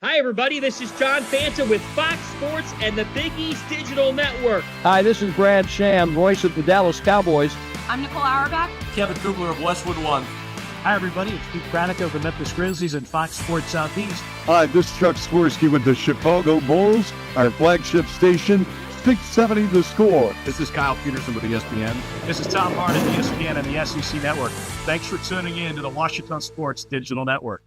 Hi, everybody. This is John Fanta with Fox Sports and the Big East Digital Network. Hi, this is Brad Sham, voice of the Dallas Cowboys. I'm Nicole Auerbach. Kevin Kugler of Westwood One. Hi, everybody. It's Pete Pranica of the Memphis Grizzlies and Fox Sports Southeast. Hi, this is Chuck Swirsky with the Chicago Bulls, our flagship station, 670 The Score. This is Kyle Peterson with ESPN. This is Tom Hart at ESPN and the SEC Network. Thanks for tuning in to the Washington Sports Digital Network.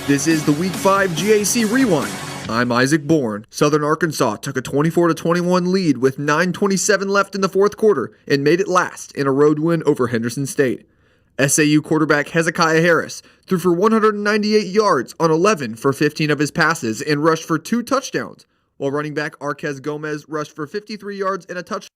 This is the Week 5 GAC Rewind. I'm Isaac Bourne. Southern Arkansas took a 24-21 lead with 9:27 left in the fourth quarter and made it last in a road win over Henderson State. SAU quarterback Hezekiah Harris threw for 198 yards on 11 for 15 of his passes and rushed for 2 touchdowns, while running back Arquez Gomez rushed for 53 yards and a touchdown.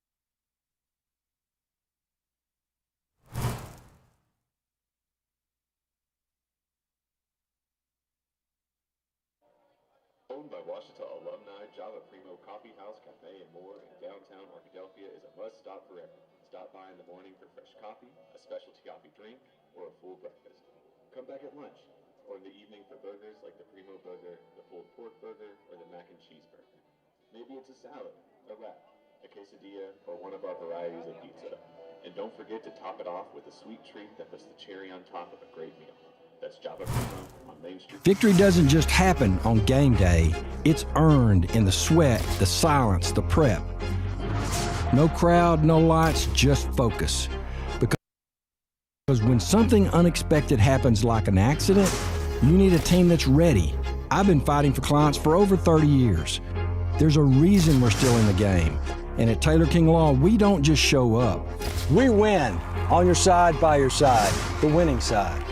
Owned by Washita alumni, Java Primo Coffee House, Cafe, and more in downtown Arkadelphia is a must-stop for everyone. Stop by in the morning for fresh coffee, a specialty coffee drink, or a full breakfast. Come back at lunch, or in the evening for burgers like the Primo Burger, the pulled pork burger, or the mac and cheese burger. Maybe it's a salad, a wrap, a quesadilla, or one of our varieties of pizza. And don't forget to top it off with a sweet treat that puts the cherry on top of a great meal. That's Java Primo on Main Street. Victory doesn't just happen on game day. It's earned in the sweat, the silence, the prep. No crowd, no lights, just focus. Because when something unexpected happens like an accident, you need a team that's ready. I've been fighting for clients for over 30 years. There's a reason we're still in the game. And at Taylor King Law, we don't just show up. We win. On your side, by your side. The winning side.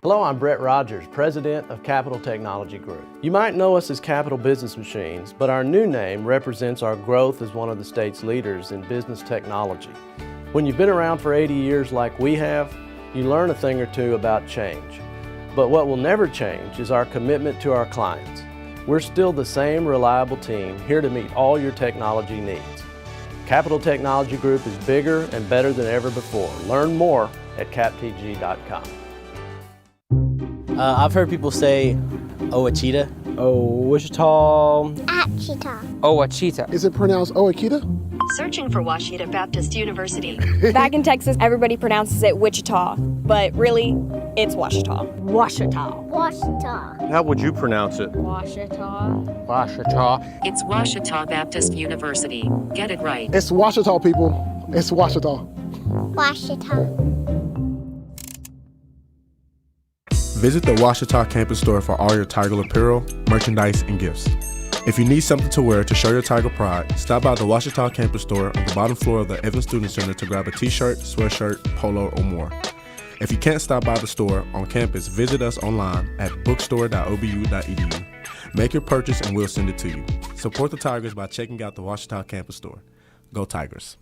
Hello, I'm Brett Rogers, President of Capital Technology Group. You might know us as Capital Business Machines, but our new name represents our growth as one of the state's leaders in business technology. When you've been around for 80 years like we have, you learn a thing or two about change. But what will never change is our commitment to our clients. We're still the same reliable team here to meet all your technology needs. Capital Technology Group is bigger and better than ever before. Learn more at captg.com. I've heard people say Ouachita. Wichita. Achita. Ouachita. Is it pronounced Ouachita? Searching for Washita Baptist University. Back in Texas, everybody pronounces it Wichita, but really, it's Washita. Washita. Washita. How would you pronounce it? Washita. Washita. It's Washita Baptist University. Get it right. It's Washita, people. It's Washita. Washita. Visit the Washita campus store for all your Tiger apparel, merchandise, and gifts. If you need something to wear to show your Tiger pride, stop by the Washita campus store on the bottom floor of the Evans Student Center to grab a t-shirt, sweatshirt, polo, or more. If you can't stop by the store on campus, visit us online at bookstore.obu.edu. Make your purchase and we'll send it to you. Support the Tigers by checking out the Washita campus store. Go Tigers.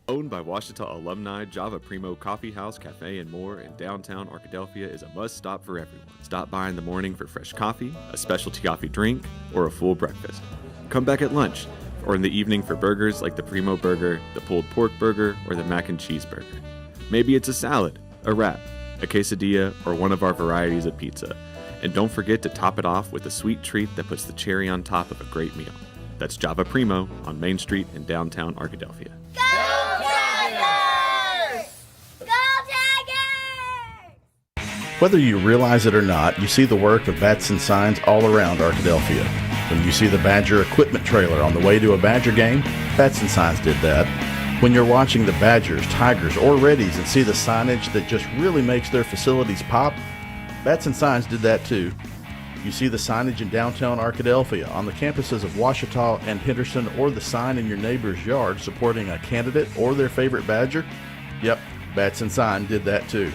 Owned by Washita alumni, Java Primo Coffee House, Cafe, and more in downtown Arkadelphia is a must-stop for everyone. Stop by in the morning for fresh coffee, a specialty coffee drink, or a full breakfast. Come back at lunch, or in the evening for burgers like the Primo Burger, the pulled pork burger, or the mac and cheese burger. Maybe it's a salad, a wrap, a quesadilla, or one of our varieties of pizza. And don't forget to top it off with a sweet treat that puts the cherry on top of a great meal. That's Java Primo on Main Street in downtown Arkadelphia. Whether you realize it or not, you see the work of Batson Signs all around Arkadelphia. When you see the Badger equipment trailer on the way to a Badger game, Batson Signs did that. When you're watching the Badgers, Tigers, or Reddies and see the signage that just really makes their facilities pop, Batson Signs did that too. You see the signage in downtown Arkadelphia, on the campuses of Washita and Henderson, or the sign in your neighbor's yard supporting a candidate or their favorite Badger? Yep, Batson Sign did that too.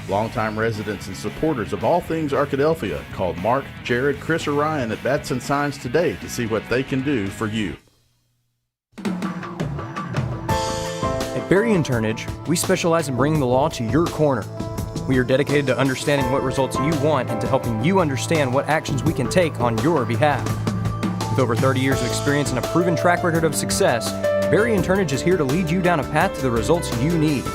Longtime residents and supporters of all things Arkadelphia called Mark, Jared, Chris, or Ryan at Batson Signs today to see what they can do for you. At Berry & Turnage, we specialize in bringing the law to your corner. We are dedicated to understanding what results you want and to helping you understand what actions we can take on your behalf. With over 30 years of experience and a proven track record of success, Berry & Turnage is here to lead you down a path to the results you need.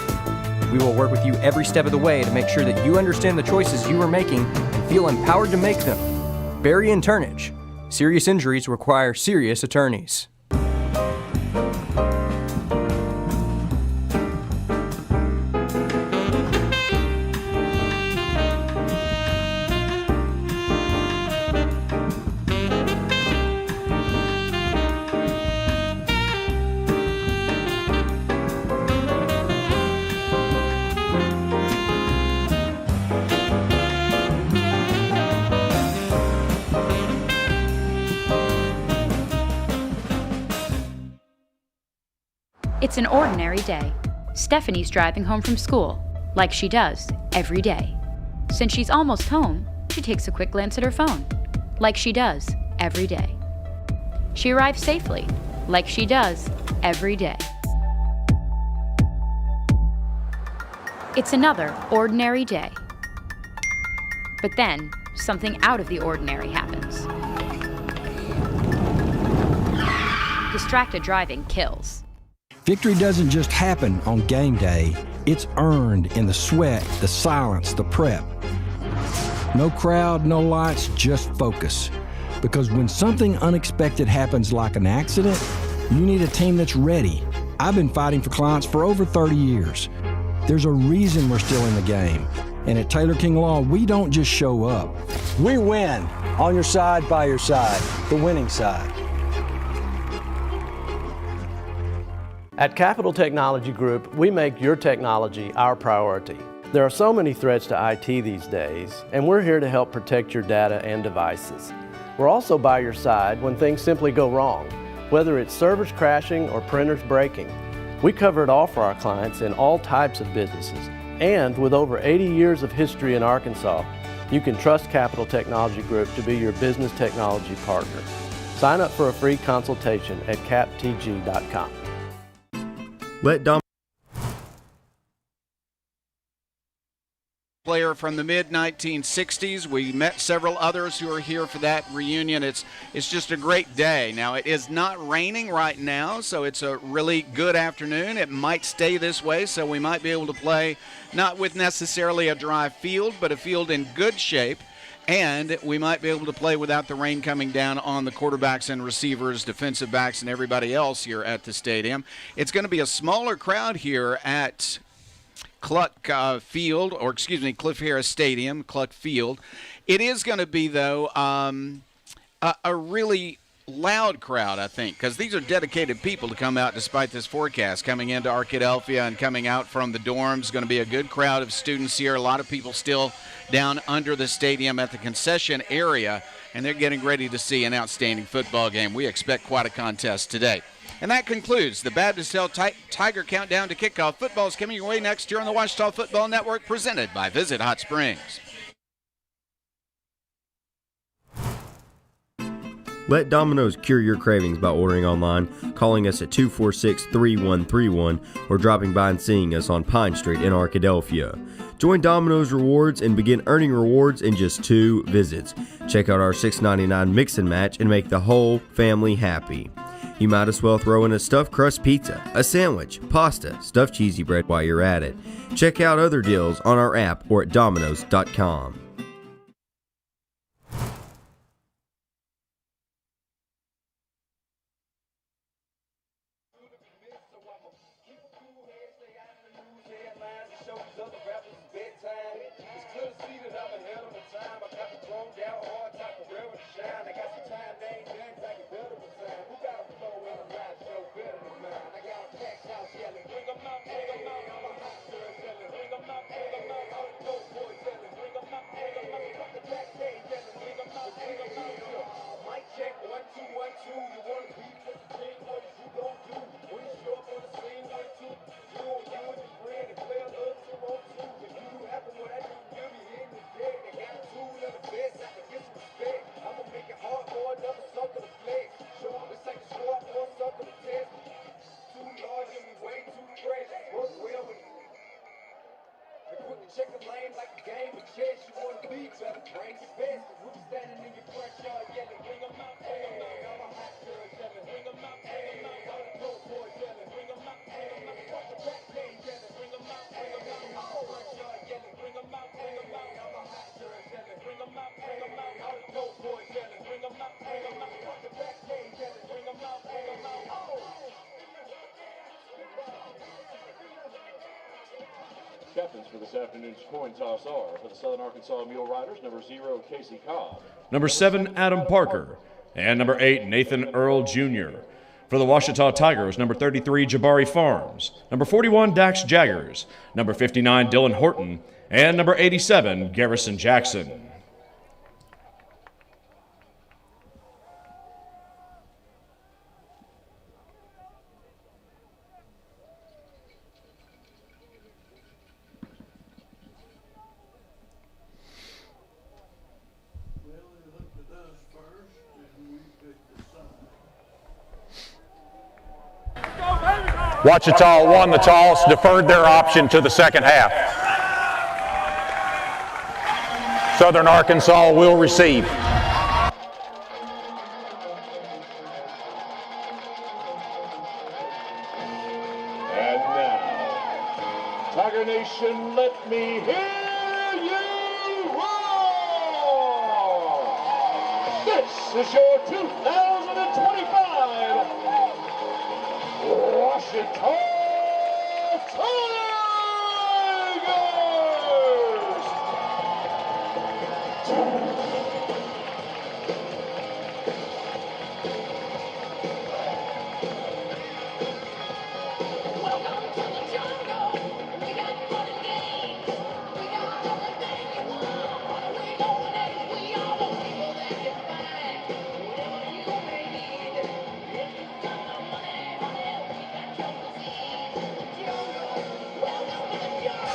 We will work with you every step of the way to make sure that you understand the choices you are making and feel empowered to make them. Barry and Turnage. Serious injuries require serious attorneys. It's an ordinary day. Stephanie's driving home from school, like she does every day. Since she's almost home, she takes a quick glance at her phone, like she does every day. She arrives safely, like she does every day. It's another ordinary day. But then, something out of the ordinary happens. Distracted driving kills. Victory doesn't just happen on game day. It's earned in the sweat, the silence, the prep. No crowd, no lights, just focus. Because when something unexpected happens like an accident, you need a team that's ready. I've been fighting for clients for over 30 years. There's a reason we're still in the game. And at Taylor King Law, we don't just show up. We win. On your side, by your side. The winning side. At Capital Technology Group, we make your technology our priority. There are so many threats to IT these days, and we're here to help protect your data and devices. We're also by your side when things simply go wrong, whether it's servers crashing or printers breaking. We cover it all for our clients in all types of businesses. And with over 80 years of history in Arkansas, you can trust Capital Technology Group to be your business technology partner. Sign up for a free consultation at captg.com. Let Dom player from the mid-1960s. We met several others who are here for that reunion. It's just a great day. Now, it is not raining right now, so it's a really good afternoon. It might stay this way, so we might be able to play not with necessarily a dry field, but a field in good shape. And we might be able to play without the rain coming down on the quarterbacks and receivers, defensive backs, and everybody else here at the stadium. It's going to be a smaller crowd here at Cliff Harris Stadium, Cluck Field. It is going to be, though, a really loud crowd, I think, because these are dedicated people to come out despite this forecast. Coming into Arkadelphia and coming out from the dorms, going to be a good crowd of students here. A lot of people still down under the stadium at the concession area, and they're getting ready to see an outstanding football game. We expect quite a contest today. And that concludes the Baptist Hill Tiger Countdown to Kickoff. Football is coming your way next here on the Ouachita Football Network, presented by Visit Hot Springs. Let Domino's cure your cravings by ordering online, calling us at 246-3131, or dropping by and seeing us on Pine Street in Arkadelphia. Join Domino's Rewards and begin earning rewards in just 2 visits. Check out our $6.99 mix and match and make the whole family happy. You might as well throw in a stuffed crust pizza, a sandwich, pasta, stuffed cheesy bread while you're at it. Check out other deals on our app or at Domino's.com. captains for this afternoon's coin toss are, for the Southern Arkansas Mule Riders, number 0, Casey Cobb. Number 7, Adam Parker. And number 8, Nathan Earl Jr. For the Ouachita Tigers, number 33, Jabari Farms. Number 41, Dax Jaggers. Number 59, Dylan Horton. And number 87, Garrison Jackson. Ouachita won the toss, deferred their option to the second half. Southern Arkansas will receive. And now, Tiger Nation, let me hear you roar! This is your 2025 Ouachita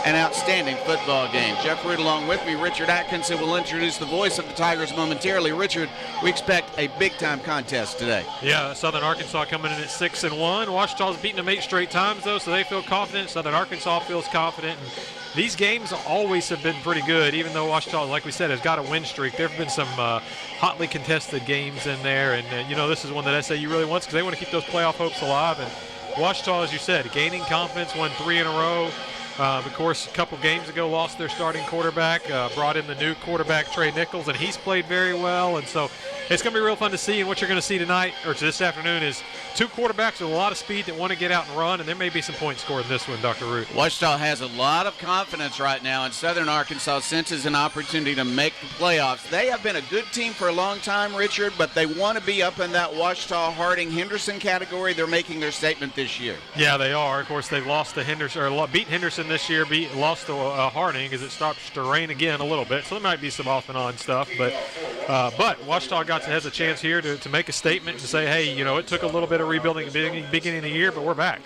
An outstanding football game. Jeff Root along with me. Richard Atkinson will introduce the voice of the Tigers momentarily. Richard, we expect a big-time contest today. Yeah, Southern Arkansas coming in at 6-1. Ouachita's beaten them 8 straight times, though, so they feel confident. Southern Arkansas feels confident. And these games always have been pretty good, even though Ouachita, like we said, has got a win streak. There have been some hotly contested games in there, and, this is one that SAU really wants because they want to keep those playoff hopes alive. And Ouachita, as you said, gaining confidence, won 3 in a row. Of course, a couple games ago lost their starting quarterback, brought in the new quarterback, Trey Nichols, and he's played very well. And so it's going to be real fun to see. And what you're going to see tonight, or this afternoon, is 2 quarterbacks with a lot of speed that want to get out and run, and there may be some points scored in this one, Dr. Root. Ouachita has a lot of confidence right now, and Southern Arkansas senses an opportunity to make the playoffs. They have been a good team for a long time, Richard, but they want to be up in that Ouachita, Harding, Henderson category. They're making their statement this year. Yeah, they are. Of course, they've lost to Henderson, or beat Henderson this year, lost to Harding as it starts to rain again a little bit. So there might be some off and on stuff, but Ouachita has a chance here to make a statement and say, hey, it took a little bit of rebuilding at the beginning of the year, but we're back.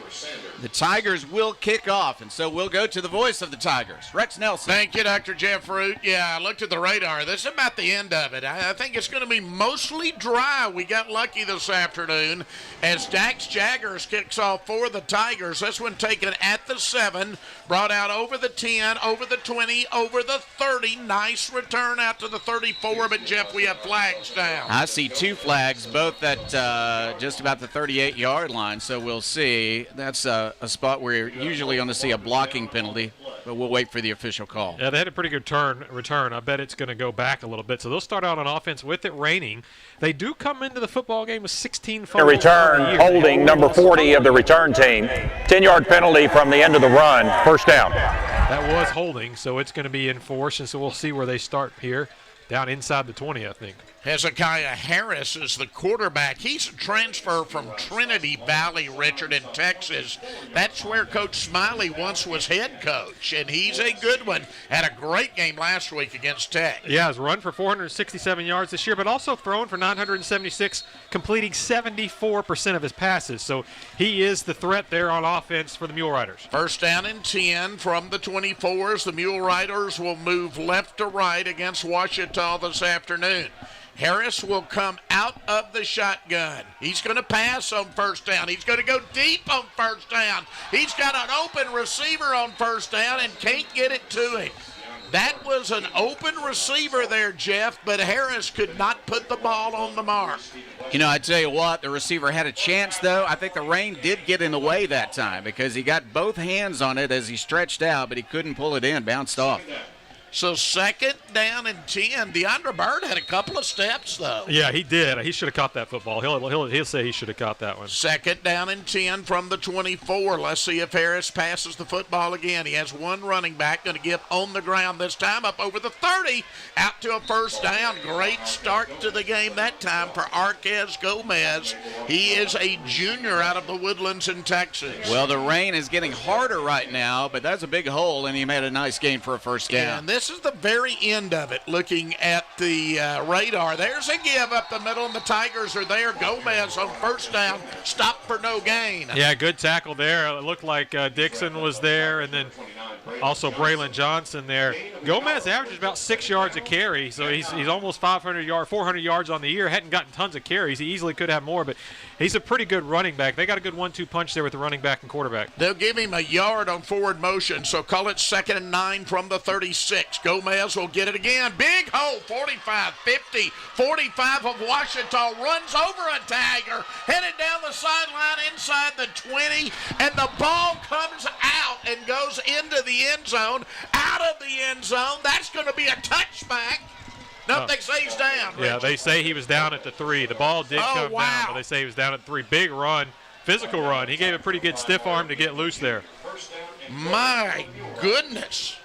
The Tigers will kick off, and so we'll go to the voice of the Tigers, Rex Nelson. Thank you, Dr. Jeff Root. Yeah, I looked at the radar. This is about the end of it. I think it's going to be mostly dry. We got lucky this afternoon as Dax Jaggers kicks off for the Tigers. This one taken at the 7, brought out over the 10, over the 20, over the 30. Nice return out to the 34, but Jeff, we have flags down. I see 2 flags, both at just about the 38-yard line, so we'll see. That's a spot where you're usually going to see a blocking penalty, but we'll wait for the official call. Yeah, they had a pretty good return. I bet it's going to go back a little bit. So they'll start out on offense with it raining. They do come into the football game with 16 fumbles. A return holding number 40 of the return team. 10-yard penalty from the end of the run. First down. That was holding, so it's going to be enforced, and so we'll see where they start here. Down inside the 20, I think. Hezekiah Harris is the quarterback. He's a transfer from Trinity Valley, Richard, in Texas. That's where Coach Smiley once was head coach, and he's a good one. Had a great game last week against Tech. Yeah, has run for 467 yards this year, but also thrown for 976, completing 74% of his passes. So he is the threat there on offense for the Mule Riders. First down and 10 from the 24s. The Mule Riders will move left to right against Ouachita this afternoon. Harris will come out of the shotgun. He's going to pass on first down. He's going to go deep on first down. He's got an open receiver on first down and can't get it to him. That was an open receiver there, Jeff, but Harris could not put the ball on the mark. I tell you what, the receiver had a chance, though. I think the rain did get in the way that time because he got both hands on it as he stretched out, but he couldn't pull it in, bounced off. So 2nd down and 10. DeAndre Byrd had a couple of steps, though. Yeah, he did. He should have caught that football. He'll say he should have caught that one. 2nd down and 10 from the 24. Let's see if Harris passes the football again. He has one running back, going to get on the ground this time, up over the 30, out to a first down. Great start to the game that time for Arquez Gomez. He is a junior out of the Woodlands in Texas. Well, the rain is getting harder right now, but that's a big hole, and he made a nice gain for a first down. And this is the very end of it, looking at the radar. There's a give up the middle, and the Tigers are there. Gomez on first down, stopped for no gain. Yeah, good tackle there. It looked like Dixon was there, and then also Braylon Johnson there. Gomez averages about 6 yards a carry, so he's almost 400 yards on the year. Hadn't gotten tons of carries. He easily could have more, but he's a pretty good running back. They got a good 1-2 punch there with the running back and quarterback. They'll give him a yard on forward motion, so call it 2nd and 9 from the 36. Gomez will get it again. Big hole, 45, 50, 45 of Washita, runs over a Tiger, headed down the sideline inside the 20, and the ball comes out and goes into the end zone, out of the end zone. That's going to be a touchback. No, they say he's down. Yeah, Rich. they say he was down at the 3. The ball did come down, but they say he was down at 3. Big run, physical run. He gave a pretty good stiff arm to get loose there. My goodness.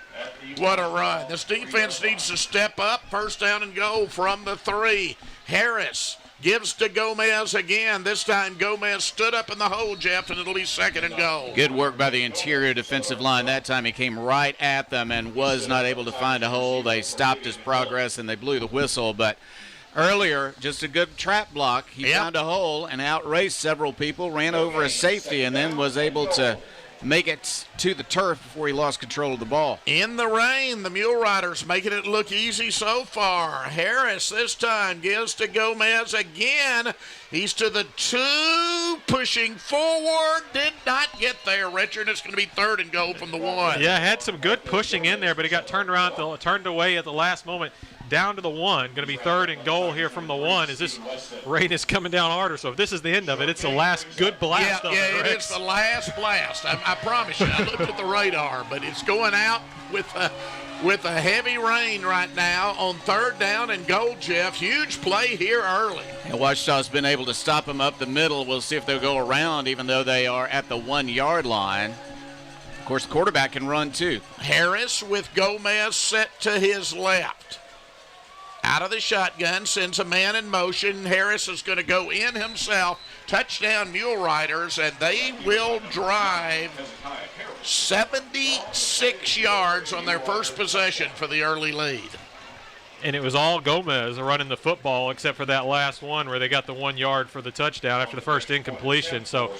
What a run. This defense needs to step up. First down and goal from the 3. Harris gives to Gomez again. This time Gomez stood up in the hole, Jeff, and it'll be 2nd and goal. Good work by the interior defensive line. That time he came right at them and was not able to find a hole. They stopped his progress and they blew the whistle. But earlier, just a good trap block. He found a hole and outraced several people, ran over a safety, and then was able to make it to the turf before he lost control of the ball. In the rain, the Mule Riders making it look easy so far. Harris this time gives to Gomez again. He's to the 2, pushing forward, did not get there, Richard. It's going to be 3rd and goal from the 1. Yeah, had some good pushing in there, but he got turned away at the last moment. Down to the 1, going to be 3rd and goal here from the 1 as this rain is coming down harder. So if this is the end of it, it's the last good blast of it. Yeah, it is the last blast. I promise you. I looked at the radar, but it's going out with a heavy rain right now on 3rd down and goal, Jeff. Huge play here early. And Washita's been able to stop him up the middle. We'll see if they'll go around, even though they are at the 1-yard line. Of course, the quarterback can run too. Harris with Gomez set to his left. Out of the shotgun, sends a man in motion. Harris is going to go in himself. Touchdown Mule Riders, and they will drive 76 yards on their first possession for the early lead. And it was all Gomez running the football except for that last one where they got the 1 yard for the touchdown after the first incompletion. So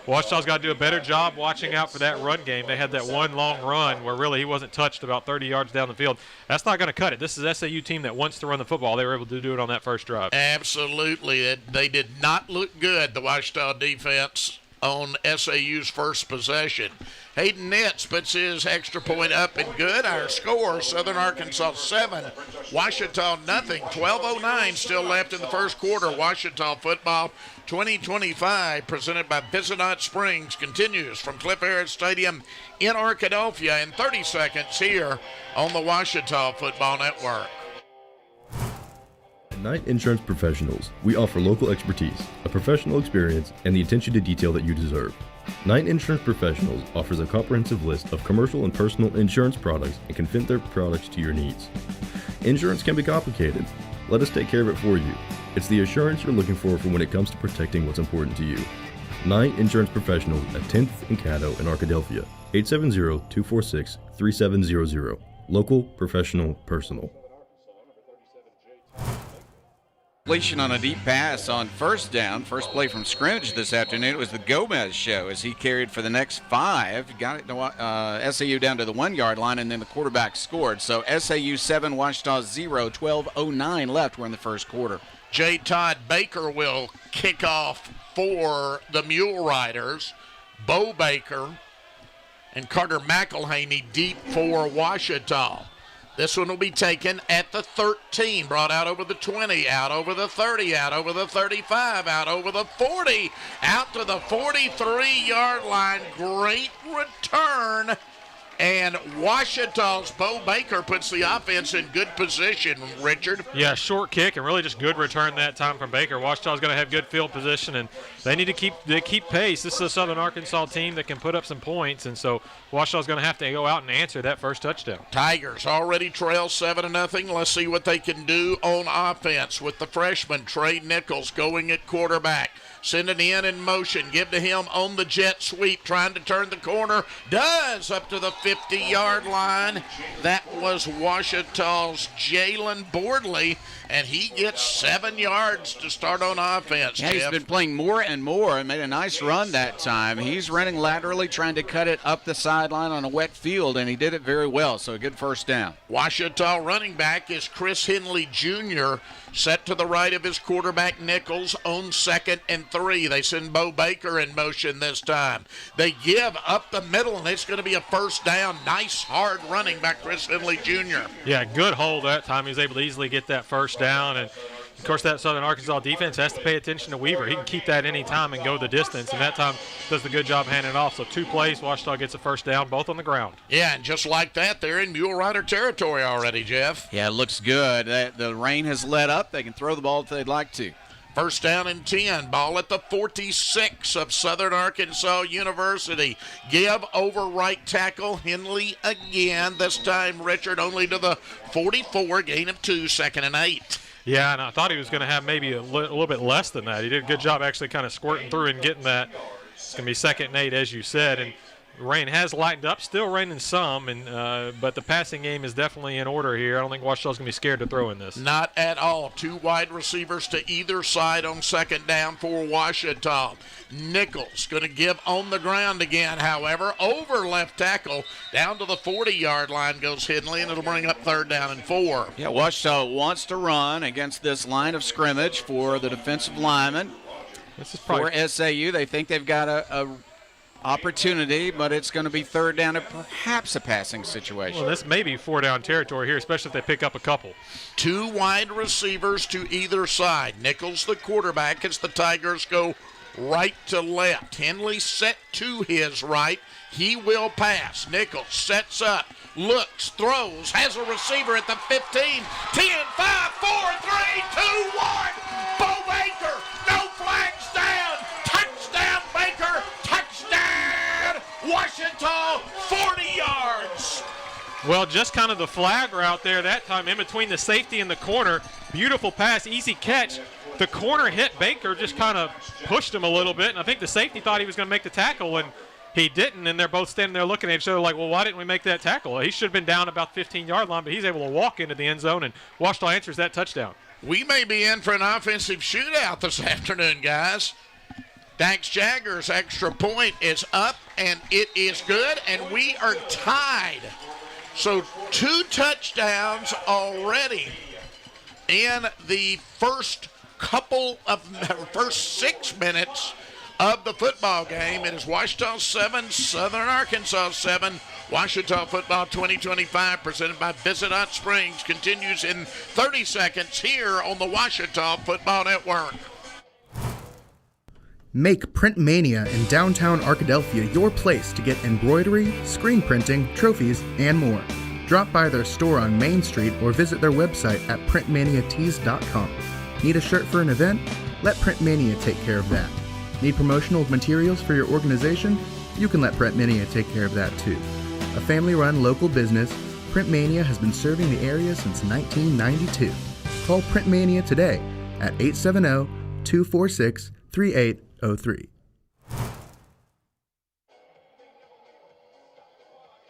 Washita's got to do a better job watching out for that run game. They had that one long run where really he wasn't touched about 30 yards down the field. That's not going to cut it. This is an SAU team that wants to run the football. They were able to do it on that first drive. Absolutely. They did not look good, the Washita defense, on SAU's first possession. Hayden Nitz puts his extra point up and good. Our score, Southern Arkansas 7, Washita nothing. 12:09 still left in the first quarter. Washita football 2025 presented by Bisonoth Springs continues from Cliff Harris Stadium in Arkadelphia in 30 seconds here on the Washita Football Network. At Knight Insurance Professionals, we offer local expertise, a professional experience, and the attention to detail that you deserve. Knight Insurance Professionals offers a comprehensive list of commercial and personal insurance products and can fit their products to your needs. Insurance can be complicated. Let us take care of it for you. It's the assurance you're looking for when it comes to protecting what's important to you. Knight Insurance Professionals at 10th and Caddo in Arkadelphia. 870-246-3700. Local, professional, personal. Completion on a deep pass on first down. First play from scrimmage this afternoon. It was the Gomez show as he carried for the next 5. Got it to SAU down to the 1 yard line, and then the quarterback scored. So SAU 7, Washita 0, 12:09 left. We're in the first quarter. J. Todd Baker will kick off for the Mule Riders. Bo Baker and Carter McElhaney deep for Washita. This one will be taken at the 13, brought out over the 20, out over the 30, out over the 35, out over the 40, out to the 43-yard line. Great return And Washita's Bo Baker puts the offense in good position, Richard. Yeah, short kick and really just good return that time from Baker. Washita's going to have good field position, and they need to keep pace. This is a Southern Arkansas team that can put up some points, and so Washita's going to have to go out and answer that first touchdown. Tigers already trail 7-0. Let's see what they can do on offense with the freshman Trey Nichols going at quarterback. Send it in motion. Give to him on the jet sweep. Trying to turn the corner. Does up to the 50-yard line. That was Washita's Jalen Boardley, and he gets 7 yards to start on offense. Yeah, he's been playing more and more and made a nice run that time. He's running laterally, trying to cut it up the sideline on a wet field, and he did it very well, so a good first down. Washita running back is Chris Henley Jr., set to the right of his quarterback Nichols on 2nd and 3. They send Bo Baker in motion this time. They give up the middle, and it's going to be a first down. Nice, hard running by Chris Henley Jr. Yeah, good hold that time. He was able to easily get that first down, and of course, that Southern Arkansas defense has to pay attention to Weaver. He can keep that any time and go the distance, and that time does a good job handing it off. So 2 plays, Washita gets a first down, both on the ground. Yeah, and just like that, they're in Mule Rider territory already, Jeff. Yeah, it looks good. The rain has let up. They can throw the ball if they'd like to. First down and 10. Ball at the 46 of Southern Arkansas University. Give over right tackle. Henley again. This time, Richard only to the 44. Gain of 2, 2nd and 8. Yeah, and I thought he was going to have maybe a little bit less than that. He did a good job actually kind of squirting through and getting that. It's going to be 2nd and 8, as you said. And rain has lightened up, still raining some, and but the passing game is definitely in order here. I don't think Washita's going to be scared to throw in this. Not at all. 2 wide receivers to either side on 2nd down for Washita. Nichols going to give on the ground again, however, over left tackle. Down to the 40-yard line goes Henley, and it'll bring up 3rd down and 4. Yeah, Washita wants to run against this line of scrimmage for the defensive lineman. This is probably for SAU. They think they've got a opportunity, but it's going to be 3rd down and perhaps a passing situation. Well, this may be 4-down territory here, especially if they pick up a couple. 2 wide receivers to either side. Nichols, the quarterback, as the Tigers go right to left. Henley set to his right. He will pass. Nichols sets up, looks, throws, has a receiver at the 15, 10, 5, 4, 3, 2, 1. Bo Baker, no flags down. Touchdown, Baker. Touchdown, Washita, 40 yards. Well, just kind of the flag route there that time in between the safety and the corner. Beautiful pass, easy catch. The corner hit Baker, just kind of pushed him a little bit, and I think the safety thought he was going to make the tackle, and he didn't, and they're both standing there looking at each other like, well, why didn't we make that tackle? He should have been down about 15-yard line, but he's able to walk into the end zone, and Washita answers that touchdown. We may be in for an offensive shootout this afternoon, guys. Dax Jagger's extra point is up, and it is good, and we are tied. So 2 touchdowns already in the first 6 minutes of the football game. It is Washita 7, Southern Arkansas 7. Washita Football 2025 presented by Visit Hot Springs continues in 30 seconds here on the Washita Football Network. Make Print Mania in downtown Arkadelphia your place to get embroidery, screen printing, trophies, and more. Drop by their store on Main Street or visit their website at printmaniatees.com. Need a shirt for an event? Let Print Mania take care of that. Need promotional materials for your organization? You can let Print Mania take care of that too. A family-run local business, Print Mania has been serving the area since 1992. Call Print Mania today at 870-246-3803.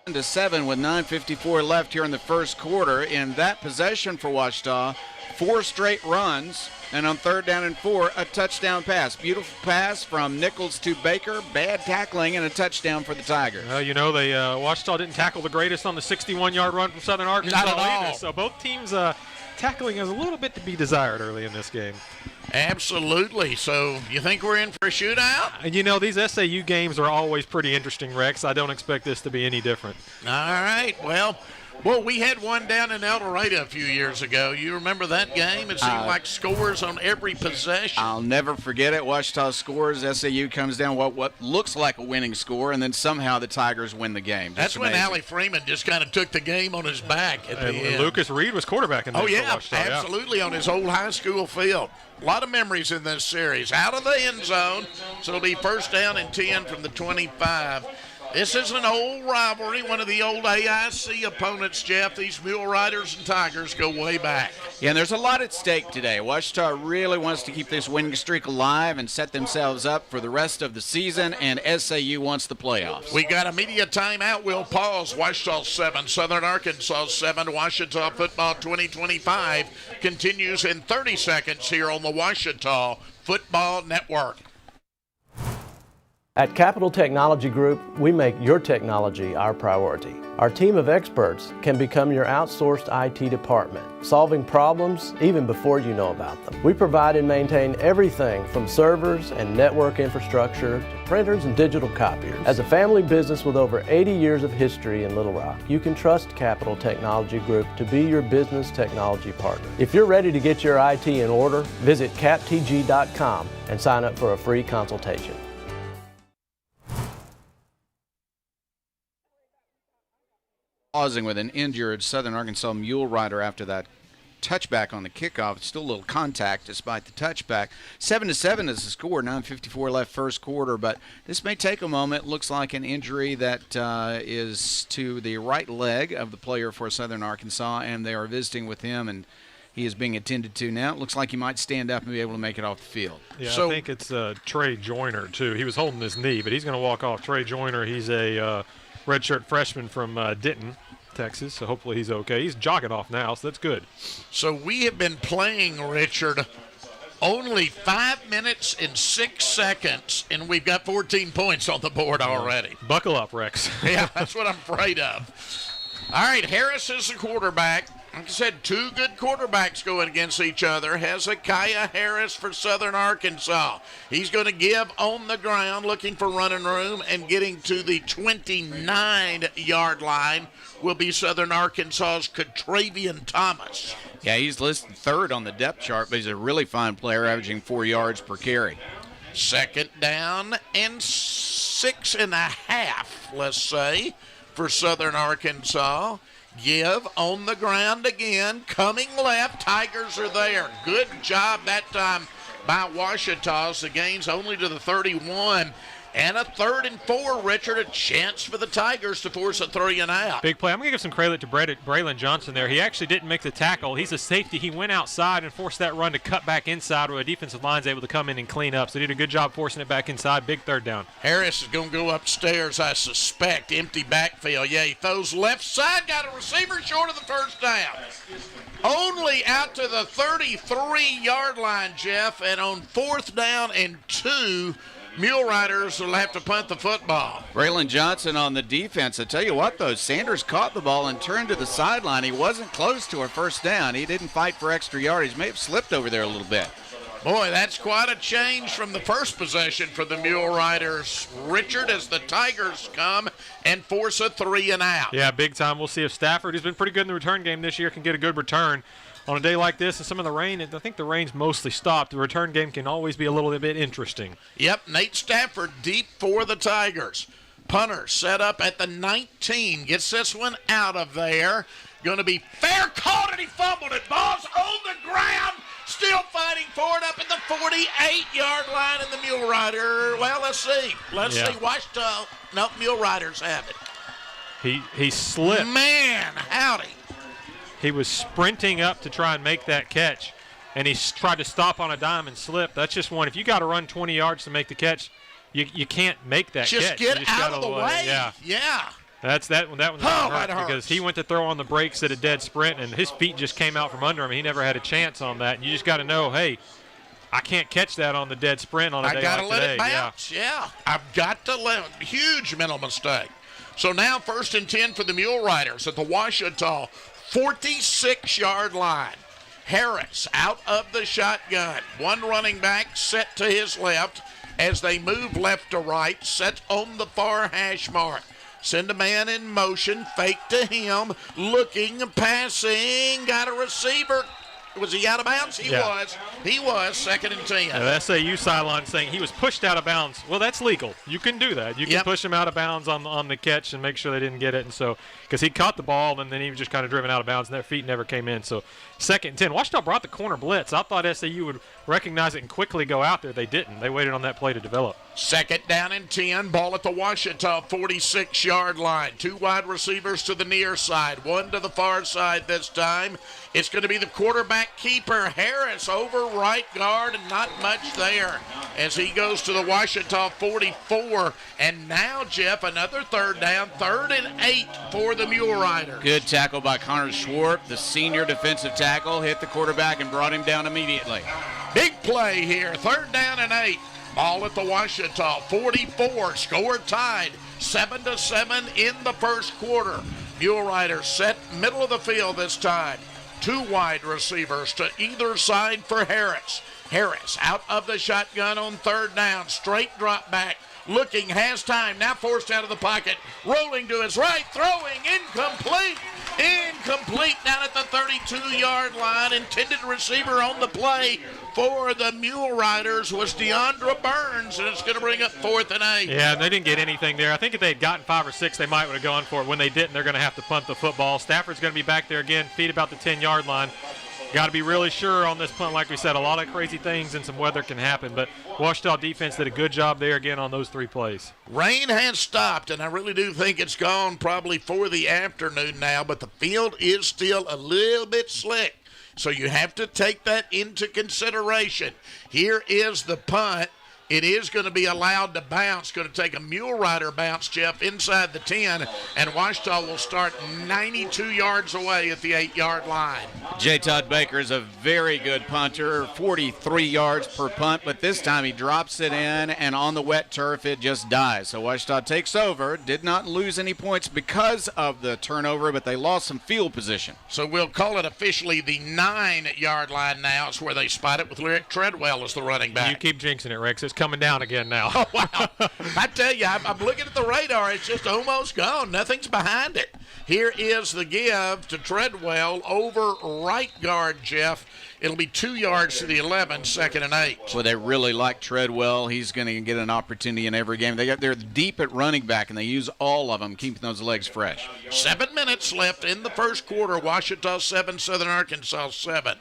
To 7 with 9:54 left here in the first quarter. In that possession for Washita, 4 straight runs, and on 3rd down and 4, a touchdown pass. Beautiful pass from Nichols to Baker. Bad tackling and a touchdown for the Tigers. Well, you know, Washita didn't tackle the greatest on the 61-yard run from Southern Arkansas Not at all. either. So both teams tackling has a little bit to be desired early in this game. Absolutely. So you think we're in for a shootout? And you know, these SAU games are always pretty interesting, Rex. I don't expect this to be any different. All right. Well, Well, we had one down in El Dorado a few years ago. You remember that game? It seemed like scores on every possession. I'll never forget it. Ouachita scores. SAU comes down what looks like a winning score, and then somehow the Tigers win the game. That's when Allie Freeman just kind of took the game on his back at the end. Lucas Reed was quarterbacking. Oh, yeah, absolutely, on his old high school field. A lot of memories in this series. Out of the end zone, so it'll be first down and 10 from the 25. This is an old rivalry, one of the old AIC opponents, Jeff. These Mule Riders and Tigers go way back. Yeah, and there's a lot at stake today. Ouachita really wants to keep this winning streak alive and set themselves up for the rest of the season, and SAU wants the playoffs. We got a media timeout. We'll pause. Ouachita 7, Southern Arkansas 7. Ouachita football 2025 continues in 30 seconds here on the Ouachita Football Network. At Capital Technology Group, we make your technology our priority. Our team of experts can become your outsourced IT department, solving problems even before you know about them. We provide and maintain everything from servers and network infrastructure to printers and digital copiers. As a family business with over 80 years of history in Little Rock, you can trust Capital Technology Group to be your business technology partner. If you're ready to get your IT in order, visit captg.com and sign up for a free consultation. Pausing with an injured Southern Arkansas Mule Rider after that touchback on the kickoff. Still a little contact despite the touchback. 7-7 is the score. 9:54 left first quarter, but this may take a moment. Looks like an injury that is to the right leg of the player for Southern Arkansas, and they are visiting with him, and he is being attended to now. It looks like he might stand up and be able to make it off the field. Yeah, I think it's Trey Joyner, too. He was holding his knee, but he's going to walk off. Trey Joyner, he's a redshirt freshman from Denton, Texas, so hopefully he's okay. He's jogging off now, so that's good. So we have been playing, Richard, only 5 minutes and 6 seconds, and we've got 14 points on the board already. Buckle up, Rex. Yeah, that's what I'm afraid of. All right, Harris is the quarterback. Like I said, two good quarterbacks going against each other. Hezekiah Harris for Southern Arkansas. He's going to give on the ground, looking for running room, and getting to the 29-yard line will be Southern Arkansas's Catravian Thomas. Yeah, he's listed third on the depth chart, but he's a really fine player, averaging 4 yards per carry. Second down and 6.5, let's say, for Southern Arkansas. Give on the ground again, coming left. Tigers are there. Good job that time by Ouachita. The gain's only to the 31. And a 3rd and 4, Richard, a chance for the Tigers to force a 3 and out. Big play. I'm going to give some credit to Braylon Johnson there. He actually didn't make the tackle. He's a safety. He went outside and forced that run to cut back inside where the defensive line's able to come in and clean up. So he did a good job forcing it back inside. Big 3rd down. Harris is going to go upstairs, I suspect. Empty backfield. Yeah, he throws left side. Got a receiver short of the first down. Only out to the 33-yard line, Jeff. And on 4th down and 2, Mule Riders will have to punt the football. Braylon Johnson on the defense. I tell you what, though, Sanders caught the ball and turned to the sideline. He wasn't close to a first down. He didn't fight for extra yardage. May have slipped over there a little bit. Boy, that's quite a change from the first possession for the Mule Riders, Richard, as the Tigers come and force a 3 and out. Yeah, big time. We'll see if Stafford, who's been pretty good in the return game this year, can get a good return. On a day like this and some of the rain, I think the rain's mostly stopped. The return game can always be a little bit interesting. Yep, Nate Stafford deep for the Tigers. Punter set up at the 19. Gets this one out of there. Going to be fair caught, and he fumbled it. Ball's on the ground. Still fighting for it up at the 48-yard line in the Mule Rider. Well, let's see. Let's see. Ouachita. Nope, Mule Riders have it. He slipped. Man, howdy. He was sprinting up to try and make that catch, and he tried to stop on a dime and slipped. That's just one. If you got to run 20 yards to make the catch, you can't make that catch. Just get out of the way. Yeah. That one hurt because he went to throw on the brakes at a dead sprint, and his feet just came out from under him. He never had a chance on that. And you just got to know, hey, I can't catch that on the dead sprint on a day like today. I got to let it bounce. Yeah. I've got to let it. Huge mental mistake. So now 1st and 10 for the Mule Riders at the Ouachita 46-yard line. Harris out of the shotgun. One running back set to his left as they move left to right, set on the far hash mark. Send a man in motion, fake to him, looking, passing, got a receiver. Was he out of bounds? He was. He was. 2nd and 10. The SAU sideline saying he was pushed out of bounds. Well, that's legal. You can do that. You can push him out of bounds on the catch and make sure they didn't get it. And so, because he caught the ball and then he was just kind of driven out of bounds and their feet never came in. So, 2nd and 10. Washita brought the corner blitz. I thought SAU would recognize it and quickly go out there. They didn't. They waited on that play to develop. 2nd down and 10. Ball at the Washita 46-yard line. 2 wide receivers to the near side. 1 to the far side this time. It's going to be the quarterback keeper, Harris, over right guard, and not much there as he goes to the Washita 44. And now, Jeff, another 3rd down, 3rd and 8 for the Mule Riders. Good tackle by Connor Schwartz, the senior defensive tackle, hit the quarterback and brought him down immediately. Big play here, 3rd down and 8. Ball at the Washita 44. Score tied 7-7 in the first quarter. Mule Riders set middle of the field this time. 2 wide receivers to either side for Harris. Harris out of the shotgun on 3rd down. Straight drop back. Looking, has time. Now forced out of the pocket. Rolling to his right. Throwing. Incomplete. Incomplete down at the 32-yard line. Intended receiver on the play for the Mule Riders was Deandra Burns, and it's going to bring up 4th and 8. Yeah, they didn't get anything there. I think if they had gotten 5 or 6, they might would have gone for it. When they didn't, they're going to have to punt the football. Stafford's going to be back there again, feet about the 10-yard line. Got to be really sure on this punt. Like we said, a lot of crazy things and some weather can happen, but Washita defense did a good job there again on those 3 plays. Rain has stopped, and I really do think it's gone probably for the afternoon now, but the field is still a little bit slick, so you have to take that into consideration. Here is the punt. It is going to be allowed to bounce. Going to take a Mule Rider bounce, Jeff, inside the 10, and Washita will start 92 yards away at the 8-yard line. J. Todd Baker is a very good punter, 43 yards per punt, but this time he drops it in, and on the wet turf it just dies. So Washita takes over, did not lose any points because of the turnover, but they lost some field position. So we'll call it officially the 9-yard line now. It's where they spot it with Lyric Treadwell as the running back. You keep jinxing it, Rex. It's coming down again now. Oh, wow. I tell you, I'm looking at the radar. It's just almost gone. Nothing's behind it. Here is the give to Treadwell over right guard, Jeff. It'll be 2 yards to the 11, 2nd and 8. Well, they really like Treadwell. He's going to get an opportunity in every game. They're deep at running back, and they use all of them, keeping those legs fresh. 7 minutes left in the first quarter. Washita 7, Southern Arkansas 7.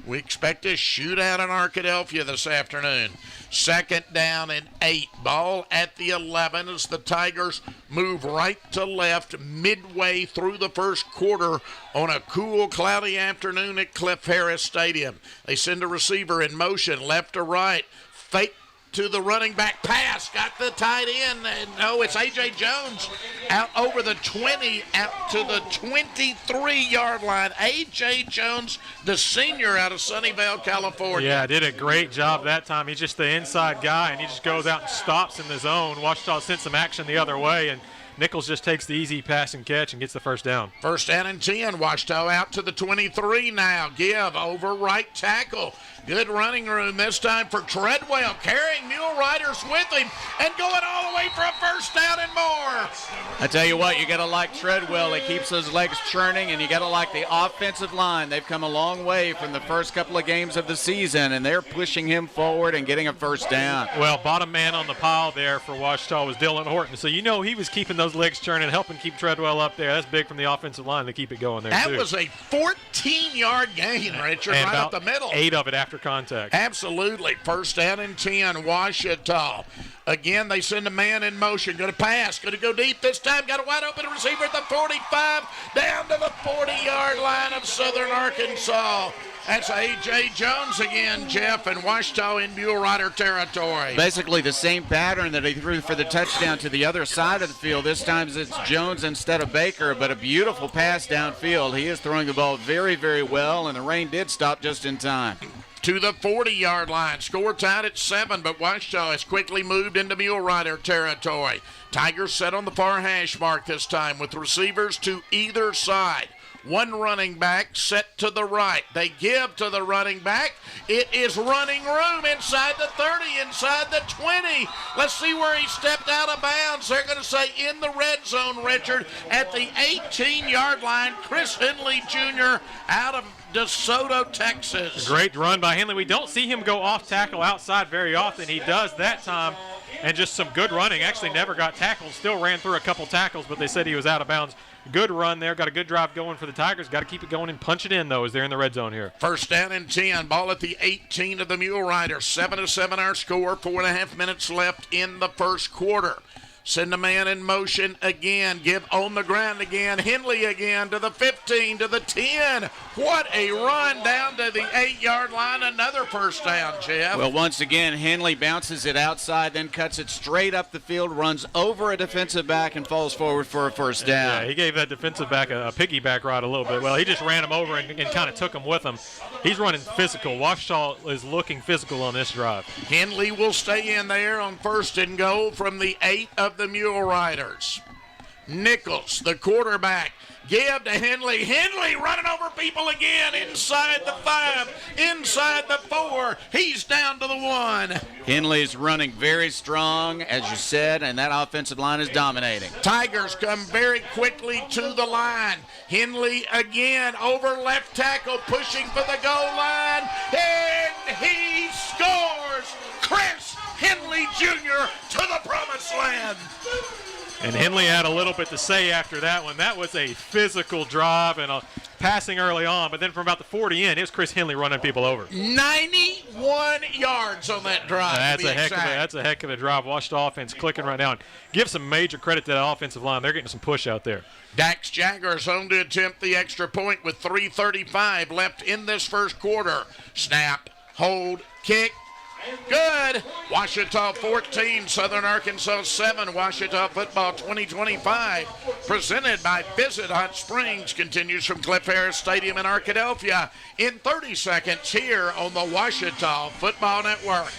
We expect a shootout in Arkadelphia this afternoon. 2nd down and 8. Ball at the 11 as the Tigers move right to left midway through the first quarter on a cool, cloudy afternoon at Cliff Harris Stadium. They send a receiver in motion, left to right. Fake to the running back pass, got the tight end, and no, it's A.J. Jones out over the 20, out to the 23-yard line. A.J. Jones, the senior out of Sunnyvale, California. Yeah, did a great job that time. He's just the inside guy, and he just goes out and stops in the zone. Washita sent some action the other way, and Nichols just takes the easy pass and catch and gets the first down. 1st down and 10. Washita out to the 23 now. Give over right tackle. Good running room this time for Treadwell, carrying Mule Riders with him and going all the way for a 1st down and more. I tell you what, you got to like Treadwell. He keeps those legs churning, and you got to like the offensive line. They've come a long way from the first couple of games of the season, and they're pushing him forward and getting a 1st down. Well, bottom man on the pile there for Washita was Dylan Horton, so you know he was keeping those legs churning, helping keep Treadwell up there. That's big from the offensive line to keep it going there, that too. That was a 14-yard gain, Richard, and right about up the middle. 8 of it after contact. Absolutely. 1st down and 10, Washita. Again, they send a man in motion. Going to pass. Going to go deep this time. Got a wide open receiver at the 45. Down to the 40-yard line of Southern Arkansas. That's A.J. Jones again, Jeff, and Washita in Mule Rider territory. Basically the same pattern that he threw for the touchdown to the other side of the field. This time it's Jones instead of Baker, but a beautiful pass downfield. He is throwing the ball very, very well, and the rain did stop just in time. To the 40-yard line. Score tied at 7, but Washita has quickly moved into Mule Rider territory. Tigers set on the far hash mark this time with receivers to either side. One running back set to the right. They give to the running back. It is running room inside the 30, inside the 20. Let's see where he stepped out of bounds. They're going to say in the red zone, Richard, at the 18-yard line. Chris Henley Jr. out of DeSoto, Texas. Great run by Henley. We don't see him go off tackle outside very often. He does that time, and just some good running. Actually never got tackled. Still ran through a couple tackles, but they said he was out of bounds. Good run there. Got a good drive going for the Tigers. Got to keep it going and punch it in, though, as they're in the red zone here. First down and 10. Ball at the 18 of the Mule Riders. 7-7 our score. 4.5 minutes left in the first quarter. Send a man in motion again. Give on the ground again. Henley again to the 15, to the 10. What a run down to the 8-yard line. Another first down, Jeff. Well, once again, Henley bounces it outside, then cuts it straight up the field, runs over a defensive back, and falls forward for a first down. Yeah, he gave that defensive back a piggyback ride a little bit. Well, he just ran him over and kind of took him with him. He's running physical. Ouachita is looking physical on this drive. Henley will stay in there on first and goal from the 8 of the Mule Riders. Nichols, the quarterback, give to Henley. Henley running over people again inside the 5, inside the 4. He's down to the 1. Henley's running very strong, as you said, and that offensive line is dominating. Tigers come very quickly to the line. Henley again over left tackle, pushing for the goal line, and he scores! Chris Henley Jr. to the promised land. And Henley had a little bit to say after that one. That was a physical drive and a passing early on, but then from about the 40 in, it was Chris Henley running people over. 91 yards on that drive. That's a heck of a drive. Ouachita offense clicking right now. And give some major credit to that offensive line. They're getting some push out there. Dax Jaggers home to attempt the extra point with 3:35 left in this first quarter. Snap, hold, kick. Good. Ouachita 14, Southern Arkansas 7. Ouachita football 2025, presented by Visit Hot Springs, continues from Cliff Harris Stadium in Arkadelphia in 30 seconds here on the Ouachita Football Network.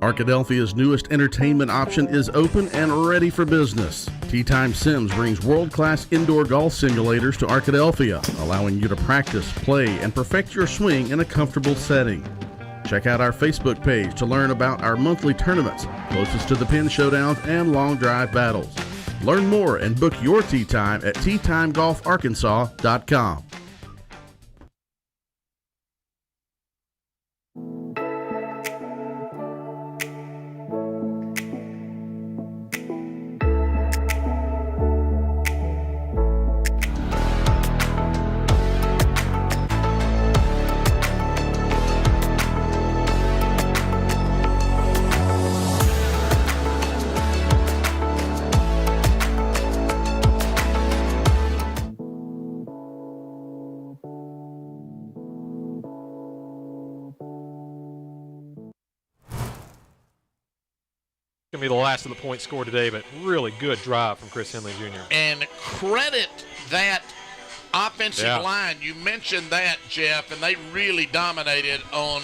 Arkadelphia's newest entertainment option is open and ready for business. Tea Time Sims brings world-class indoor golf simulators to Arkadelphia, allowing you to practice, play, and perfect your swing in a comfortable setting. Check out our Facebook page to learn about our monthly tournaments, closest to the pin showdowns and long drive battles. Learn more and book your tee time at teatimegolfarkansas.com. Going to be the last of the points scored today, but really good drive from Chris Henley Jr. And credit that offensive line. You mentioned that, Jeff, and they really dominated on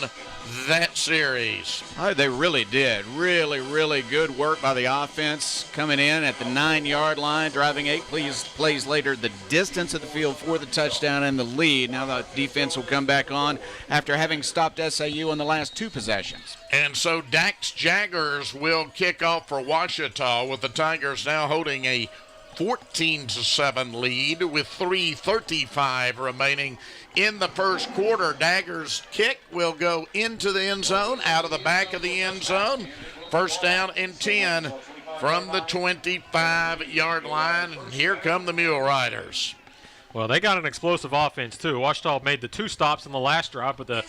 that series. Oh, they really did. Really, really good work by the offense coming in at the 9-yard line, driving 8 plays later, the distance of the field for the touchdown and the lead. Now the defense will come back on after having stopped SAU on the last 2 possessions. And so Dax Jaggers will kick off for Ouachita, with the Tigers now holding a 14-7 lead with 3:35 remaining in the first quarter. Daggers' kick will go into the end zone, out of the back of the end zone. First down and 10 from the 25-yard line. And here come the Mule Riders. Well, they got an explosive offense, too. Ouachita made the 2 stops in the last drive, but the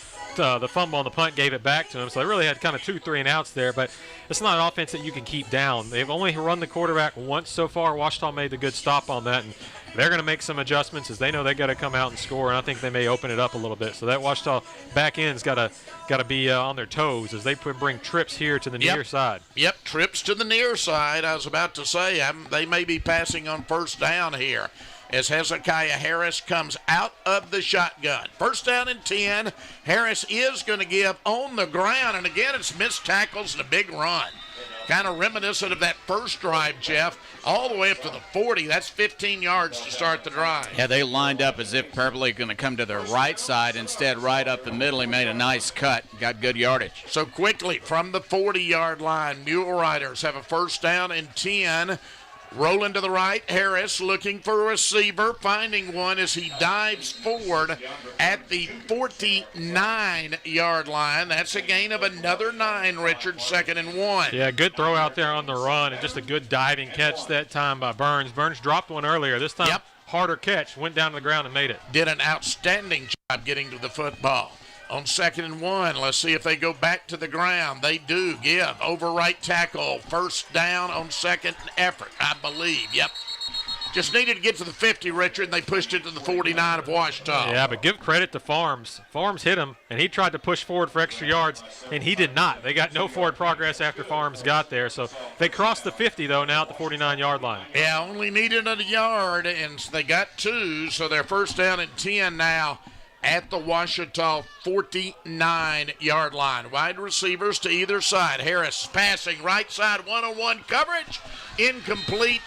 fumble on the punt gave it back to them. So they really had kind of 2 3-and-outs there, but it's not an offense that you can keep down. They've only run the quarterback once so far. Ouachita made the good stop on that, and they're going to make some adjustments as they know they got to come out and score, and I think they may open it up a little bit. So that Ouachita back end's got to be on their toes as they bring trips here to the near side. Yep, trips to the near side. I was about to say they may be passing on first down here, as Hezekiah Harris comes out of the shotgun. First down and 10. Harris is going to give on the ground, and again it's missed tackles and a big run. kind of reminiscent of that first drive, Jeff, all the way up to the 40. That's 15 yards to start the drive. Yeah, they lined up as if probably going to come to their right side. Instead, right up the middle, he made a nice cut. Got good yardage. So quickly, from the 40-yard line, Mule Riders have a first down and 10. Rolling to the right, Harris looking for a receiver, finding one as he dives forward at the 49-yard line. That's a gain of another 9, Richard, 2nd and 1. Yeah, good throw out there on the run, and just a good diving catch that time by Burns. Burns dropped one earlier. This time, harder catch, went down to the ground and made it. Did an outstanding job getting to the football. On 2nd and 1, let's see if they go back to the ground. They do give over right tackle. First down on second effort, I believe. Yep. Just needed to get to the 50, Richard, and they pushed it to the 49 of Ouachita. Yeah, but give credit to Farms. Farms hit him, and he tried to push forward for extra yards, and he did not. They got no forward progress after Farms got there. So they crossed the 50, though, now at the 49-yard line. Yeah, only needed a yard, and they got 2, so they're first down and 10 now at the Ouachita 49-yard line. Wide receivers to either side. Harris passing right side, one-on-one coverage. Incomplete.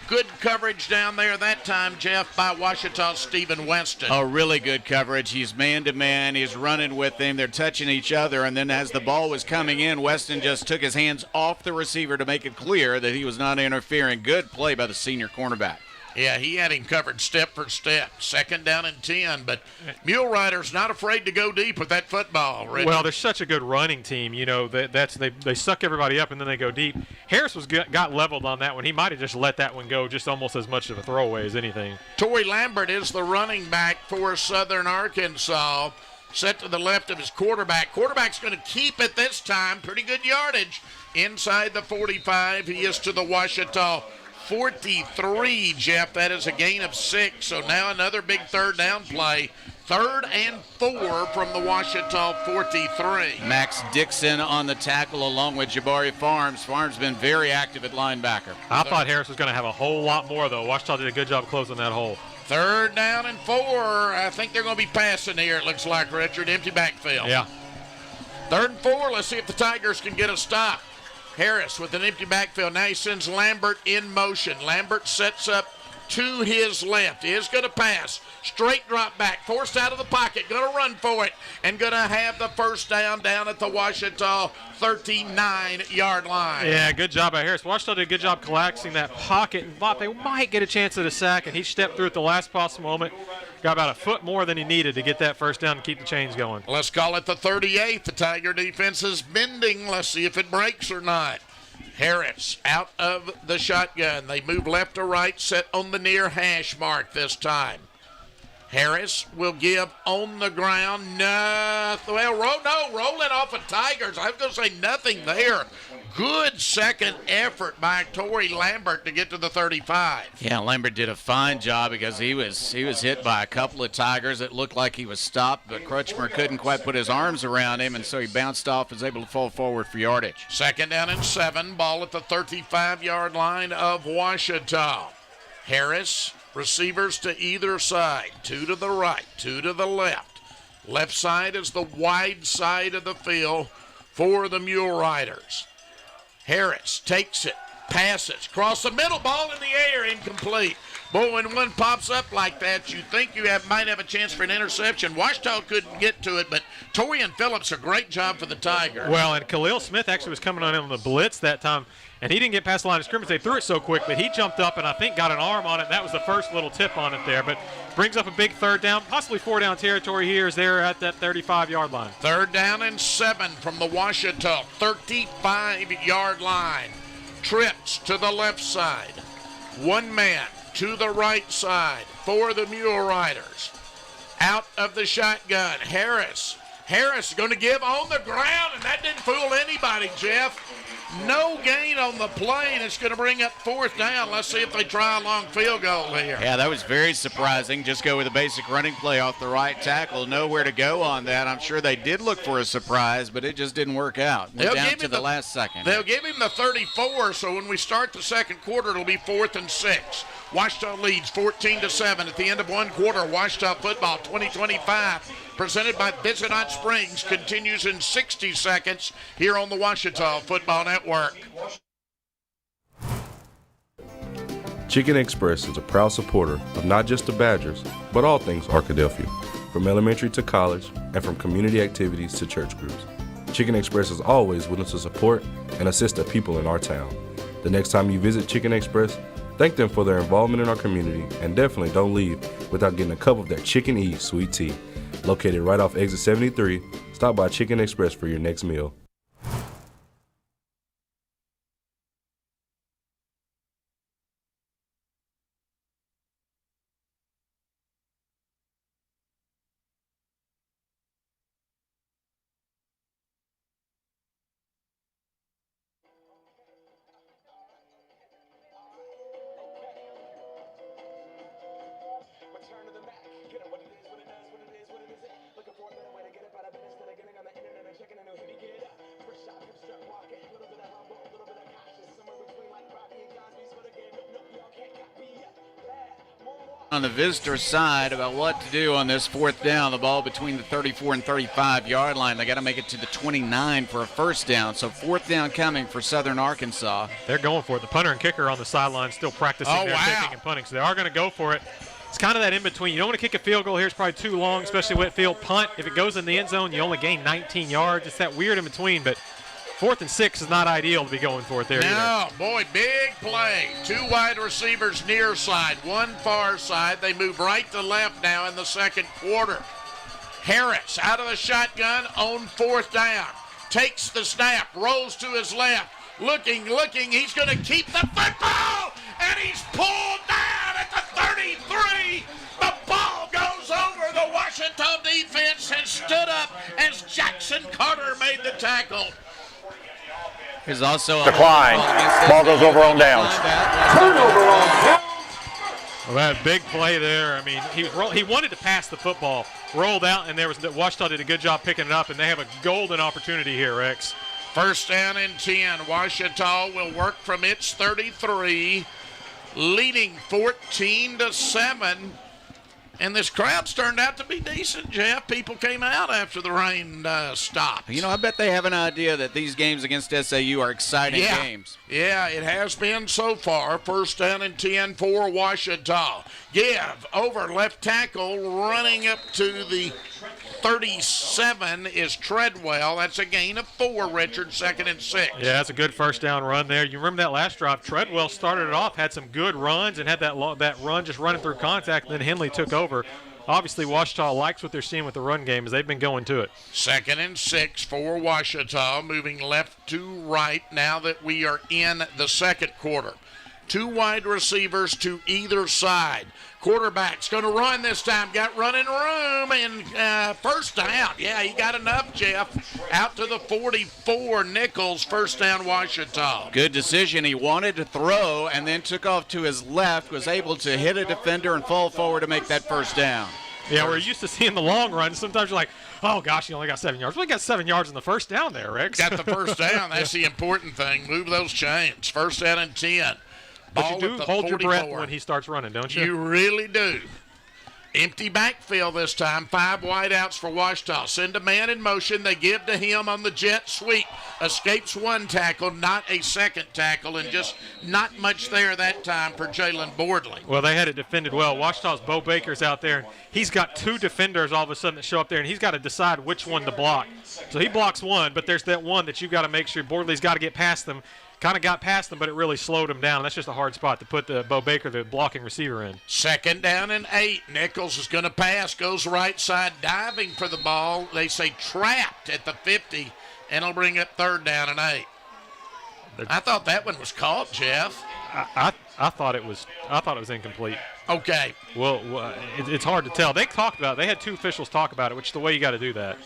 Good coverage down there that time, Jeff, by Ouachita's Stephen Weston. Oh, really good coverage. He's man-to-man. He's running with him. They're touching each other, and then as the ball was coming in, Weston just took his hands off the receiver to make it clear that he was not interfering. Good play by the senior cornerback. Yeah, he had him covered step for step. 2nd down and 10, but Mule Riders not afraid to go deep with that football, Richard. Well, they're such a good running team. You know, they suck everybody up and then they go deep. Harris got leveled on that one. He might have just let that one go just almost as much of a throwaway as anything. Torrey Lambert is the running back for Southern Arkansas. Set to the left of his quarterback. Quarterback's going to keep it this time. Pretty good yardage. Inside the 45, he is to the Ouachita 43, Jeff. That is a gain of 6. So now another big third down play. 3rd and 4 from the Ouachita 43. Max Dixon on the tackle along with Jabari Farms. Farms been very active at linebacker. I thought Harris was going to have a whole lot more, though. Ouachita did a good job closing that hole. 3rd down and 4. I think they're going to be passing here, it looks like, Richard. Empty backfield. Yeah. 3rd and 4. Let's see if the Tigers can get a stop. Harris with an empty backfield. Now he sends Lambert in motion. Lambert sets up to his left. He is going to pass. Straight drop back. Forced out of the pocket. Going to run for it. And going to have the first down at the Ouachita 39-yard line. Yeah, good job by Harris. Ouachita did a good job collapsing that pocket and thought they might get a chance at a sack, and he stepped through at the last possible moment. Got about a foot more than he needed to get that first down and keep the chains going. Let's call it the 38th. The Tiger defense is bending. Let's see if it breaks or not. Harris out of the shotgun. They move left to right, set on the near hash mark this time. Harris will give on the ground. No, rolling off of Tigers. I was going to say nothing there. Good second effort by Torrey Lambert to get to the 35. Yeah, Lambert did a fine job because he was hit by a couple of Tigers. It looked like he was stopped, but Crutchmer couldn't quite put his arms around him, and so he bounced off and was able to fall forward for yardage. 2nd down and 7. Ball at the 35-yard line of Ouachita. Harris, receivers to either side. 2 to the right, 2 to the left. Left side is the wide side of the field for the Mule Riders. Harris takes it, passes, cross the middle, ball in the air, incomplete. Boy, when one pops up like that, you think you might have a chance for an interception. Ouachita couldn't get to it, but Torian Phillips, a great job for the Tigers. Well, and Khalil Smith actually was coming on the blitz that time, and he didn't get past the line of scrimmage. They threw it so quick, but he jumped up and I think got an arm on it. That was the first little tip on it there, but brings up a big 3rd down, possibly 4-down territory here as they're at that 35-yard line. 3rd down and 7 from the Ouachita 35-yard line. Trips to the left side. One man to the right side for the Mule Riders. Out of the shotgun, Harris. Harris going to give on the ground, and that didn't fool anybody, Jeff. No gain on the play, and it's going to bring up 4th down. Let's see if they try a long field goal here. Yeah, that was very surprising. Just go with a basic running play off the right tackle. Nowhere to go on that. I'm sure they did look for a surprise, but it just didn't work out. Went down to the last second. They'll give him the 34, so when we start the second quarter, it'll be 4th and 6. Ouachita leads 14-7 at the end of one quarter. Ouachita football 2025, presented by Visit Hot Springs, continues in 60 seconds here on the Ouachita Football Network. Chicken Express is a proud supporter of not just the Badgers, but all things Arkadelphia, from elementary to college, and from community activities to church groups. Chicken Express is always willing to support and assist the people in our town. The next time you visit Chicken Express, thank them for their involvement in our community, and definitely don't leave without getting a cup of their Chicken E sweet tea. Located right off exit 73, stop by Chicken Express for your next meal. On the visitor side about what to do on this fourth down. The ball between the 34 and 35-yard line. They got to make it to the 29 for a first down. So fourth down coming for Southern Arkansas. They're going for it. The punter and kicker on the sideline still practicing their kicking and punting. So they are going to go for it. It's kind of that in between. You don't want to kick a field goal here. It's probably too long, especially wet field. Punt, if it goes in the end zone, you only gain 19 yards. It's that weird in between, but 4th and 6 is not ideal to be going for it there No, either. boy, big play. 2 wide receivers near side, 1 far side. They move right to left now in the second quarter. Harris out of the shotgun on 4th down. Takes the snap, rolls to his left. Looking. He's going to keep the football, and he's pulled down at the 33. The ball goes over the Ouachita defense and stood up as Jackson Carter made the tackle. There's also a decline. Ball goes over on downs. Turnover on downs. Well, that big play there. I mean, he wanted to pass the football, rolled out, and Ouachita did a good job picking it up, and they have a golden opportunity here, Rex. First down and 10. Ouachita will work from its 33, leading 14-7. And this crowd's turned out to be decent, Jeff. People came out after the rain stopped. You know, I bet they have an idea that these games against SAU are exciting games. Yeah, it has been so far. First down and 10 for Ouachita. Give over left tackle, running up to the 37 is Treadwell. That's a gain of 4, Richard, 2nd and 6. Yeah, that's a good first down run there. You remember that last drive, Treadwell started it off, had some good runs, and had that run just running through contact, and then Henley took over. Obviously, Ouachita likes what they're seeing with the run game as they've been going to it. 2nd and 6 for Ouachita, moving left to right now that we are in the second quarter. 2 wide receivers to either side. Quarterback's going to run this time. Got running room and first down. Yeah, he got enough, Jeff. Out to the 44. Nichols, first down, Ouachita. Good decision. He wanted to throw and then took off to his left, was able to hit a defender and fall forward to make that first down. Yeah, we're used to seeing the long run. Sometimes you're like, oh, gosh, you only got 7 yards. We got 7 yards in the first down there, Rex. Got the first down. That's the important thing. Move those chains. First down and 10. But you do hold 44. Your breath when he starts running, don't you? You really do. Empty backfield this time. 5 wideouts for Ouachita. Send a man in motion. They give to him on the jet sweep. Escapes 1 tackle, not a second tackle, and just not much there that time for Jalen Bordley. Well, they had it defended well. Ouachita's Bo Baker's out there. He's got 2 defenders all of a sudden that show up there, and he's got to decide which one to block. So he blocks 1, but there's that one that you've got to make sure Bordley's got to get past them. Kind of got past them, but it really slowed him down. That's just a hard spot to put the Bo Baker, the blocking receiver, in. 2nd down and 8. Nichols is going to pass, goes right side, diving for the ball. They say trapped at the 50, and it'll bring up 3rd down and 8. I thought that one was caught, Jeff. I thought it was incomplete. Okay. Well, it's hard to tell. They talked about it. They had 2 officials talk about it, which is the way you got to do that.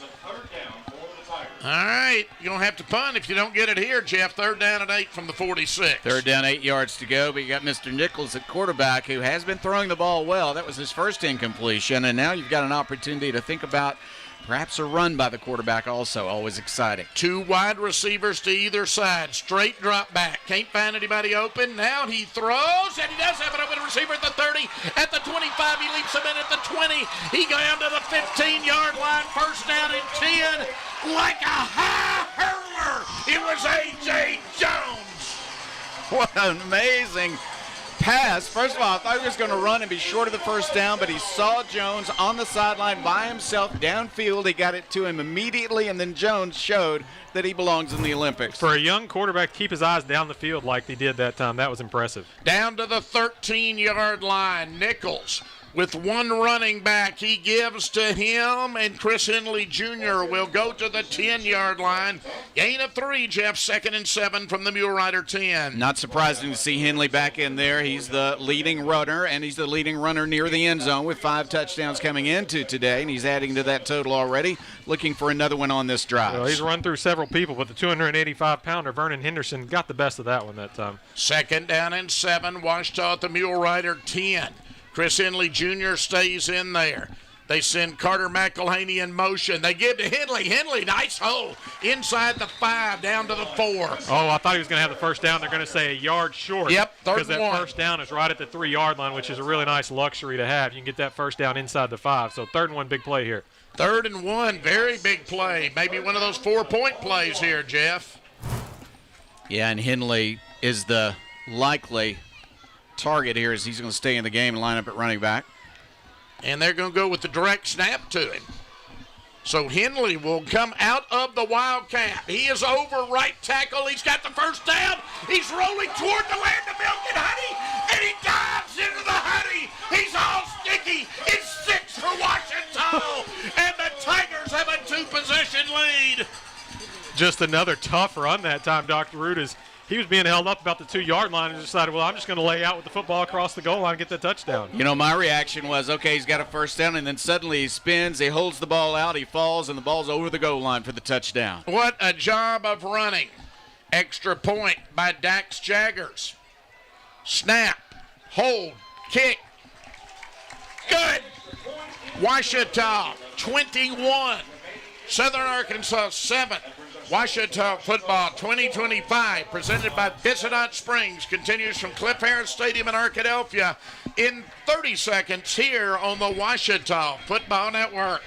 All right, you're going to have to punt if you don't get it here, Jeff. 3rd down and 8 from the 46. 3rd down, 8 yards to go, but you got Mr. Nichols at quarterback, who has been throwing the ball well. That was his first incompletion, and now you've got an opportunity to think about Perhaps a run by the quarterback also, always exciting. 2 wide receivers to either side. Straight drop back. Can't find anybody open. Now he throws, and he does have an open receiver at the 30. At the 25, he leaps him in at the 20. He goes down to the 15-yard line. First down and 10. Like a high hurler, it was A.J. Jones. What an amazing pass. First of all, I thought he was going to run and be short of the first down, but he saw Jones on the sideline by himself downfield. He got it to him immediately, and then Jones showed that he belongs in the Olympics. For a young quarterback to keep his eyes down the field like he did that time, that was impressive. Down to the 13-yard line. Nichols with 1 running back. He gives to him, and Chris Henley Jr. will go to the 10-yard line. Gain of 3, Jeff. 2nd and 7 from the Mule Rider 10. Not surprising to see Henley back in there. He's the leading runner, and he's the leading runner near the end zone with 5 touchdowns coming into today, and he's adding to that total already, looking for another one on this drive. Well, he's run through several people, but the 285-pounder Vernon Henderson got the best of that one that time. 2nd down and 7. Washita at the Mule Rider 10. Chris Henley Jr. stays in there. They send Carter McElhaney in motion. They give to Henley. Henley, nice hole. Inside the 5, down to the 4. Oh, I thought he was going to have the first down. They're going to say a yard short. Yep, 3rd because that and 1. first down is right at the 3-yard line, which is a really nice luxury to have. You can get that first down inside the 5. So 3rd and 1, big play here. 3rd and 1, very big play. Maybe one of those 4-point plays here, Jeff. Yeah, and Henley is the likely target here as he's going to stay in the game and line up at running back. And they're going to go with the direct snap to him. So Henley will come out of the Wildcat. He is over right tackle. He's got the first down. He's rolling toward the land of milk and honey, and he dives into the honey. He's all sticky. It's 6 for Washington, and the Tigers have a 2-possession lead. Just another tough run that time, Dr. Root, is he was being held up about the 2-yard line and decided, well, I'm just going to lay out with the football across the goal line and get the touchdown. You know, my reaction was, okay, he's got a first down, and then suddenly he spins, he holds the ball out, he falls, and the ball's over the goal line for the touchdown. What a job of running. Extra point by Dax Jaggers. Snap, hold, kick. Good. Washita 21, Southern Arkansas 7. Washita Football 2025, presented by Bisonot Springs, continues from Cliff Harris Stadium in Arkadelphia in 30 seconds here on the Washita Football Network.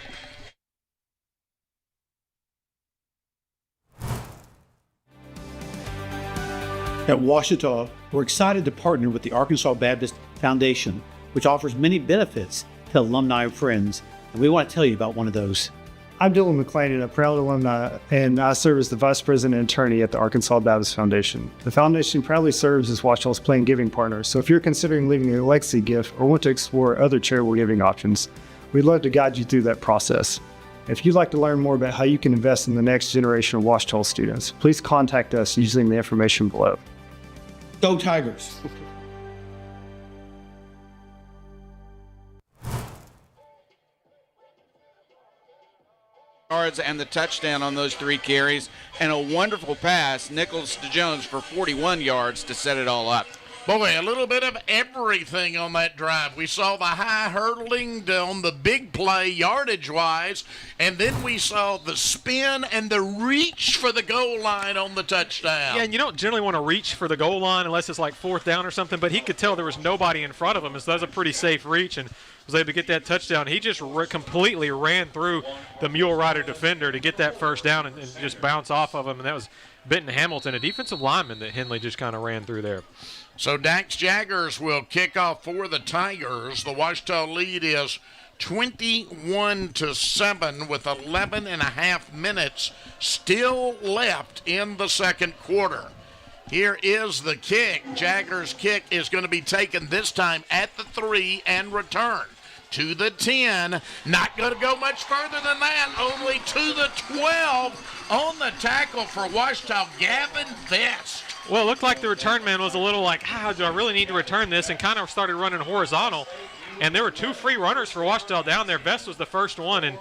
At Washita, we're excited to partner with the Arkansas Baptist Foundation, which offers many benefits to alumni and friends, and we want to tell you about one of those. I'm Dylan McClain, a proud alumni, and I serve as the Vice President and Attorney at the Arkansas Baptist Foundation. The foundation proudly serves as Washita's planned giving partner, so if you're considering leaving a legacy gift or want to explore other charitable giving options, we'd love to guide you through that process. If you'd like to learn more about how you can invest in the next generation of Washita students, please contact us using the information below. Go Tigers! Yards and the touchdown on those 3 carries, and a wonderful pass, Nichols to Jones for 41 yards to set it all up. Boy, a little bit of everything on that drive. We saw the high hurdling on the big play yardage-wise, and then we saw the spin and the reach for the goal line on the touchdown. Yeah, and you don't generally want to reach for the goal line unless it's like 4th down or something, but he could tell there was nobody in front of him, so that was a pretty safe reach, and was able to get that touchdown. He just completely ran through the Mule Rider defender to get that first down and just bounce off of him, and that was Benton Hamilton, a defensive lineman that Henley just kind of ran through there. So Dax Jaggers will kick off for the Tigers. The Washita lead is 21-7 with 11.5 minutes still left in the second quarter. Here is the kick. Jaggers' kick is going to be taken this time at the 3 and returned to the 10. Not going to go much further than that. Only to the 12 on the tackle for Washita, Gavin Vest. Well, it looked like the return man was a little like, do I really need to return this? And kind of started running horizontal. And there were 2 free runners for Washita down there. Vest was the first one and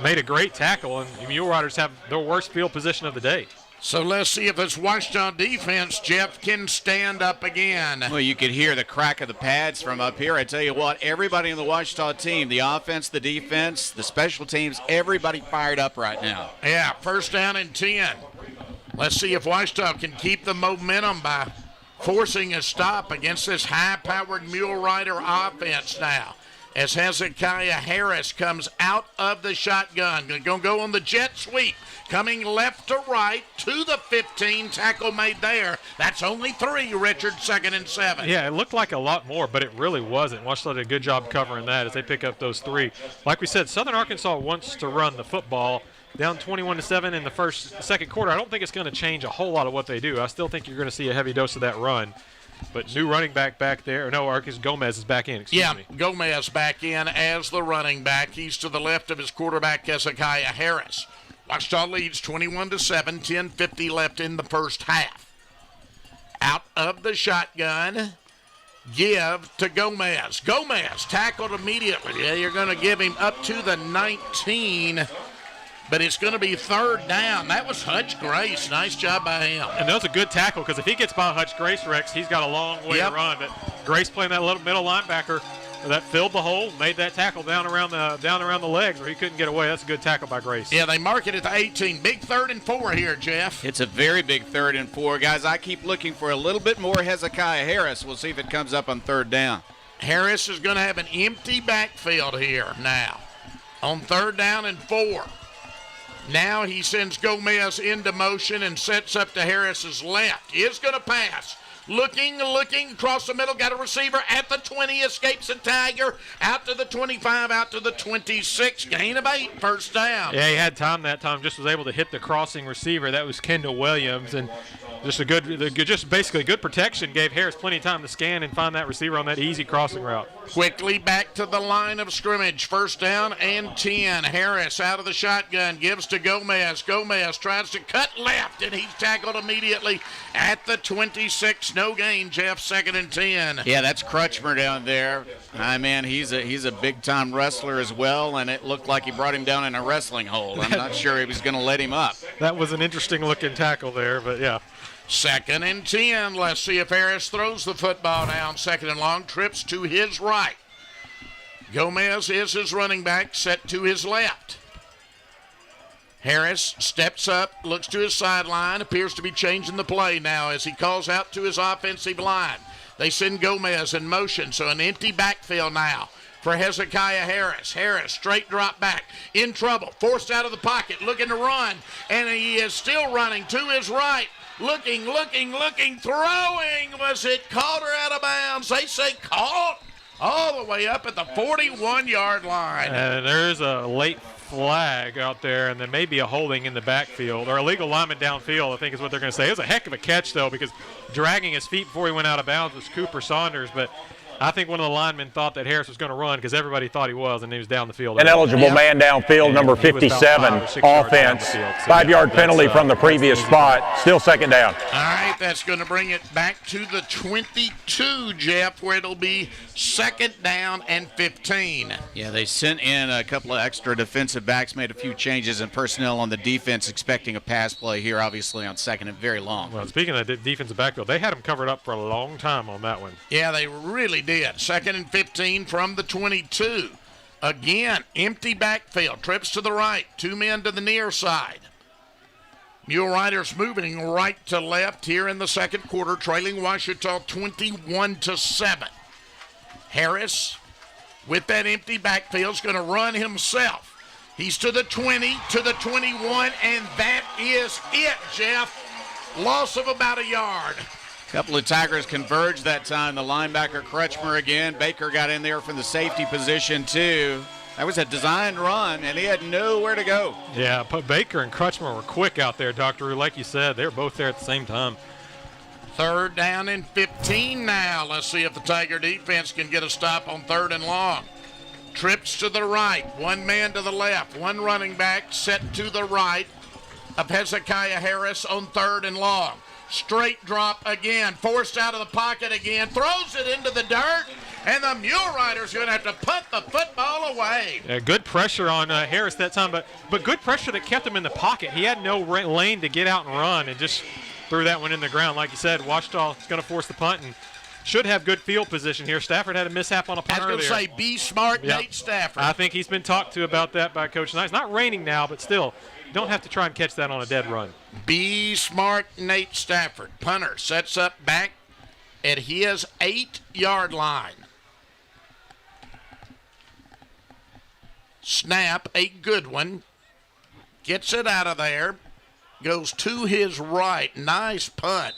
made a great tackle. And the Mule Riders have their worst field position of the day. So let's see if this Ouachita defense, Jeff, can stand up again. Well, you could hear the crack of the pads from up here. I tell you what, everybody in the Ouachita team, the offense, the defense, the special teams, everybody fired up right now. Yeah, first down and 10. Let's see if Ouachita can keep the momentum by forcing a stop against this high-powered Mule Rider offense now. As Hezekiah Harris comes out of the shotgun. Going to go on the jet sweep. Coming left to right to the 15. Tackle made there. That's only 3, Richard, 2nd and 7. Yeah, it looked like a lot more, but it really wasn't. Ouachita did a good job covering that as they pick up those 3. Like we said, Southern Arkansas wants to run the football. Down 21-7 in the second quarter. I don't think it's going to change a whole lot of what they do. I still think you're going to see a heavy dose of that run. But new running back there. No, Arcus Gomez is back in. Excuse me. Gomez back in as the running back. He's to the left of his quarterback, Hezekiah Harris. Ouachita leads 21-7, 10:50 left in the first half. Out of the shotgun, give to Gomez. Gomez tackled immediately. Yeah, you're going to give him up to the 19, but it's going to be 3rd down. That was Hutch Grace. Nice job by him. And that was a good tackle because if he gets by Hutch Grace, Rex, he's got a long way to run. But Grace playing that little middle linebacker that filled the hole, made that tackle down around the legs where he couldn't get away. That's a good tackle by Grace. Yeah, they mark it at the 18. Big 3rd and 4 here, Jeff. It's a very big 3rd and 4. Guys, I keep looking for a little bit more Hezekiah Harris. We'll see if it comes up on 3rd down. Harris is going to have an empty backfield here now on 3rd down and 4. Now he sends Gomez into motion and sets up to Harris's left. He is going to pass. Looking across the middle. Got a receiver at the 20. Escapes a Tiger. Out to the 25, out to the 26. Gain of 8, first down. Yeah, he had time that time. Just was able to hit the crossing receiver. That was Kendall Williams. And just basically good protection gave Harris plenty of time to scan and find that receiver on that easy crossing route. Quickly back to the line of scrimmage. First down and 10. Harris out of the shotgun. Gives to Gomez. Gomez tries to cut left, and he's tackled immediately at the 26. No gain, Jeff. 2nd and 10. Yeah, that's Crutchmer down there. Man, he's a big-time wrestler as well, and it looked like he brought him down in a wrestling hold. I'm not sure he was going to let him up. That was an interesting-looking tackle there, but yeah. 2nd and 10. Let's see if Harris throws the football down. 2nd and long. Trips to his right. Gomez is his running back, set to his left. Harris steps up, looks to his sideline, appears to be changing the play now as he calls out to his offensive line. They send Gomez in motion, so an empty backfield now for Hezekiah Harris. Harris, straight drop back, in trouble, forced out of the pocket, looking to run, and he is still running to his right. Looking, throwing. Was it caught or out of bounds? They say caught all the way up at the 41-yard line. And there's a late flag out there, and there may be a holding in the backfield, or illegal lineman downfield, I think is what they're going to say. It was a heck of a catch, though, because dragging his feet before he went out of bounds was Cooper Saunders, but I think one of the linemen thought that Harris was going to run because everybody thought he was, and he was down the field. An eligible man downfield, number 57, offense. 5-yard penalty from the previous spot. Still 2nd down. All right, that's going to bring it back to the 22, Jeff, where it'll be 2nd down and 15. Yeah, they sent in a couple of extra defensive backs, made a few changes in personnel on the defense, expecting a pass play here, obviously, on 2nd and very long. Well, speaking of the defensive backfield, they had him covered up for a long time on that one. Yeah, they really did. 2nd and 15 from the 22. Again, empty backfield. Trips to the right. 2 men to the near side. Mule Riders moving right to left here in the second quarter, trailing Ouachita 21-7. Harris, with that empty backfield, is going to run himself. He's to the 20, to the 21, and that is it, Jeff. Loss of about a yard. Couple of Tigers converged that time. The linebacker Crutchmer again. Baker got in there from the safety position too. That was a designed run, and he had nowhere to go. Yeah, but Baker and Crutchmer were quick out there, Dr. Like you said. They were both there at the same time. 3rd down and 15 now. Let's see if the Tiger defense can get a stop on 3rd and long. Trips to the right. 1 man to the left. 1 running back set to the right of Hezekiah Harris on 3rd and long. Straight drop again, forced out of the pocket again, throws it into the dirt, and the Mule Riders are going to have to punt the football away. Yeah, good pressure on Harris that time, but good pressure that kept him in the pocket. He had no lane to get out and run, and just threw that one in the ground. Like you said, Ouachita is going to force the punt and should have good field position here. Stafford had a mishap on a punt earlier. I was going to say, be smart, Yep. Nate Stafford. I think he's been talked to about that by Coach Knight. It's not raining now, but still, you don't have to try and catch that on a dead run. Be smart, Nate Stafford. Punter sets up back at his 8-yard line. Snap, a good one. Gets it out of there. Goes to his right. Nice punt.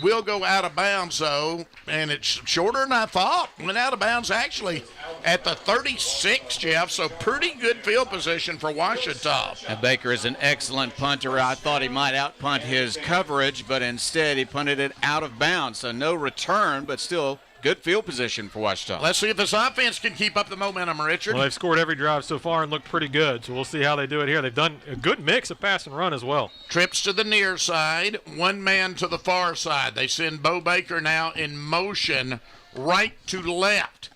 Will go out of bounds, though, and it's shorter than I thought. Went out of bounds, actually, at the 36, Jeff, so pretty good field position for Ouachita. Now, Baker is an excellent punter. I thought he might outpunt his coverage, but instead he punted it out of bounds, so no return, but still good field position for Ouachita. Let's see if this offense can keep up the momentum, Richard. Well, they've scored every drive so far and looked pretty good, so we'll see how they do it here. They've done a good mix of pass and run as well. Trips to the near side, one man to the far side. They send Bo Baker now in motion right to left.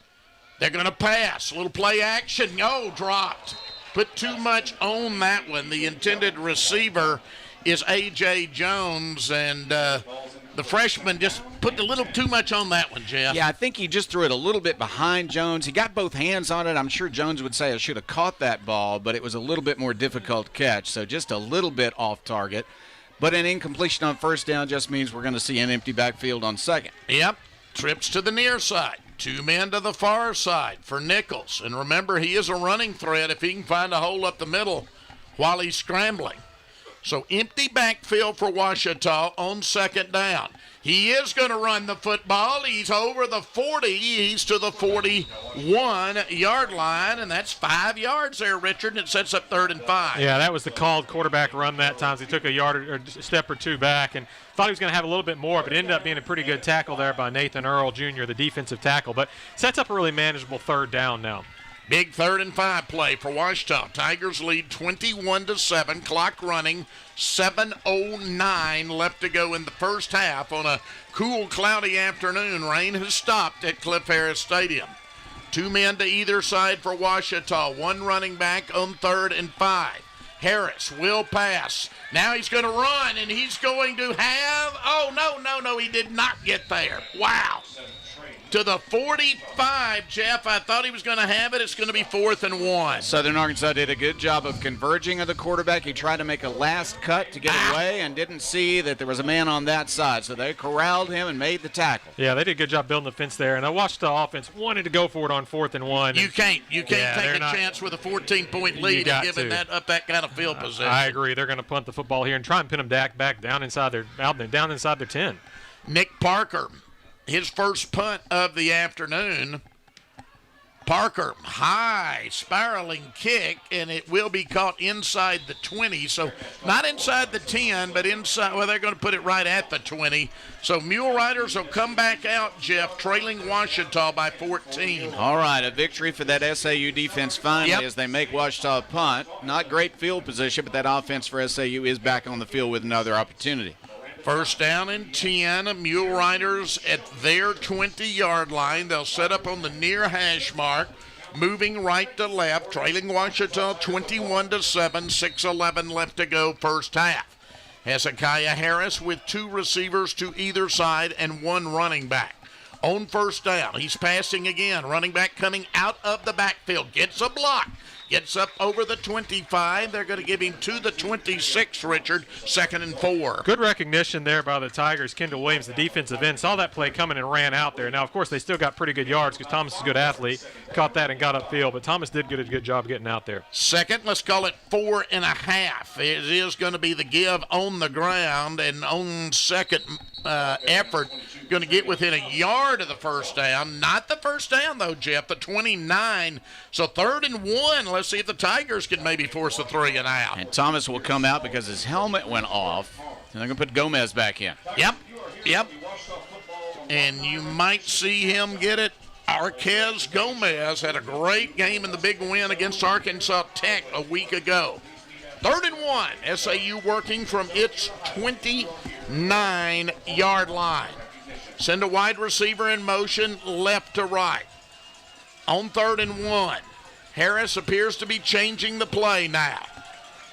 They're going to pass. A little play action. Oh, dropped. Put too much on that one. The intended receiver is A.J. Jones, and the freshman just put a little too much on that one, Jeff. Yeah, I think he just threw it a little bit behind Jones. He got both hands on it. I'm sure Jones would say I should have caught that ball, but it was a little bit more difficult to catch, so just a little bit off target. But an incompletion on first down just means we're going to see an empty backfield on second. Yep. Trips to the near side. Two men to the far side for Nichols. And remember, he is a running threat if he can find a hole up the middle while he's scrambling. So empty backfield for Ouachita on second down. He is going to run the football. He's over the 40. He's to the 41-yard line, and that's 5 yards there, Richard, and it sets up 3rd and 5. Yeah, that was the called quarterback run that time. He took a yard or a step or two back and thought he was going to have a little bit more, but it ended up being a pretty good tackle there by Nathan Earl Jr., the defensive tackle. But sets up a really manageable 3rd down now. Big 3rd and 5 play for Ouachita. Tigers lead 21-7. Clock running. 7:09 left to go in the first half on a cool, cloudy afternoon. Rain has stopped at Cliff Harris Stadium. Two men to either side for Ouachita. One running back on 3rd and 5. Harris will pass. Now he's going to run, and he's going to have... Oh, no, he did not get there. Wow. To the 45, Jeff. I thought he was going to have it. It's going to be 4th and 1. Southern Arkansas did a good job of converging of the quarterback. He tried to make a last cut to get away and didn't see that there was a man on that side. So they corralled him and made the tackle. Yeah, they did a good job building the fence there. And I watched the offense wanted to go for it on 4th and 1. You can't take a chance with a 14-point lead and giving that up that kind of field position. I agree. They're going to punt the football here and try and pin them back down inside their 10. Nick Parker. His first punt of the afternoon. Parker, high spiraling kick, and it will be caught inside the 20. So not inside the 10, but inside. Well, they're going to put it right at the 20. So Mule Riders will come back out, Jeff, trailing Ouachita by 14. All right, a victory for that SAU defense finally as they make Ouachita punt. Not great field position, but that offense for SAU is back on the field with another opportunity. First down and 10. Mule Riders at their 20-yard line. They'll set up on the near hash mark, moving right to left, trailing Ouachita 21-7, 6:11 left to go first half. Hezekiah Harris with 2 receivers to either side and 1 running back. On first down, he's passing again. Running back coming out of the backfield. Gets a block. Gets up over the 25. They're going to give him to the 26, Richard. 2nd and 4. Good recognition there by the Tigers. Kendall Williams, the defensive end, saw that play coming and ran out there. Now, of course, they still got pretty good yards because Thomas is a good athlete. Caught that and got upfield, but Thomas did a good job getting out there. Second, let's call it 4.5. It is going to be the give on the ground, and on second effort, going to get within a yard of the first down. Not the first down, though, Jeff, the 29. So 3rd and 1. Let's see if the Tigers can maybe force a 3 and out. And Thomas will come out because his helmet went off. And they're going to put Gomez back in. Yep. And you might see him get it. Arquez Gomez had a great game in the big win against Arkansas Tech a week ago. 3rd and 1. SAU working from its 29-yard line. Send a wide receiver in motion left to right. On 3rd and 1. Harris appears to be changing the play now.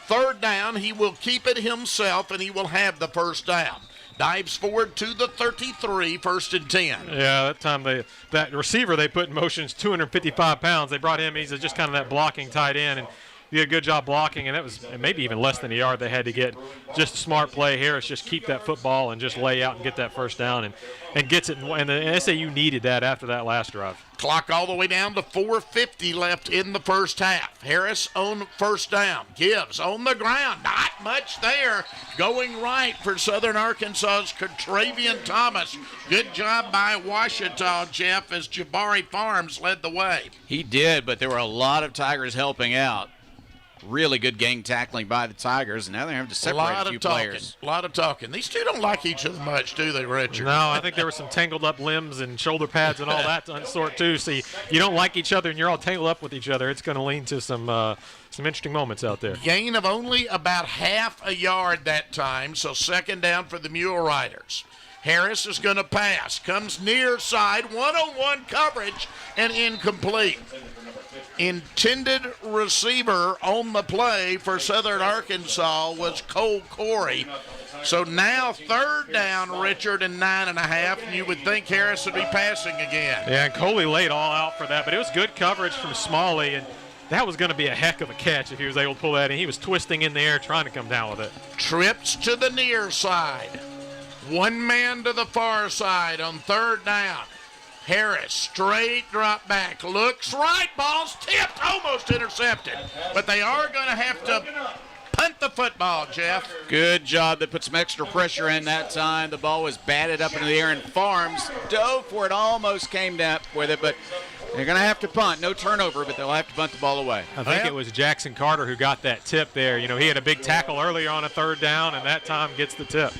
3rd down, he will keep it himself, and he will have the first down. Dives forward to the 33, 1st and 10. Yeah, that time that receiver they put in motion is 255 pounds. They brought him. He's just kind of that blocking tight end, and he did a good job blocking, and that was maybe even less than a yard they had to get. Just a smart play. Harris just keep that football and just lay out and get that first down and gets it. And the SAU needed that after that last drive. Clock all the way down to 4:50 left in the first half. Harris on first down. Gibbs on the ground. Not much there. Going right for Southern Arkansas's Contravian Thomas. Good job by Washita, Jeff, as Jabari Farms led the way. He did, but there were a lot of Tigers helping out. Really good gang tackling by the Tigers, and now they're having to separate a few players. A lot of talking. These two don't like each other much, do they, Richard? No, I think there were some tangled up limbs and shoulder pads and all that sort too. So you don't like each other and you're all tangled up with each other. It's going to lead to some interesting moments out there. Gain of only about half a yard that time, so 2nd down for the Mule Riders. Harris is going to pass. Comes near side, one-on-one coverage, and incomplete. Intended receiver on the play for Southern Arkansas was Cole Corey. So now 3rd down, Richard, and 9.5, and you would think Harris would be passing again. Yeah, and Coley laid all out for that, but it was good coverage from Smalley, and that was going to be a heck of a catch if he was able to pull that in. He was twisting in the air trying to come down with it. Trips to the near side. One man to the far side on 3rd down. Harris, straight drop back, looks right, ball's tipped, almost intercepted. But they are going to have to punt the football, Jeff. Good job. They put some extra pressure in that time. The ball was batted up into the air, and Farms dove for it, almost came down with it, but they're going to have to punt. No turnover, but they'll have to punt the ball away. I think it was Jackson Carter who got that tip there. You know, he had a big tackle earlier on a 3rd down, and that time gets the tip.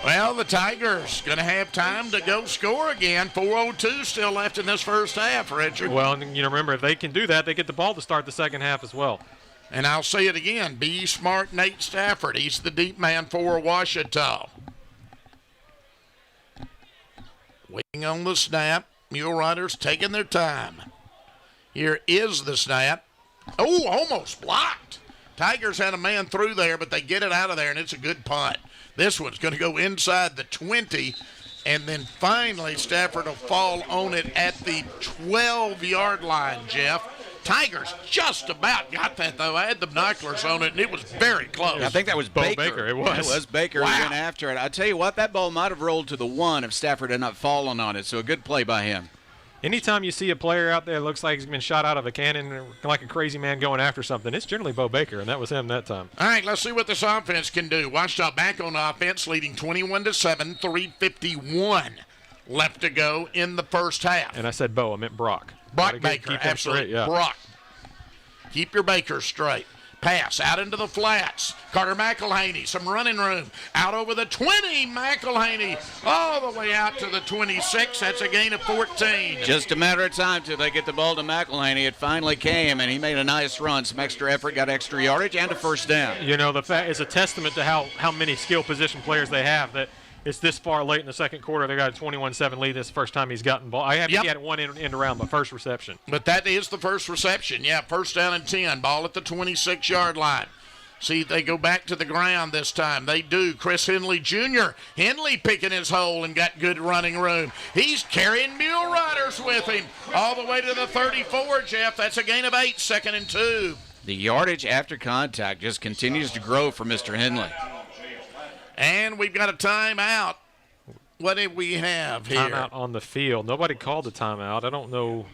Well, the Tigers going to have time to go score again. 4:02 still left in this first half, Richard. Well, and remember, if they can do that, they get the ball to start the second half as well. And I'll say it again, be smart, Nate Stafford. He's the deep man for Washita. Waiting on the snap. Mule Riders taking their time. Here is the snap. Oh, almost blocked. Tigers had a man through there, but they get it out of there, and it's a good punt. This one's going to go inside the 20, and then finally Stafford will fall on it at the 12-yard line, Jeff. Tigers just about got that, though. I had the binoculars on it, and it was very close. I think that was Baker. It was. It was Baker who went after it. I tell you what, that ball might have rolled to the 1 if Stafford had not fallen on it, so a good play by him. Anytime you see a player out there that looks like he's been shot out of a cannon like a crazy man going after something, it's generally Bo Baker, and that was him that time. All right, let's see what this offense can do. Washita back on offense, leading 21-7, 3:51 left to go in the first half. And I said Bo, I meant Brock. Brock Baker, absolutely. Straight, yeah. Brock. Keep your Baker straight. Pass out into the flats. Carter McElhaney, some running room. Out over the 20, McElhaney all the way out to the 26. That's a gain of 14. Just a matter of time till they get the ball to McElhaney. It finally came, and he made a nice run. Some extra effort, got extra yardage, and a first down. You know, the fact is a testament to how many skill position players they have that it's this far late in the second quarter. They got a 21-7 lead. This is the first time he's gotten ball. I think he had one end around, but first reception. But that is the first reception. Yeah, first down and 10. Ball at the 26-yard line. See if they go back to the ground this time. They do. Chris Henley Jr. Henley picking his hole and got good running room. He's carrying Mule Riders with him all the way to the 34, Jeff. That's a gain of 8, 2nd and 2. The yardage after contact just continues to grow for Mr. Henley. And we've got a timeout. What do we have here? Timeout on the field. Nobody called the timeout. I don't know.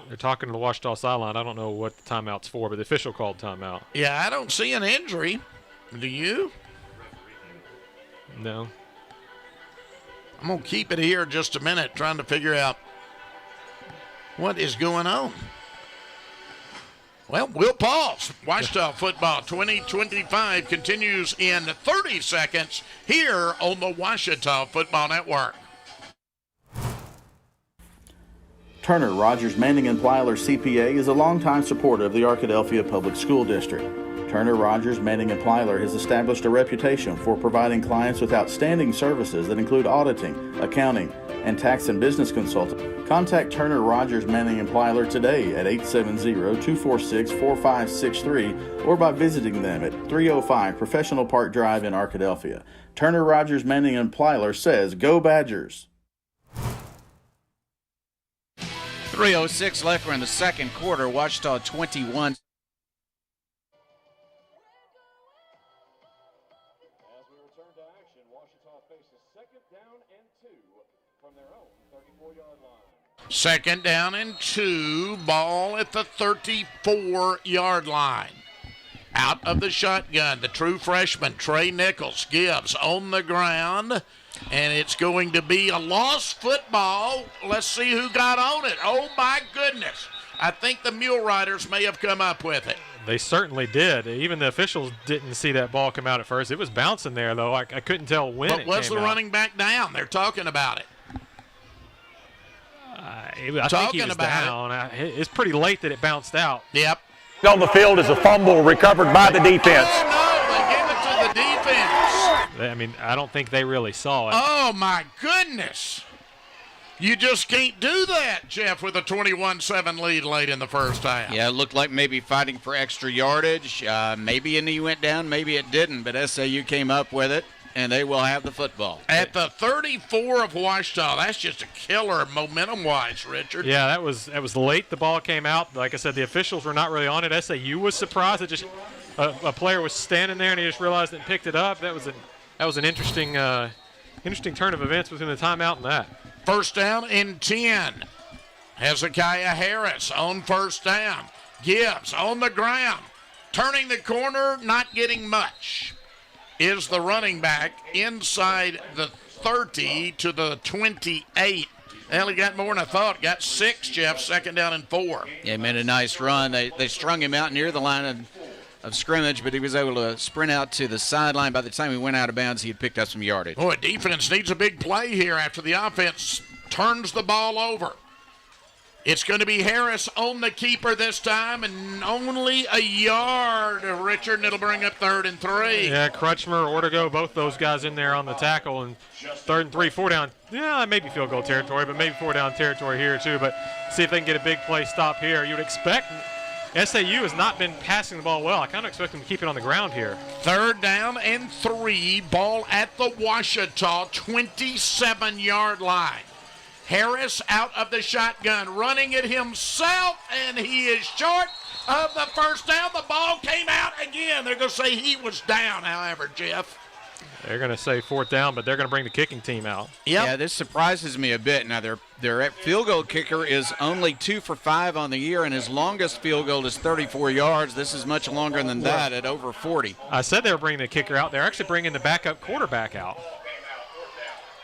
They're talking to the Washita sideline. I don't know what the timeout's for, but the official called timeout. Yeah, I don't see an injury. Do you? No. I'm going to keep it here just a minute, trying to figure out what is going on. Well, we'll pause. Washita football 2025 continues in 30 seconds here on the Washita Football Network. Turner Rogers Manning and Plyler CPA is a longtime supporter of the Arkadelphia Public School District. Turner, Rogers, Manning & Plyler has established a reputation for providing clients with outstanding services that include auditing, accounting, and tax and business consulting. Contact Turner, Rogers, Manning & Plyler today at 870-246-4563 or by visiting them at 305 Professional Park Drive in Arkadelphia. Turner, Rogers, Manning & Plyler says, "Go Badgers!" 3:06 left. We're in the second quarter. Ouachita 21. Second down and 2, ball at the 34-yard line. Out of the shotgun, the true freshman, Trey Nichols, gives on the ground, and it's going to be a lost football. Let's see who got on it. Oh, my goodness. I think the Mule Riders may have come up with it. They certainly did. Even the officials didn't see that ball come out at first. It was bouncing there, though. I couldn't tell when it came out. But was the running back down? They're talking about it. I think he was down. It's pretty late that it bounced out. Yep. On the field is a fumble recovered by the defense. Oh, no, they gave it to the defense. I mean, I don't think they really saw it. Oh, my goodness. You just can't do that, Jeff, with a 21-7 lead late in the first half. Yeah, it looked like maybe fighting for extra yardage. Maybe a knee went down, maybe it didn't, but SAU came up with it, and they will have the football. At the 34 of Ouachita, that's just a killer momentum-wise, Richard. Yeah, that was late. The ball came out. Like I said, the officials were not really on it. SAU was surprised. It just a player was standing there, and he just realized it and picked it up. That was an interesting turn of events between the timeout and that. First down and 10. Hezekiah Harris on first down. Gibbs on the ground. Turning the corner, not getting much. Is the running back inside the 30 to the 28. Well, he got more than I thought. Got 6, Jeff, second down and 4. Yeah, made a nice run. They strung him out near the line of scrimmage, but he was able to sprint out to the sideline. By the time he went out of bounds, he had picked up some yardage. Boy, defense needs a big play here after the offense turns the ball over. It's going to be Harris on the keeper this time, and only a yard, Richard, and it'll bring up 3rd and 3. Yeah, Crutchmer, Ortego, both those guys in there on the tackle, and 3rd and 3, 4 down. Yeah, maybe field goal territory, but maybe 4 down territory here too. But see if they can get a big play stop here. You would expect SAU has not been passing the ball well. I kind of expect them to keep it on the ground here. 3rd down and 3, ball at the Ouachita 27-yard line. Harris out of the shotgun, running it himself, and he is short of the first down. The ball came out again. They're going to say he was down, however, Jeff. They're going to say 4th down, but they're going to bring the kicking team out. Yep. Yeah, this surprises me a bit. Now, their field goal kicker is only 2 for 5 on the year, and his longest field goal is 34 yards. This is much longer than that at over 40. I said they were bringing the kicker out. They're actually bringing the backup quarterback out.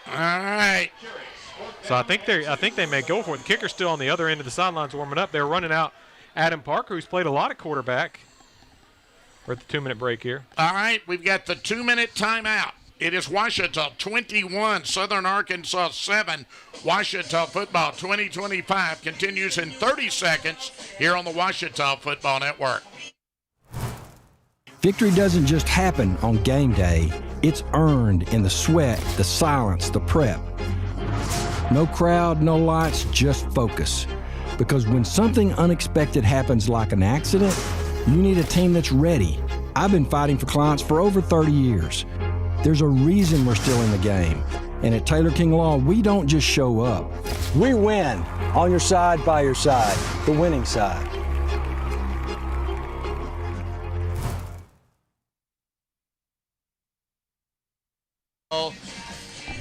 All right. So I think they may go for it. The kicker's still on the other end of the sidelines warming up. They're running out Adam Parker, who's played a lot of quarterback. We're at the 2-minute break here. All right, we've got the 2-minute timeout. It is Ouachita 21, Southern Arkansas 7. Ouachita football 2025 continues in 30 seconds here on the Ouachita Football Network. Victory doesn't just happen on game day. It's earned in the sweat, the silence, the prep. No crowd, no lights, just focus. Because when something unexpected happens like an accident, you need a team that's ready. I've been fighting for clients for over 30 years. There's a reason we're still in the game. And at Taylor King Law, we don't just show up. We win. On your side, by your side. The winning side.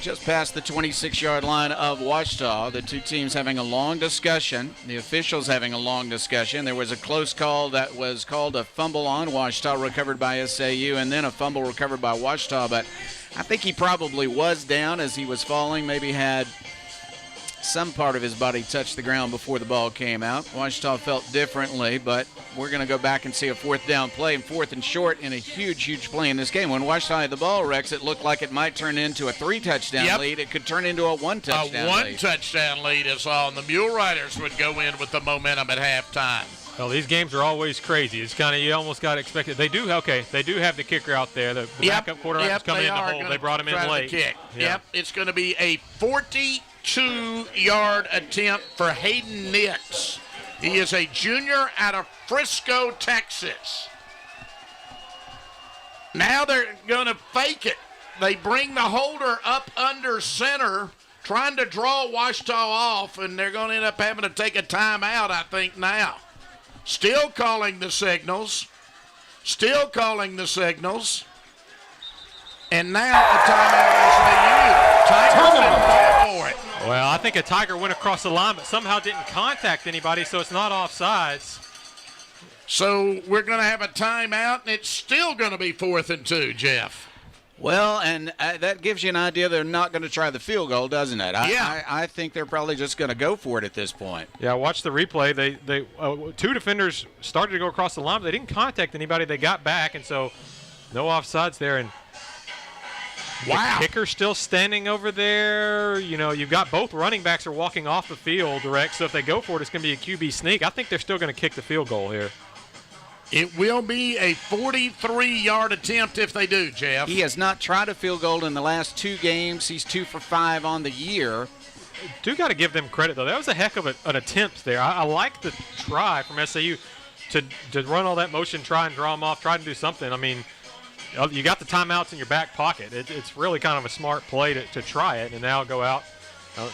Just past the 26-yard line of Ouachita, the two teams having a long discussion, the officials having a long discussion. There was a close call that was called a fumble on Ouachita, recovered by SAU, and then a fumble recovered by Ouachita. But I think he probably was down as he was falling, maybe had some part of his body touch the ground before the ball came out. Ouachita felt differently, but we're going to go back and see a 4th down play and 4th and short in a huge play in this game. When Ouachita had the ball, Rex, it looked like it might turn into a 3-touchdown lead. It could turn into a 1-touchdown lead. A 1-touchdown lead is all, and the Mule Riders would go in with the momentum at halftime. Well, these games are always crazy. It's kind of, you almost got to expect it. They do have the kicker out there. The backup quarterback is coming in the hole. They brought him in late. Kick. Yep, it's going to be a 42-yard attempt for Hayden Nitz. He is a junior out of Frisco, Texas. Now they're going to fake it. They bring the holder up under center, trying to draw Ouachita off, and they're going to end up having to take a timeout, I think, now. Still calling the signals. And now a timeout SAU. Tigers didn't call for it. Well, I think a Tiger went across the line, but somehow didn't contact anybody, so it's not offsides. So we're going to have a timeout, and it's still going to be 4th and 2, Jeff. Well, and that gives you an idea they're not going to try the field goal, doesn't it? I think they're probably just going to go for it at this point. Yeah, watch the replay. They two defenders started to go across the line, but they didn't contact anybody. They got back, and so no offsides there. And wow. The kicker's still standing over there. You know, you've got both running backs are walking off the field, Rex, so if they go for it, it's going to be a QB sneak. I think they're still going to kick the field goal here. It will be a 43-yard attempt if they do, Jeff. He has not tried a field goal in the last 2 games. He's 2 for 5 on the year. Do got to give them credit, though. That was a heck of an attempt there. I like the try from SAU to run all that motion, try and draw them off, try and do something. I mean, you got the timeouts in your back pocket. It's really kind of a smart play to try it, and now go out.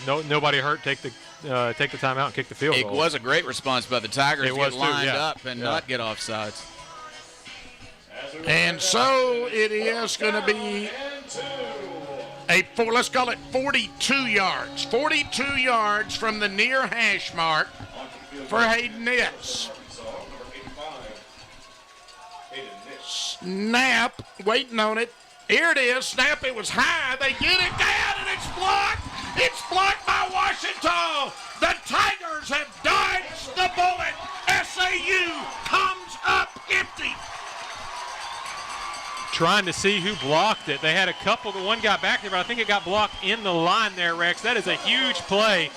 Nobody hurt. Take the timeout and kick the field goal. It was a great response by the Tigers to get lined up and not get offsides. And so it is going to be let's call it 42 yards. 42 yards from the near hash mark for Hayden Nitz. Snap, waiting on it. Here it is. Snap, it was high. They get it down, and it's blocked. It's blocked by Ouachita. The Tigers have dodged the bullet. SAU comes up empty. Trying to see who blocked it. They had a couple. The one got back there, but I think it got blocked in the line there, Rex. That is a huge play.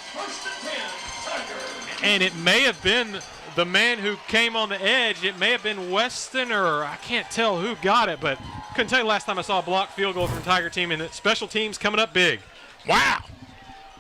And it may have been the man who came on the edge. It may have been Weston, or I can't tell who got it, but couldn't tell you last time I saw a blocked field goal from Tiger team, and special teams coming up big. Wow.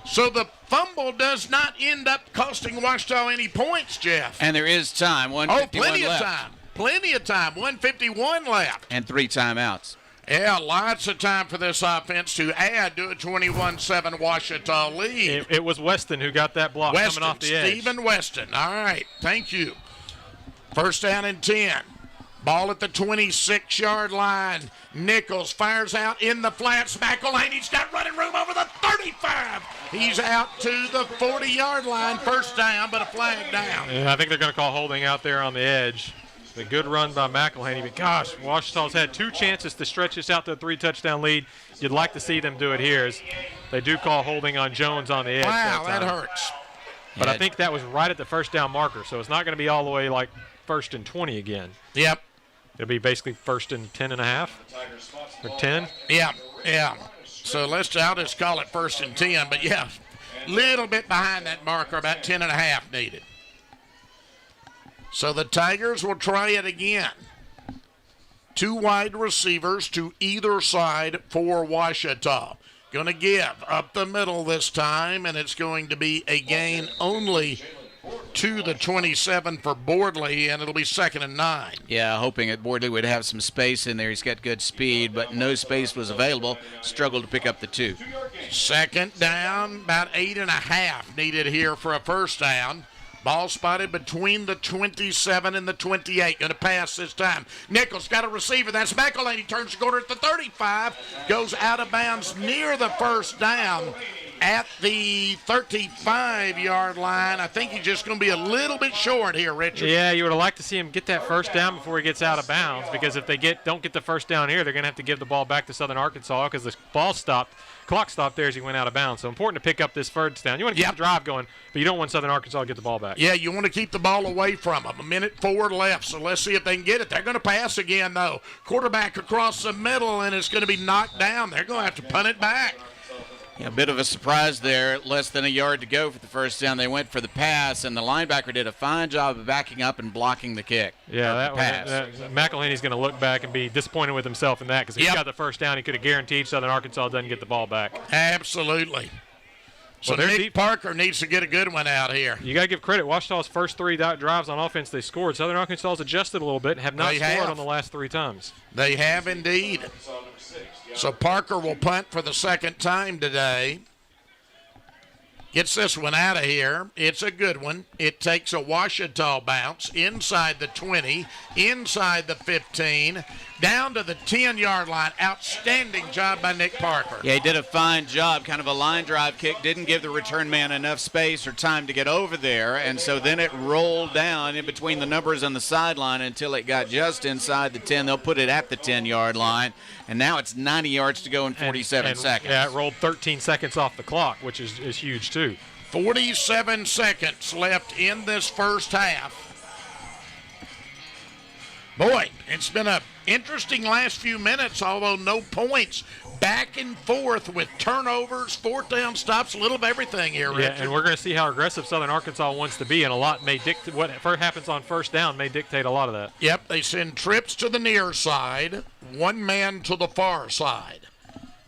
So the fumble does not end up costing Ouachita any points, Jeff. And there is time. 151 plenty left. of time. Plenty of time. 151 left. And 3 timeouts. Yeah, lots of time for this offense to add to a 21-7 Ouachita lead. It was Weston who got that block coming off the edge. Stephen Weston. All right, thank you. 1st down and 10. Ball at the 26-yard line. Nichols fires out in the flats. McElhaney's got running room over the 35. He's out to the 40-yard line. 1st down, but a flag down. Yeah, I think they're going to call holding out there on the edge. A good run by McElhaney, but gosh, Ouachita's had 2 chances to stretch this out to a 3-touchdown lead. You'd like to see them do it here, as they do call holding on Jones on the edge. Wow, that hurts. But I think that was right at the 1st down marker, so it's not going to be all the way like 1st and 20 again. Yep. It'll be basically 1st and 10 and a half or 10. Yeah. So I'll just call it 1st and 10, but yeah, little bit behind that marker, about 10 and a half needed. So the Tigers will try it again. 2 wide receivers to either side for Ouachita. Going to give up the middle this time, and it's going to be a gain only to the 27 for Bordley, and it'll be 2nd and 9. Yeah, hoping that Bordley would have some space in there. He's got good speed, but no space was available. Struggled to pick up the 2. 2nd down, about 8.5 needed here for a 1st down. Ball spotted between the 27 and the 28. Going to pass this time. Nichols got a receiver. That's McElhaney. Turns the corner at the 35. Goes out of bounds near the 1st down at the 35-yard line. I think he's just going to be a little bit short here, Richard. Yeah, you would have liked to see him get that 1st down before he gets out of bounds, because if they don't get the 1st down here, they're going to have to give the ball back to Southern Arkansas, because the clock stopped there as he went out of bounds. So important to pick up this 1st down. You want to keep the drive going, but you don't want Southern Arkansas to get the ball back. Yeah, you want to keep the ball away from them. 1:04 left, so let's see if they can get it. They're going to pass again, though. Quarterback across the middle, and it's going to be knocked down. They're going to have to punt it back. Yeah, a bit of a surprise there. Less than a yard to go for the first down. They went for the pass, and the linebacker did a fine job of backing up and blocking the kick. Yeah, McElhaney's going to look back and be disappointed with himself in that because if he got the first down, he could have guaranteed Southern Arkansas doesn't get the ball back. Absolutely. So Nick Parker needs to get a good one out here. You got to give credit. Washita's first 3 drives on offense they scored. Southern Arkansas's adjusted a little bit and have not scored on the last 3 times. They have indeed. So Parker will punt for the second time today. Gets this one out of here. It's a good one. It takes a Washita bounce inside the 20, inside the 15, down to the 10-yard line. Outstanding job by Nick Parker. Yeah, he did a fine job. Kind of a line drive kick. Didn't give the return man enough space or time to get over there. And so then it rolled down in between the numbers on the sideline until it got just inside the 10. They'll put it at the 10-yard line. And now it's 90 yards to go in 47 seconds. Yeah, it rolled 13 seconds off the clock, which is huge, too. 47 seconds left in this first half. Boy, it's been an interesting last few minutes, although no points. Back and forth with turnovers, fourth down stops, a little of everything here, Richard. Yeah, and we're going to see how aggressive Southern Arkansas wants to be, and a lot may dictate what happens on first down may dictate a lot of that. Yep, they send trips to the near side, one man to the far side.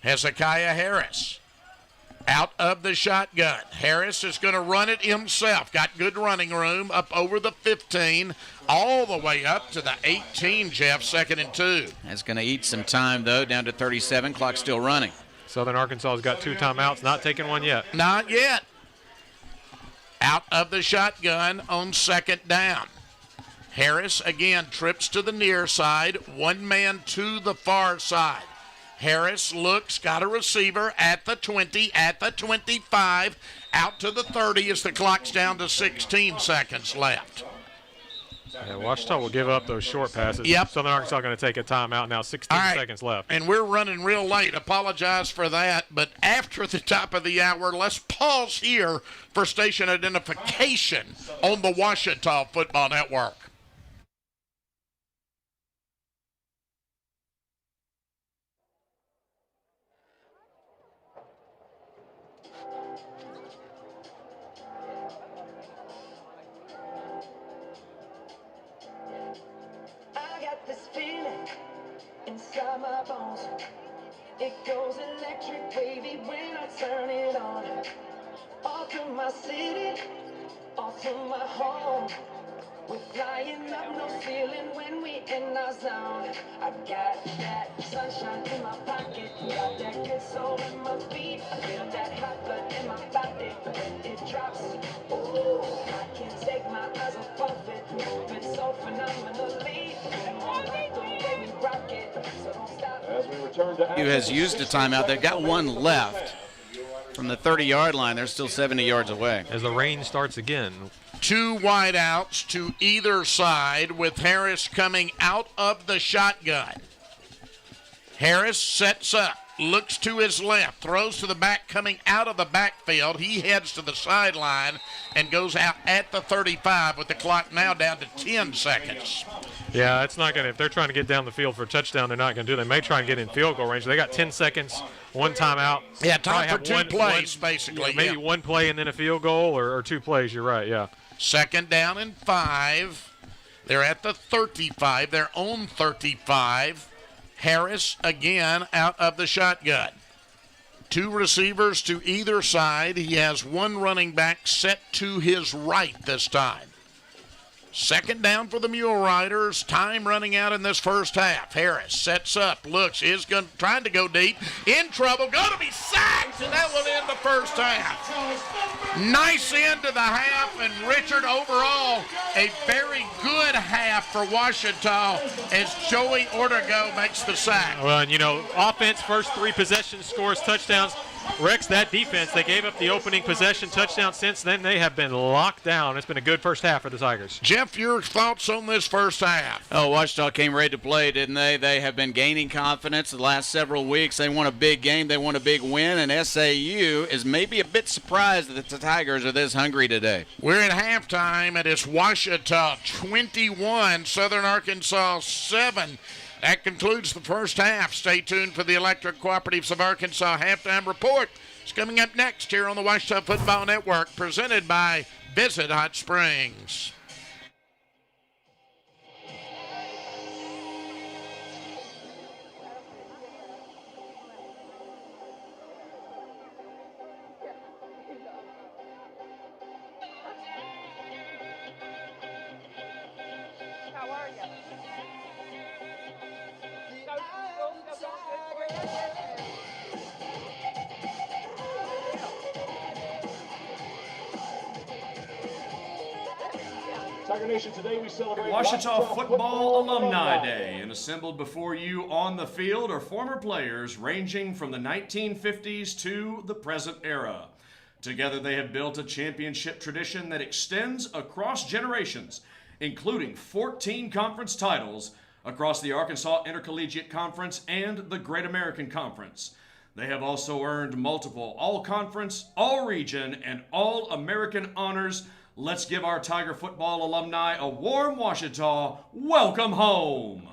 Hezekiah Harris out of the shotgun. Harris is going to run it himself. Got good running room up over the 15, all the way up to the 18, Jeff, 2nd and 2. That's going to eat some time, though, down to 37. Clock still running. Southern Arkansas has got 2 timeouts, not taking one yet. Not yet. Out of the shotgun on 2nd down. Harris, again, trips to the near side, one man to the far side. Harris looks, got a receiver at the 20, at the 25, out to the 30 as the clock's down to 16 seconds left. Yeah, Washita will give up those short passes. Yep. Southern Arkansas going to take a timeout now, 16 seconds left. And we're running real late. Apologize for that. But after the top of the hour, let's pause here for station identification on the Washita Football Network. Inside my bones, it goes electric wavy when I turn it on. All through my city, all through my home. We're flying up, no ceiling when we in our zone. I got that sunshine in my pocket, got that good soul in my feet. I feel that hot blood in my body when it drops. Ooh, I can't take my eyes off of it, moving so phenomenally. More like the way we rock it, so don't stop. As we return to Who has used a timeout? They've got one left. From the 30-yard line, they're still 70 yards away. As the rain starts again. 2 wideouts to either side with Harris coming out of the shotgun. Harris sets up, looks to his left, throws to the back coming out of the backfield. He heads to the sideline and goes out at the 35 with the clock now down to 10 seconds. Yeah, it's not going to, if they're trying to get down the field for a touchdown, they're not going to do it. They may try and get in field goal range. They got 10 seconds, one timeout. Yeah, time for 2 plays, basically. Yeah, maybe one play and then a field goal or 2 plays, you're right, yeah. 2nd down and 5. They're at the 35, their own 35. Harris again out of the shotgun. 2 receivers to either side. He has 1 running back set to his right this time. 2nd down for the Mule Riders. Time running out in this first half. Harris sets up, looks, is trying to go deep. In trouble, going to be sacked, and that will end the first half. Nice end to the half, and Richard, overall, a very good half for Washita as Joey Ortego makes the sack. Well, and offense, first 3 possessions, scores touchdowns. Rex, that defense, they gave up the opening possession touchdown. Since then, they have been locked down. It's been a good first half for the Tigers. Jeff, your thoughts on this first half? Oh, Washita came ready to play, didn't they? They have been gaining confidence the last several weeks. They won a big game. They won a big win, and SAU is maybe a bit surprised that the Tigers are this hungry today. We're at halftime, and it's Washita 21, Southern Arkansas 7. That concludes the first half. Stay tuned for the Electric Cooperatives of Arkansas halftime report It's coming up next here on the Washita Football Network, presented by Visit Hot Springs. Tiger Nation, today we celebrate Washita Football Alumni Day, and assembled before you on the field are former players ranging from the 1950s to the present era. Together they have built a championship tradition that extends across generations, including 14 conference titles across the Arkansas Intercollegiate Conference and the Great American Conference. They have also earned multiple All-Conference, All-Region, and All-American honors. Let's give our Tiger football alumni a warm Washita welcome home.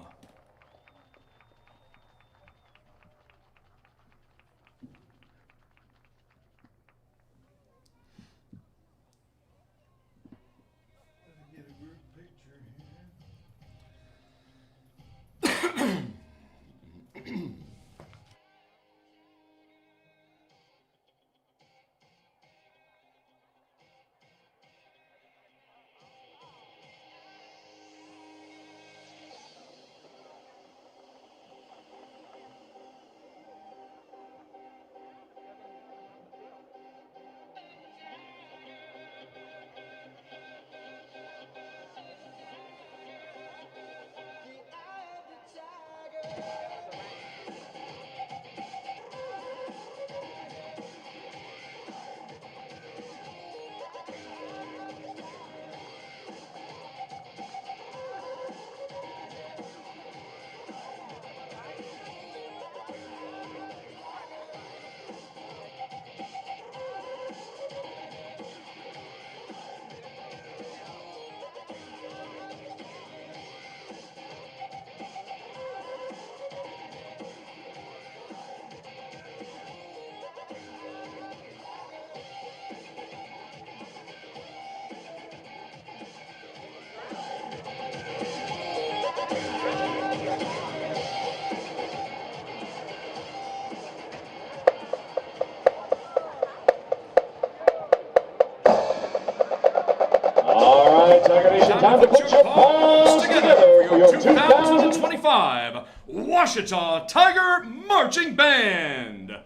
Tiger Nation, time to put your palms together for your 2025 Washita Tiger Marching Band.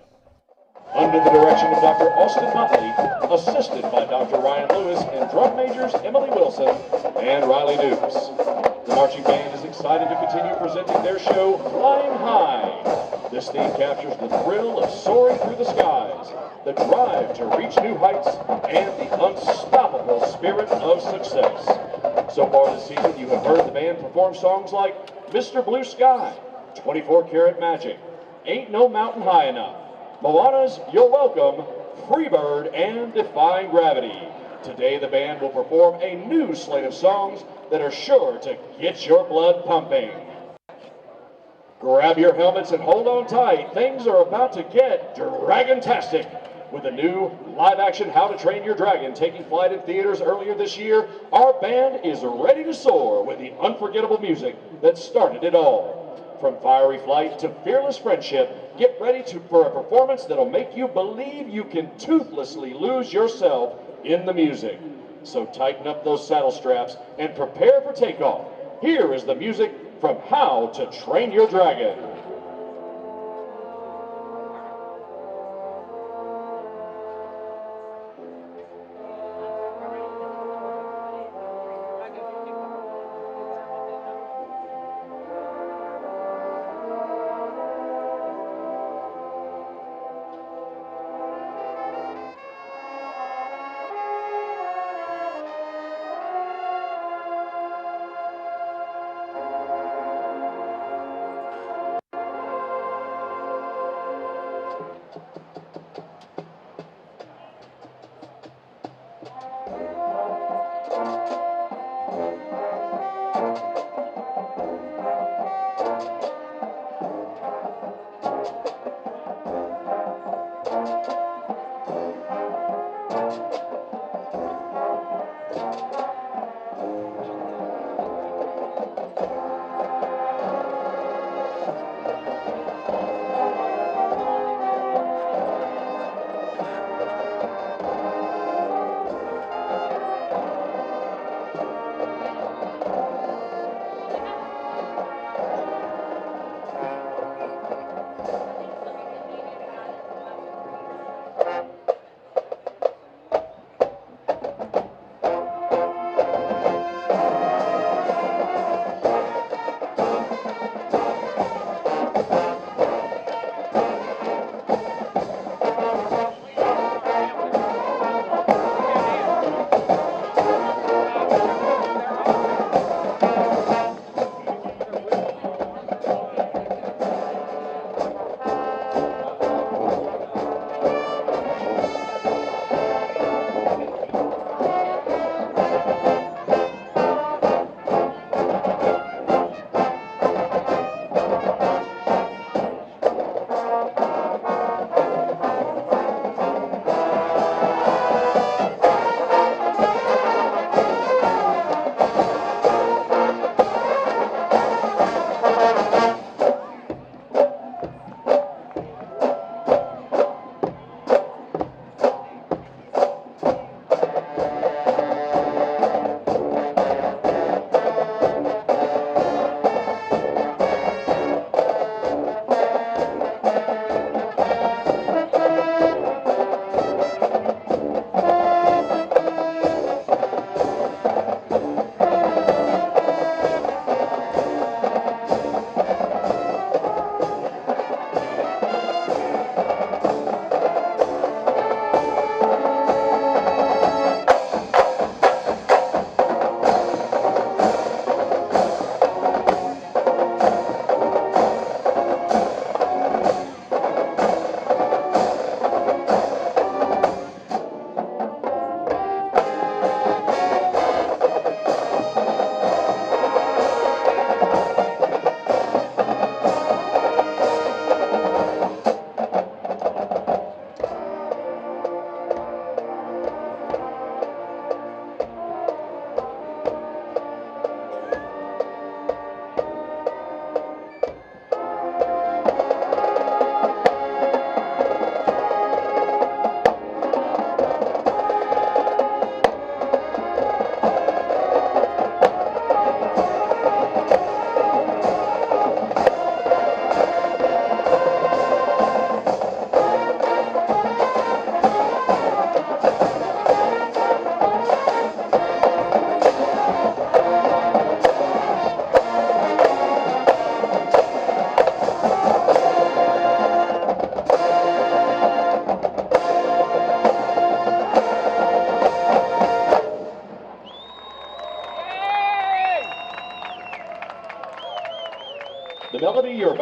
Under the direction of Dr. Austin Motley, assisted by Dr. Ryan Lewis and drum majors Emily Wilson and Riley Dukes. The marching band is excited to continue presenting their show, Flying High. This theme captures the thrill of soaring through the skies, the drive to reach new heights, and the unstoppable spirit of success. So far this season, you have heard the band perform songs like Mr. Blue Sky, 24 Karat Magic, Ain't No Mountain High Enough, Moana's You're Welcome, Freebird, and Defying Gravity. Today, the band will perform a new slate of songs that are sure to get your blood pumping. Grab your helmets and hold on tight. Things are about to get dragon-tastic. With the new live-action How to Train Your Dragon taking flight in theaters earlier this year, our band is ready to soar with the unforgettable music that started it all. From fiery flight to fearless friendship, get ready for a performance that'll make you believe you can toothlessly lose yourself in the music. So tighten up those saddle straps and prepare for takeoff. Here is the music from How to Train Your Dragon.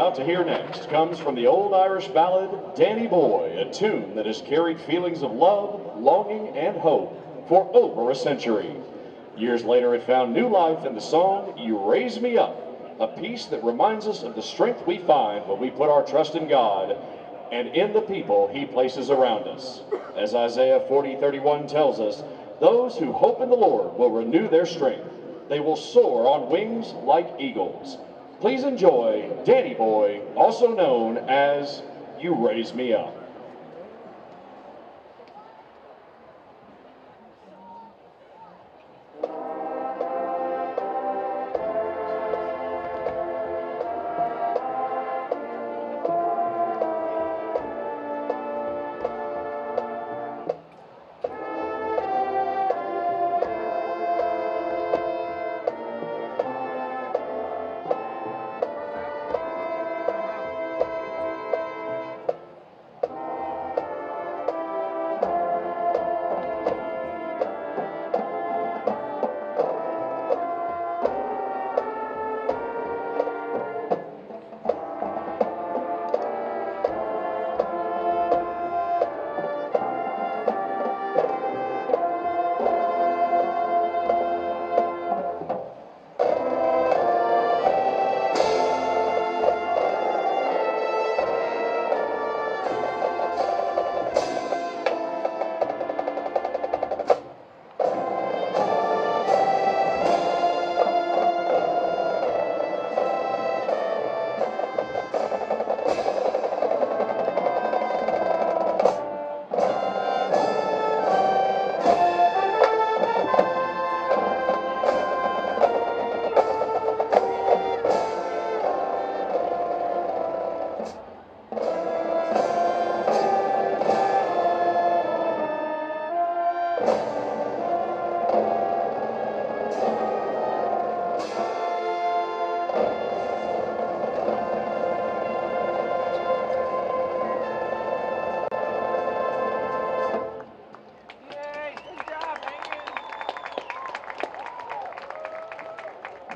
about to hear next comes from the old Irish ballad, Danny Boy, a tune that has carried feelings of love, longing, and hope for over a century. Years later, it found new life in the song, You Raise Me Up, a piece that reminds us of the strength we find when we put our trust in God and in the people He places around us. As Isaiah 40:31 tells us, those who hope in the Lord will renew their strength. They will soar on wings like eagles. Please enjoy Danny Boy, also known as You Raise Me Up.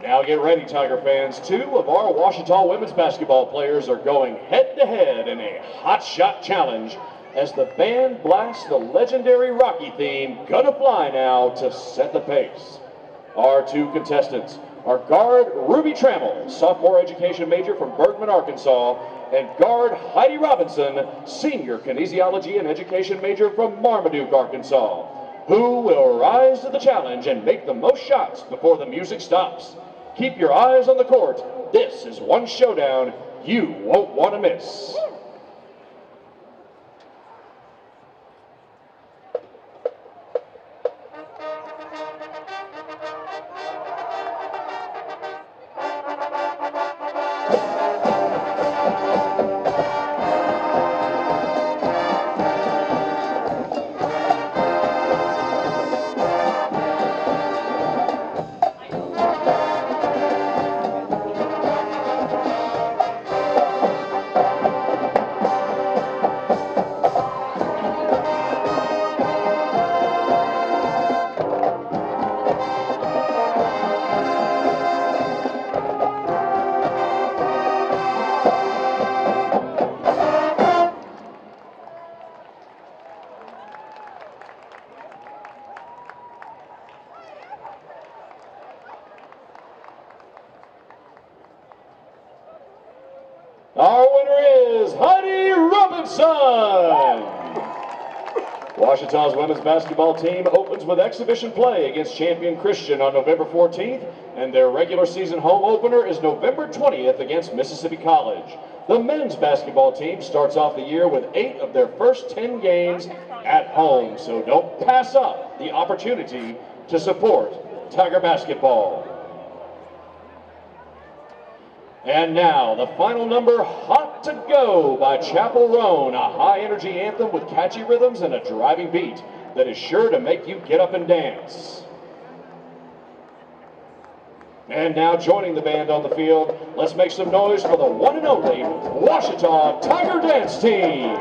Now get ready, Tiger fans. Two of our Ouachita women's basketball players are going head-to-head in a hot shot challenge as the band blasts the legendary Rocky theme, Gonna Fly Now, to set the pace. Our two contestants are guard Ruby Trammell, sophomore education major from Bergman, Arkansas, and guard Heidi Robinson, senior kinesiology and education major from Marmaduke, Arkansas. Who will rise to the challenge and make the most shots before the music stops? Keep your eyes on the court. This is one showdown you won't want to miss. Our winner is Heidi Robinson. Ouachita's women's basketball team opens with exhibition play against champion Christian on November 14th, and their regular season home opener is November 20th against Mississippi College. The men's basketball team starts off the year with 8 of their first 10 games at home, so don't pass up the opportunity to support Tiger basketball. And now, the final number, Hot to Go by Chapel Roan, a high-energy anthem with catchy rhythms and a driving beat that is sure to make you get up and dance. And now, joining the band on the field, let's make some noise for the one and only Ouachita Tiger Dance Team.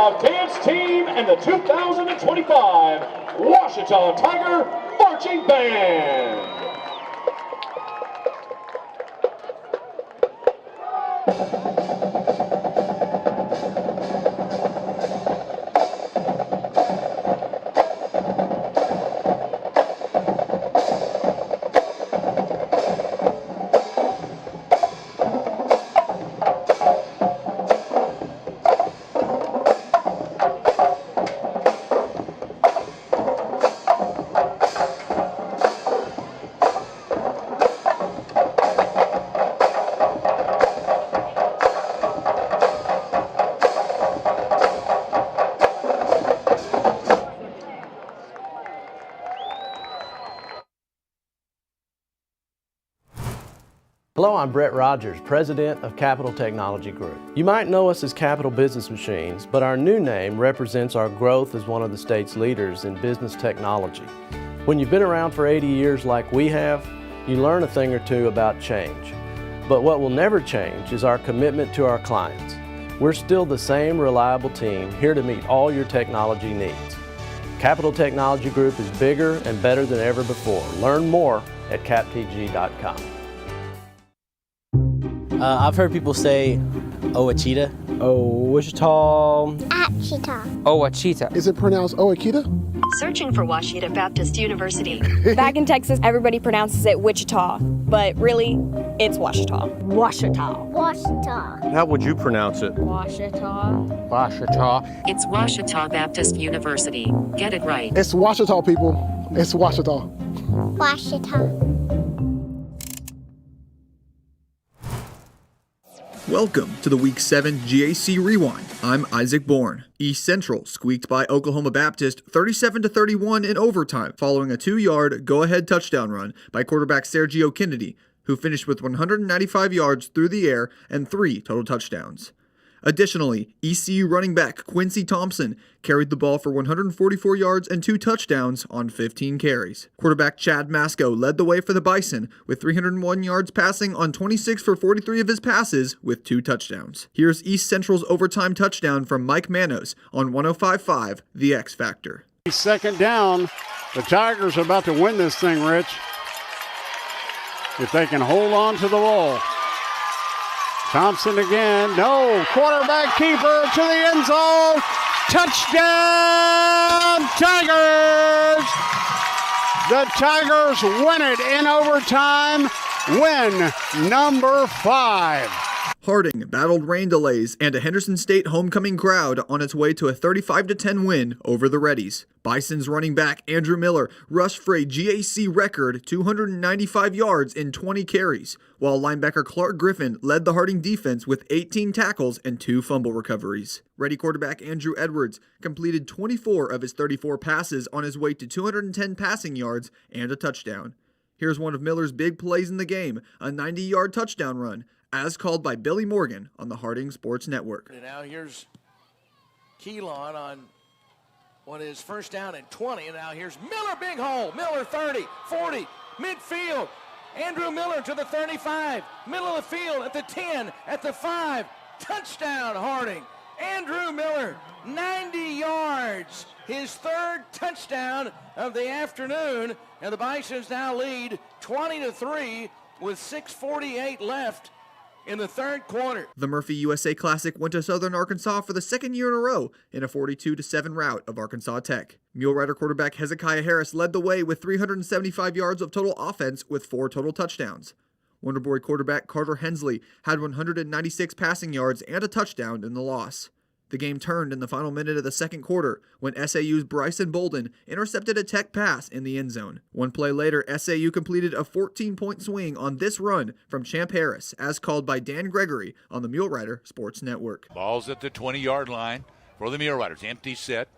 our dance team and the 2025 Washita Tiger Marching Band. Hello, I'm Brett Rogers, President of Capital Technology Group. You might know us as Capital Business Machines, but our new name represents our growth as one of the state's leaders in business technology. When you've been around for 80 years like we have, you learn a thing or two about change. But what will never change is our commitment to our clients. We're still the same reliable team here to meet all your technology needs. Capital Technology Group is bigger and better than ever before. Learn more at captg.com. I've heard people say Ouachita. Wichita. Achita. Ouachita. Is it pronounced Ouachita? Searching for Washita Baptist University. Back in Texas, everybody pronounces it Wichita, but really, it's Washita. Washita. Washita. How would you pronounce it? Washita. Washita. It's Washita Baptist University. Get it right. It's Washita, people. It's Washita. Washita. Welcome to the Week 7 GAC Rewind. I'm Isaac Bourne. East Central squeaked by Oklahoma Baptist 37-31 in overtime following a 2-yard go-ahead touchdown run by quarterback Sergio Kennedy, who finished with 195 yards through the air and 3 total touchdowns. Additionally, ECU running back Quincy Thompson carried the ball for 144 yards and 2 touchdowns on 15 carries. Quarterback Chad Masco led the way for the Bison with 301 yards passing on 26 for 43 of his passes with 2 touchdowns. Here's East Central's overtime touchdown from Mike Manos on 105.5 The X Factor. Second down. The Tigers are about to win this thing, Rich. If they can hold on to the ball. Thompson again. No. Quarterback keeper to the end zone. Touchdown, Tigers! The Tigers win it in overtime. Win number 5. Harding battled rain delays and a Henderson State homecoming crowd on its way to a 35-10 win over the Reddies. Bison's running back Andrew Miller rushed for a GAC record 295 yards in 20 carries, while linebacker Clark Griffin led the Harding defense with 18 tackles and 2 fumble recoveries. Ready quarterback Andrew Edwards completed 24 of his 34 passes on his way to 210 passing yards and a touchdown. Here's one of Miller's big plays in the game, a 90-yard touchdown run, as called by Billy Morgan on the Harding Sports Network. And now here's Keelan on what is first down and 20. And now here's Miller, big hole. Miller 30, 40, midfield. Andrew Miller to the 35, middle of the field at the 10, at the 5. Touchdown, Harding. Andrew Miller, 90 yards. His 3rd touchdown of the afternoon. And the Bisons now lead 20-3 with 6:48 left in the 3rd quarter. The Murphy USA Classic went to Southern Arkansas for the 2nd year in a row in a 42-7 rout of Arkansas Tech. Mule Rider quarterback Hezekiah Harris led the way with 375 yards of total offense with 4 total touchdowns. Wonder Boy quarterback Carter Hensley had 196 passing yards and a touchdown in the loss. The game turned in the final minute of the 2nd quarter when SAU's Bryson Bolden intercepted a Tech pass in the end zone. One play later, SAU completed a 14-point swing on this run from Champ Harris, as called by Dan Gregory on the Mule Rider Sports Network. Ball's at the 20-yard line for the Mule Riders. Empty set.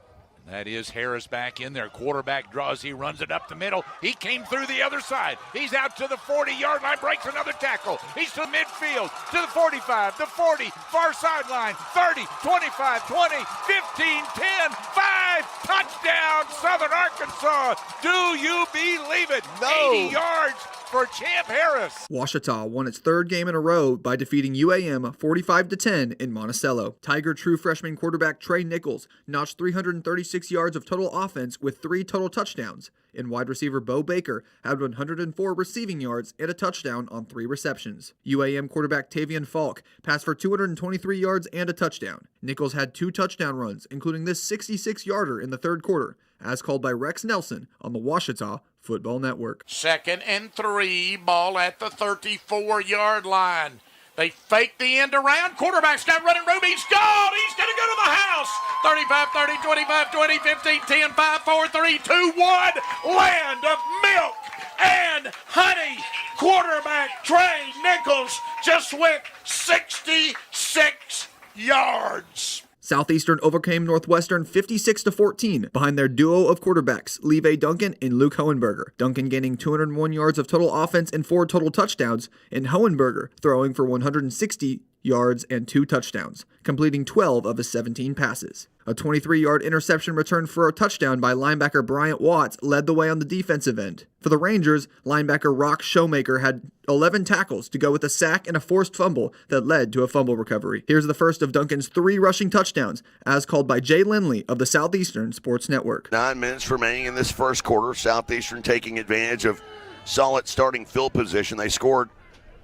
That is Harris back in there. Quarterback draws. He runs it up the middle. He came through the other side. He's out to the 40-yard line. Breaks another tackle. He's to midfield, to the 45, the 40, far sideline, 30, 25, 20, 15, 10, 5. Touchdown, Southern Arkansas. Do you believe it? No. 80 yards for Champ Harris. Ouachita won its third game in a row by defeating UAM 45-10 in Monticello. Tiger true freshman quarterback Trey Nichols notched 336 yards of total offense with 3 total touchdowns, and wide receiver Bo Baker had 104 receiving yards and a touchdown on 3 receptions. UAM quarterback Tavian Falk passed for 223 yards and a touchdown. Nichols had 2 touchdown runs, including this 66-yarder in the third quarter, as called by Rex Nelson on the Ouachita Football Network. 2nd and 3, ball at the 34-yard line. They fake the end around. Quarterback's got running room. He's gone. He's going to go to the house. 35, 30, 25, 20, 15, 10, 5, 4, 3, 2, 1. Land of milk and honey. Quarterback Trey Nichols just went 66 yards. Southeastern overcame Northwestern 56-14 behind their duo of quarterbacks, Leve Duncan and Luke Hohenberger. Duncan gaining 201 yards of total offense and 4 total touchdowns, and Hohenberger throwing for 160 yards and 2 touchdowns, completing 12 of his 17 passes. A 23-yard interception return for a touchdown by linebacker Bryant Watts led the way on the defensive end. For the Rangers, linebacker Rock Showmaker had 11 tackles to go with a sack and a forced fumble that led to a fumble recovery. Here's the first of Duncan's 3 rushing touchdowns, as called by Jay Lindley of the Southeastern Sports Network. 9 minutes remaining in this first quarter. Southeastern taking advantage of solid starting field position. They scored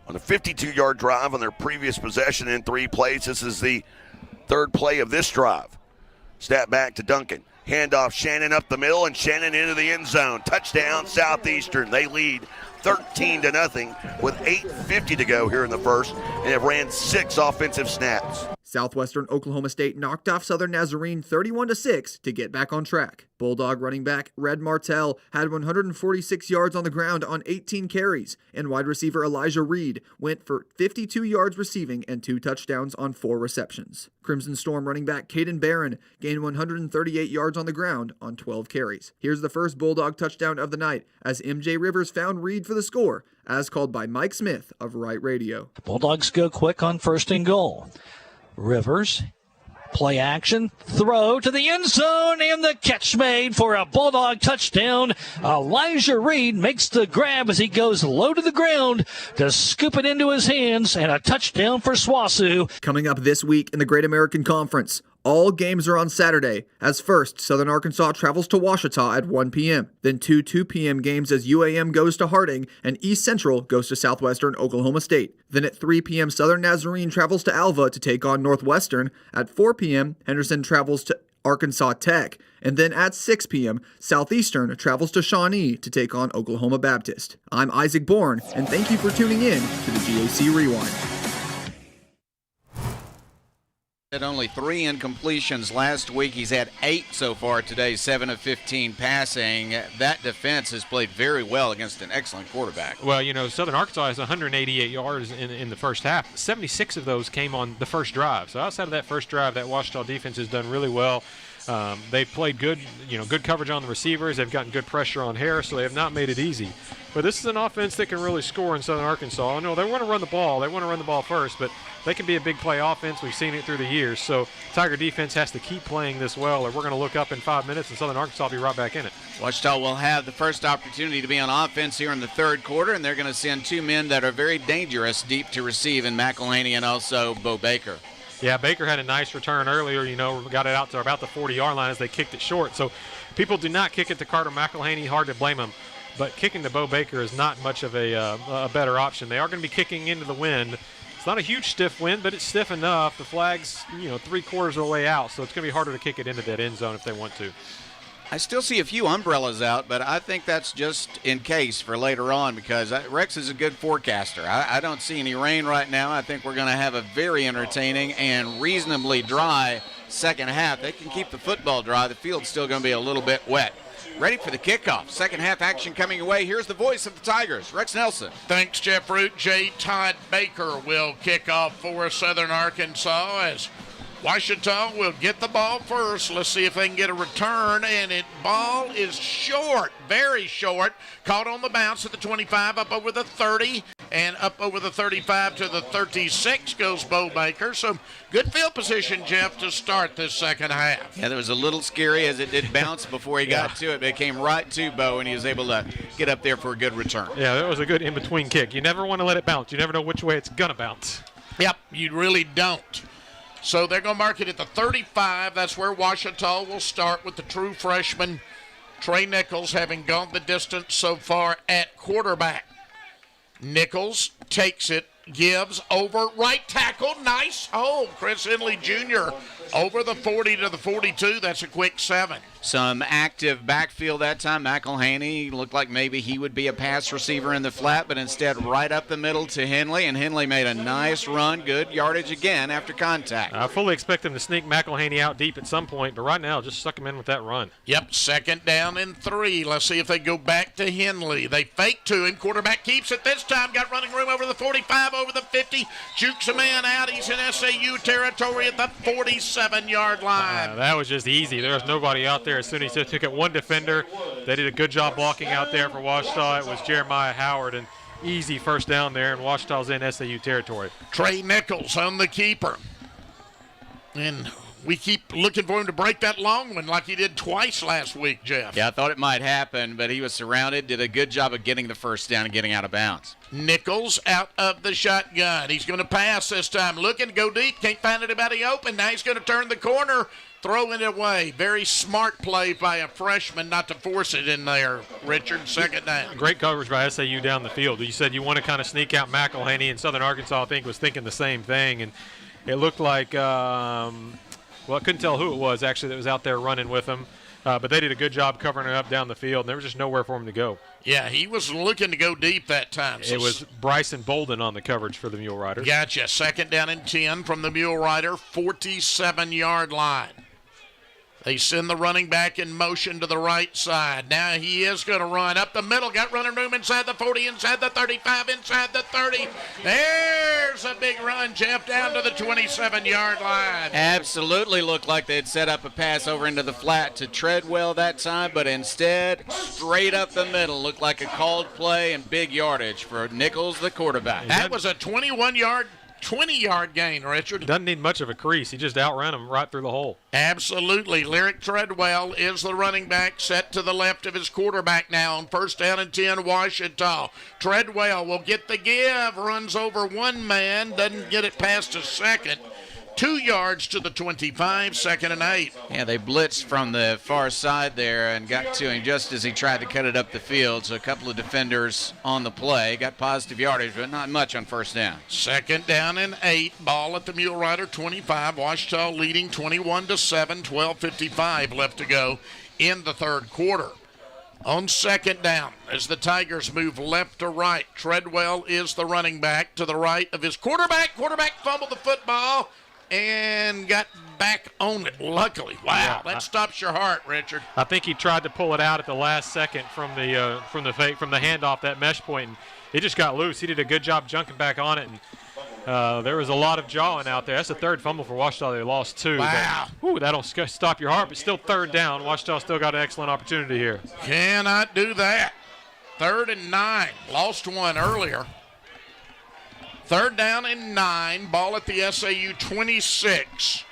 on a 52-yard drive on their previous possession in 3 plays. This is the 3rd play of this drive. Snap back to Duncan. Handoff Shannon up the middle, and Shannon into the end zone. Touchdown Southeastern. They lead 13-0 with 8:50 to go here in the first, and have ran 6 offensive snaps. Southwestern Oklahoma State knocked off Southern Nazarene 31-6 to get back on track. Bulldog running back Red Martell had 146 yards on the ground on 18 carries, and wide receiver Elijah Reed went for 52 yards receiving and 2 touchdowns on 4 receptions. Crimson Storm running back Caden Barron gained 138 yards on the ground on 12 carries. Here's the first Bulldog touchdown of the night as MJ Rivers found Reed for the score, as called by Mike Smith of Right Radio. Bulldogs go quick on 1st and goal. Rivers, play action, throw to the end zone, and the catch made for a Bulldog touchdown. Elijah Reed makes the grab as he goes low to the ground to scoop it into his hands, and a touchdown for SWOSU. Coming up this week in the Great American Conference, all games are on Saturday, as first, Southern Arkansas travels to Ouachita at 1 p.m., then 2 p.m. games as UAM goes to Harding and East Central goes to Southwestern Oklahoma State. Then at 3 p.m., Southern Nazarene travels to Alva to take on Northwestern. At 4 p.m., Henderson travels to Arkansas Tech. And then at 6 p.m., Southeastern travels to Shawnee to take on Oklahoma Baptist. I'm Isaac Bourne, and thank you for tuning in to the GAC Rewind. Had only 3 incompletions last week. He's had 8 so far today, 7 of 15 passing. That defense has played very well against an excellent quarterback. Well, you know, Southern Arkansas has 188 yards in the first half. 76 of those came on the first drive. So outside of that first drive, that Ouachita defense has done really well. They've played good coverage on the receivers. They've gotten good pressure on Harris, so they have not made it easy. But this is an offense that can really score in Southern Arkansas. I know they want to run the ball. They want to run the ball first, but they can be a big play offense. We've seen it through the years. So Tiger defense has to keep playing this well, or we're going to look up in 5 minutes, and Southern Arkansas will be right back in it. Ouachita will have the first opportunity to be on offense here in the 3rd quarter, and they're going to send 2 men that are very dangerous deep to receive in McElhaney and also Bo Baker. Yeah, Baker had a nice return earlier, got it out to about the 40-yard line as they kicked it short. So people do not kick it to Carter McElhaney, hard to blame him. But kicking to Bo Baker is not much of a better option. They are going to be kicking into the wind. It's not a huge stiff wind, but it's stiff enough. The flag's, 3/4 of the way out, so it's going to be harder to kick it into that end zone if they want to. I still see a few umbrellas out, but I think that's just in case for later on because Rex is a good forecaster. I don't see any rain right now. I think we're going to have a very entertaining and reasonably dry second half. They can keep the football dry. The field's still going to be a little bit wet. Ready for the kickoff. Second half action coming away. Here's the voice of the Tigers, Rex Nelson. Thanks, Jeff Root. J. Todd Baker will kick off for Southern Arkansas as Ouachita will get the ball first. Let's see if they can get a return. And ball is short, very short. Caught on the bounce at the 25, up over the 30. and up over the 35 to the 36 goes Bo Baker. So good field position, Jeff, to start this second half. Yeah, that was a little scary as it did bounce before he got to it, but it came right to Bo, and he was able to get up there for a good return. Yeah, that was a good in-between kick. You never want to let it bounce. You never know which way it's going to bounce. Yep, you really don't. So they're going to mark it at the 35. That's where Ouachita will start with the true freshman, Trey Nichols, having gone the distance so far at quarterback. Nichols takes it, gives over right tackle. Nice hole. Chris Henley Jr. over the 40 to the 42. That's a quick 7. Some active backfield that time. McElhaney looked like maybe he would be a pass receiver in the flat, but instead right up the middle to Henley, and Henley made a nice run. Good yardage again after contact. I fully expect him to sneak McElhaney out deep at some point, but right now just suck him in with that run. Yep, second down and 3. Let's see if they go back to Henley. They fake to him. Quarterback keeps it this time. Got running room over the 45, over the 50. Jukes a man out. He's in SAU territory at the 47-yard line. That was just easy. There was nobody out there. As soon as he took it, one defender. They did a good job blocking out there for Ouachita. It was Jeremiah Howard, and easy first down there, and Ouachita's in SAU territory. Trey Nichols on the keeper. And we keep looking for him to break that long one like he did twice last week, Jeff. Yeah, I thought it might happen, but he was surrounded, did a good job of getting the first down and getting out of bounds. Nichols out of the shotgun. He's going to pass this time. Looking to go deep. Can't find anybody open. Now he's going to turn the corner. Throwing it away. Very smart play by a freshman not to force it in there, Richard. Second down. Great coverage by SAU down the field. You said you want to kind of sneak out McElhaney, and Southern Arkansas, I think, was thinking the same thing. And it looked like, well, I couldn't tell who it was, actually, that was out there running with him. But they did a good job covering it up down the field, and there was just nowhere for him to go. Yeah, he was looking to go deep that time. So it was Bryson Bolden on the coverage for the Mule Riders. Gotcha. Second down and 10 from the Mule Rider, 47-yard line. They send the running back in motion to the right side. Now he is going to run up the middle. Got running room inside the 40, inside the 35, inside the 30. There's a big run, Jeff, down to the 27-yard line. Absolutely looked like they'd set up a pass over into the flat to Treadwell that time, but instead, straight up the middle. Looked like a called play and big yardage for Nichols, the quarterback. That was a 20-yard gain, Richard. Doesn't need much of a crease. He just outran him right through the hole. Absolutely. Lyric Treadwell is the running back, set to the left of his quarterback now on first down and 10, Ouachita. Treadwell will get the give, runs over one man, doesn't get it past a second. 2 yards to the 25, second and 8. Yeah, they blitzed from the far side there and got to him just as he tried to cut it up the field. So a couple of defenders on the play. Got positive yardage, but not much on first down. Second down and 8. Ball at the Mule Rider 25. Ouachita leading 21-7, 12:55 left to go in the third quarter. On second down, as the Tigers move left to right, Treadwell is the running back to the right of his quarterback. Quarterback fumbled the football and got back on it, luckily. Wow, that stops your heart, Richard. I think he tried to pull it out at the last second from the handoff, that mesh point, and it just got loose. He did a good job junking back on it, and there was a lot of jawing out there. That's the third fumble for Ouachita. They lost 2. Wow. But, that'll stop your heart, but still third down. Ouachita still got an excellent opportunity here. Cannot do that. 3rd and 9. Lost one earlier. 3rd down and 9. Ball at the SAU 26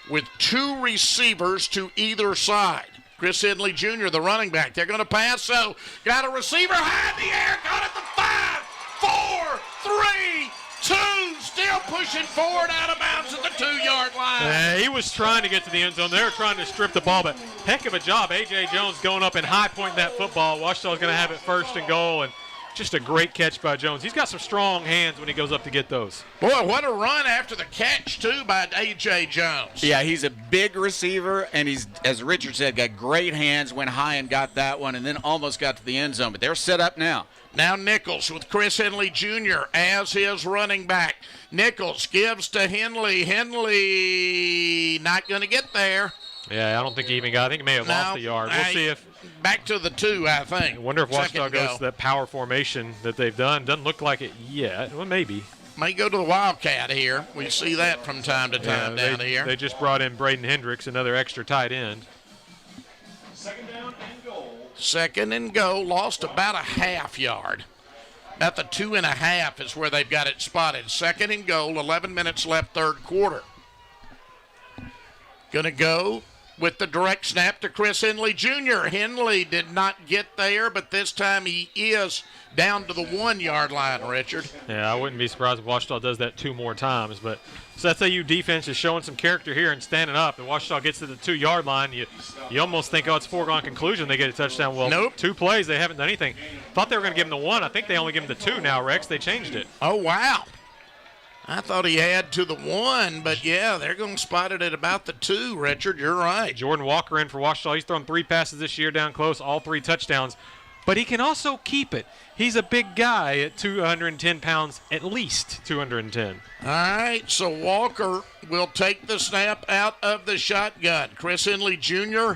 with 2 receivers to either side. Chris Henley Jr., the running back. They're going to pass, so got a receiver high in the air. Got it to 5, 4, 3, 2. Still pushing forward out of bounds at the 2-yard line. He was trying to get to the end zone. They were trying to strip the ball, but heck of a job. A.J. Jones going up and high pointing that football. Ouachita's going to have it 1st and goal, and just a great catch by Jones. He's got some strong hands when he goes up to get those. Boy, what a run after the catch, too, by A.J. Jones. Yeah, he's a big receiver, and he's, as Richard said, got great hands, went high and got that one, and then almost got to the end zone. But they're set up now. Now Nichols with Chris Henley Jr. as his running back. Nichols gives to Henley. Henley not going to get there. Yeah, I don't think he even got. I think he may have lost the yard. We'll see if back to the 2. I think. I wonder if Ouachita goes to that power formation that they've done. Doesn't look like it yet. Well, maybe. May go to the Wildcat here. We see that from time to time down here. They just brought in Braden Hendricks, another extra tight end. 2nd and goal. 2nd and goal. Lost about a half yard. At the 2.5 is where they've got it spotted. Second and goal, 11 minutes left, third quarter. Going to go with the direct snap to Chris Henley Jr. Henley did not get there, but this time he is down to the 1 yard line, Richard. Yeah, I wouldn't be surprised if Washita does that 2 more times. But so that's SAU defense is showing some character here and standing up. And Washita gets to the 2 yard line. You almost think, it's a foregone conclusion they get a touchdown. Well, nope. 2 plays, they haven't done anything. Thought they were going to give him the 1. I think they only give him the 2 now, Rex. They changed it. Oh, wow. I thought he had to the 1, but yeah, they're going to spot it at about the 2, Richard. You're right. Jordan Walker in for Washita. He's thrown 3 passes this year down close, all 3 touchdowns. But he can also keep it. He's a big guy at 210 pounds, at least 210. All right, so Walker will take the snap out of the shotgun. Chris Henley Jr.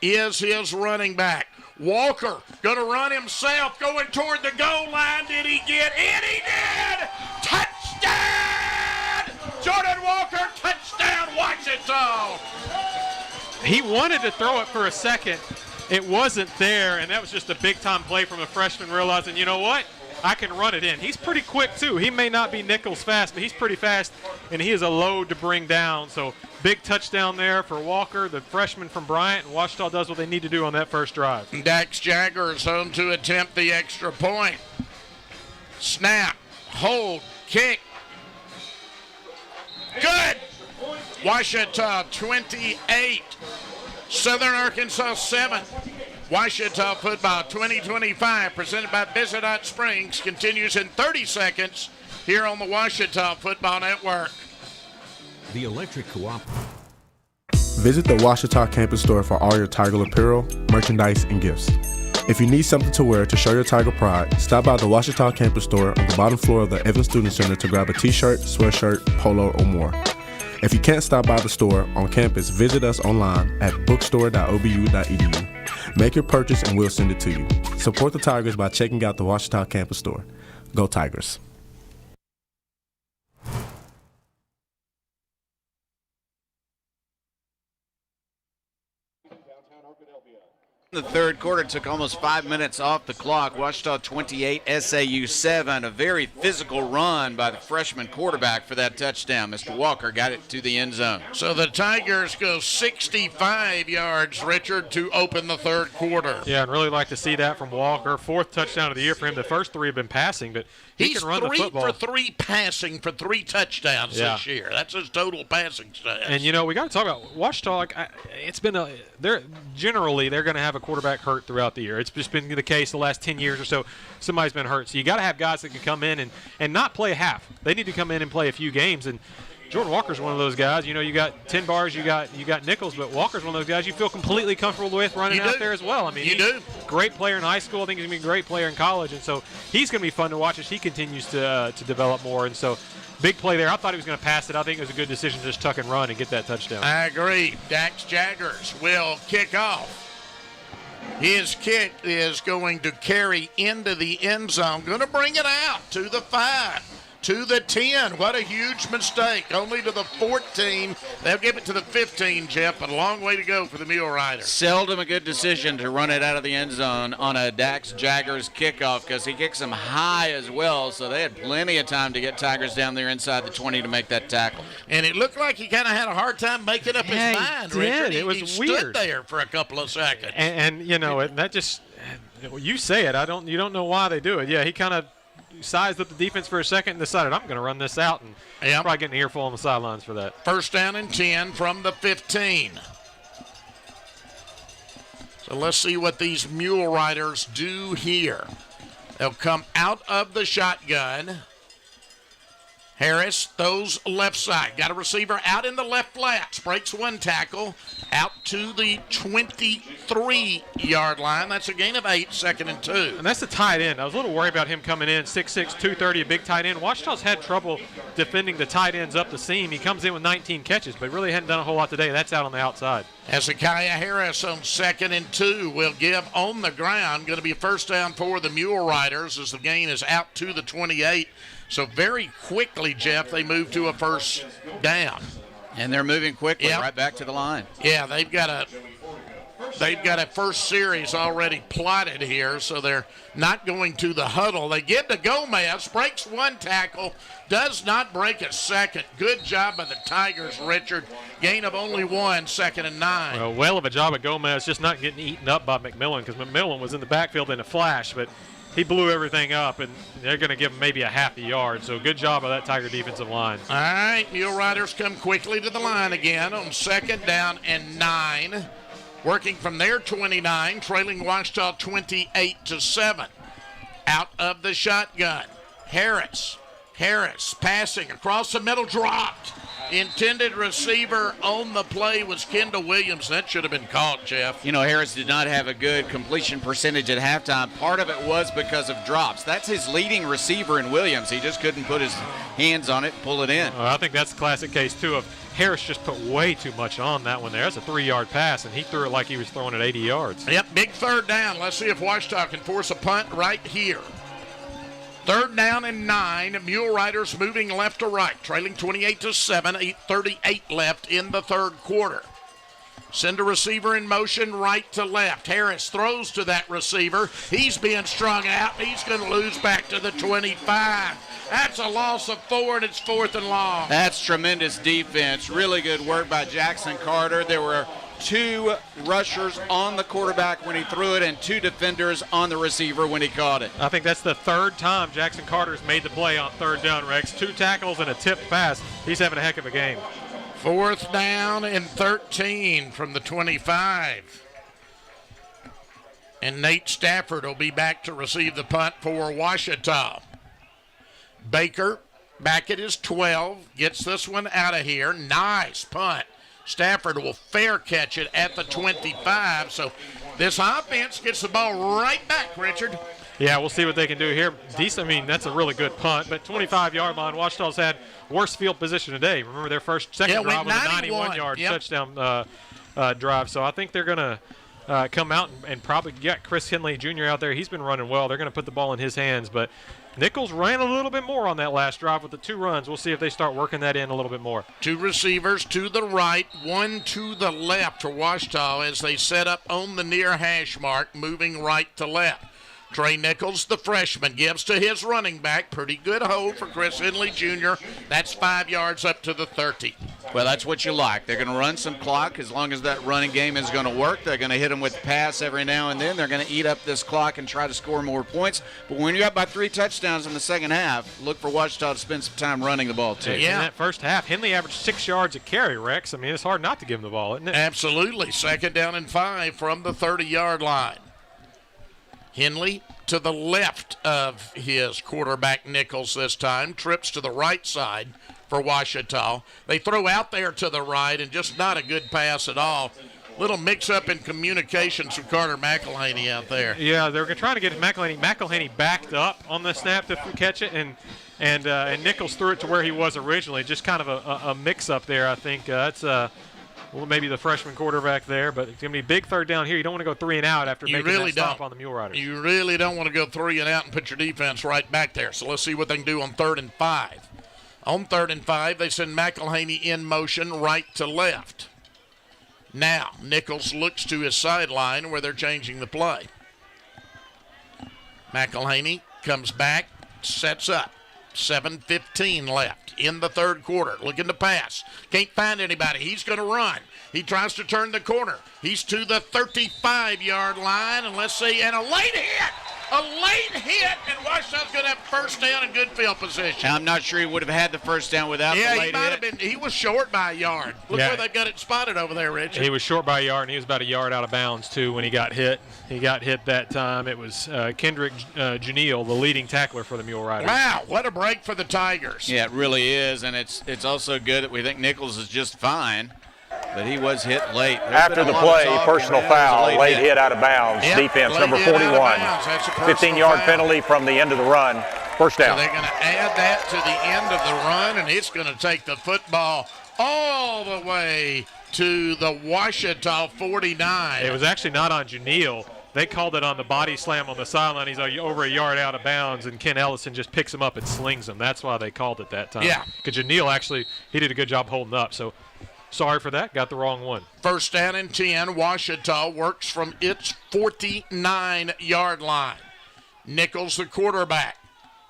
is his running back. Walker going to run himself, going toward the goal line. Did he get it? He did! Touchdown! Jordan Walker, touchdown, Washita! He wanted to throw it for a second. It wasn't there, and that was just a big-time play from a freshman realizing, you know what? I can run it in. He's pretty quick, too. He may not be Nichols fast, but he's pretty fast, and he is a load to bring down. So big touchdown there for Walker, the freshman from Bryant, and Washita does what they need to do on that first drive. Dax Jaggers home to attempt the extra point. Snap, hold, kick. Good. Washita 28, Southern Arkansas 7. Washita Football 2025, presented by Visit Hot Springs, continues in 30 seconds here on the Washita Football Network. The Electric Cooperative. Visit the Washita campus store for all your Tiger apparel, merchandise, and gifts. If you need something to wear to show your Tiger pride, stop by the Washita campus store on the bottom floor of the Evans Student Center to grab a t-shirt, sweatshirt, polo, or more. If you can't stop by the store on campus, visit us online at bookstore.obu.edu. Make your purchase and we'll send it to you. Support the Tigers by checking out the Washita campus store. Go Tigers. The third quarter took almost 5 minutes off the clock. Washita 28, SAU 7. A very physical run by the freshman quarterback for that touchdown. Mr. Walker got it to the end zone. So the Tigers go 65 yards, Richard, to open the third quarter. Yeah, I'd really like to see that from Walker. 4th touchdown of the year for him. The first 3 have been passing, but he can run the football. He's 3 for 3 passing for 3 touchdowns this year. That's his total passing stats. And, we got to talk about Washita. It's been they're going to have a quarterback hurt throughout the year. It's just been the case the last 10 years or so. Somebody's been hurt. So you got to have guys that can come in and not play half. They need to come in and play a few games. And Jordan Walker's one of those guys. You got 10 bars, you got Nichols, but Walker's one of those guys you feel completely comfortable with running out there as well. I mean, he's a great player in high school. I think he's going to be a great player in college. And so he's going to be fun to watch as he continues to develop more. And so big play there. I thought he was going to pass it. I think it was a good decision to just tuck and run and get that touchdown. I agree. Dax Jaggers will kick off. His kick is going to carry into the end zone. Going to bring it out to the 5. To the 10. What a huge mistake. Only to the 14. They'll give it to the 15, Jeff, but a long way to go for the Mule Riders. Seldom a good decision to run it out of the end zone on a Dax Jaggers kickoff because he kicks them high as well, so they had plenty of time to get Tigers down there inside the 20 to make that tackle. And it looked like he kind of had a hard time making up his mind, Richard. It was he weird. Stood there for a couple of seconds. And that just, you say it. You don't know why they do it. Yeah, he kind of sized up the defense for a second and decided, I'm going to run this out, and probably getting an earful on the sidelines for that. First down and 10 from the 15. So let's see what these Mule Riders do here. They'll come out of the shotgun. Harris throws left side. Got a receiver out in the left flats. Breaks one tackle. Out to the 23-yard line. That's a gain of 8, 2nd and 2. And that's the tight end. I was a little worried about him coming in, 6'6", 230, a big tight end. Washita's had trouble defending the tight ends up the seam. He comes in with 19 catches, but really hadn't done a whole lot today. That's out on the outside. Hezekiah Harris on 2nd and 2 will give on the ground. Going to be a first down for the Mule Riders as the gain is out to the 28. So very quickly, Jeff, they move to a first down. And they're moving quickly right back to the line. Yeah, they've got a They've got a first series already plotted here, so they're not going to the huddle. They get to Gomez, breaks one tackle, does not break a second. Good job by the Tigers, Richard. Gain of only 1, 2nd and 9. Well of a job at Gomez just not getting eaten up by McMillan, because McMillan was in the backfield in a flash, but he blew everything up, and they're going to give him maybe a half a yard. So good job by that Tiger defensive line. All right, Mule Riders come quickly to the line again on 2nd down and 9. Working from their 29, trailing Ouachita 28-7. Out of the shotgun, Harris passing across the middle, dropped. Intended receiver on the play was Kendall Williams. That should have been caught, Jeff. You know, Harris did not have a good completion percentage at halftime. Part of it was because of drops. That's his leading receiver in Williams. He just couldn't put his hands on it, pull it in. I think that's the classic case, too, of Harris just put way too much on that one there. That's a 3-yard pass, and he threw it like he was throwing it 80 yards. Yep, big 3rd down. Let's see if Ouachita can force a punt right here. 3rd down and 9. Mule Riders moving left to right, trailing 28-7. 8:38 left in the 3rd quarter. Send a receiver in motion right to left. Harris throws to that receiver. He's being strung out. He's going to lose back to the 25. That's a loss of 4, and it's 4th and long. That's tremendous defense. Really good work by Jackson Carter. There were 2 rushers on the quarterback when he threw it and 2 defenders on the receiver when he caught it. I think that's the 3rd time Jackson Carter's made the play on 3rd down, Rex. 2 tackles and a tipped pass. He's having a heck of a game. 4th down and 13 from the 25. And Nate Stafford will be back to receive the punt for Ouachita. Baker back at his 12, gets this one out of here. Nice punt. Stafford will fair catch it at the 25. So this offense gets the ball right back, Richard. Yeah, we'll see what they can do here. Decent, I mean, that's a really good punt, but 25-yard line. Ouachita's had worse field position today. Remember their second drive was a 91-yard touchdown drive. So I think they're going to come out and probably get Chris Henley Jr. out there. He's been running well. They're going to put the ball in his hands, but Nichols ran a little bit more on that last drive with the 2 runs. We'll see if they start working that in a little bit more. 2 receivers to the right, 1 to the left for Ouachita as they set up on the near hash mark, moving right to left. Trey Nichols, the freshman, gives to his running back. Pretty good hold for Chris Henley Jr. That's 5 yards up to the 30. Well, that's what you like. They're going to run some clock. As long as that running game is going to work, they're going to hit them with pass every now and then. They're going to eat up this clock and try to score more points. But when you're up by 3 touchdowns in the second half, look for Ouachita to spend some time running the ball, too. Yeah. In that first half, Henley averaged 6 yards a carry, Rex. I mean, it's hard not to give him the ball, isn't it? Absolutely. 2nd down and 5 from the 30-yard line. Henley to the left of his quarterback Nichols this time, trips to the right side for Ouachita. They throw out there to the right, and just not a good pass at all. Little mix-up in communications from Carter McElhaney out there. Yeah, they're trying to get McElhaney backed up on the snap to catch it, and Nichols threw it to where he was originally. Just kind of a mix-up there, I think. That's maybe the freshman quarterback there, but it's going to be a big 3rd down here. You don't want to go 3 and out after making that stop on the Mule Riders. You really don't want to go 3 and out and put your defense right back there. So let's see what they can do on 3rd and 5. On 3rd and 5, they send McElhaney in motion right to left. Now, Nichols looks to his sideline where they're changing the play. McElhaney comes back, sets up. 7:15 left in the 3rd quarter. Looking to pass. Can't find anybody. He's going to run. He tries to turn the corner. He's to the 35-yard line, and let's see, and a late hit. A late hit, and Ouachita's going to have 1st down and good field position. I'm not sure he would have had the 1st down without the late hit. Yeah, he might have been. He was short by a yard. Look where they've got it spotted over there, Richard. He was short by a yard, and he was about a yard out of bounds, too, when he got hit. He got hit that time. It was Kendrick Janeel, the leading tackler for the Mule Riders. Wow, what a break for the Tigers. Yeah, it really is, and it's also good that we think Nichols is just fine. But he was hit late. After the play, personal foul, late hit out of bounds. Yep, defense, number 41. 15-yard penalty from the end of the run. 1st down. So they're going to add that to the end of the run, and it's going to take the football all the way to the Ouachita 49. It was actually not on Janeel. They called it on the body slam on the sideline. He's over a yard out of bounds, and Ken Ellison just picks him up and slings him. That's why they called it that time. Yeah. Because Janeel actually, he did a good job holding up. So Sorry for that. Got the wrong one. First down and 10. Ouachita works from its 49-yard line. Nichols, the quarterback.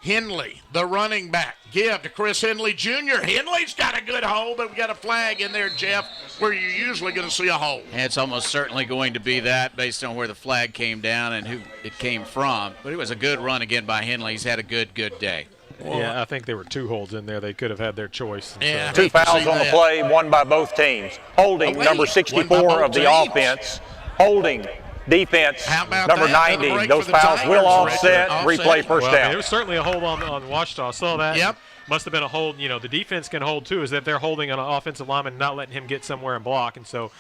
Henley, the running back. Give to Chris Henley Jr. Henley's got a good hole, but we got a flag in there, Jeff, where you're usually going to see a hole. And it's almost certainly going to be that based on where the flag came down and who it came from. But it was a good run again by Henley. He's had a good day. Yeah, I think there were 2 holds in there. They could have had their choice. Yeah, 2 fouls on the play, one by both teams. Holding number 64 of the offense. Holding defense number 90. Those fouls will offset. Replay first down. It was certainly a hold on Ouachita. I saw that. Yep. Must have been a hold. You know, the defense can hold too, is that they're holding an offensive lineman and not letting him get somewhere and block. And so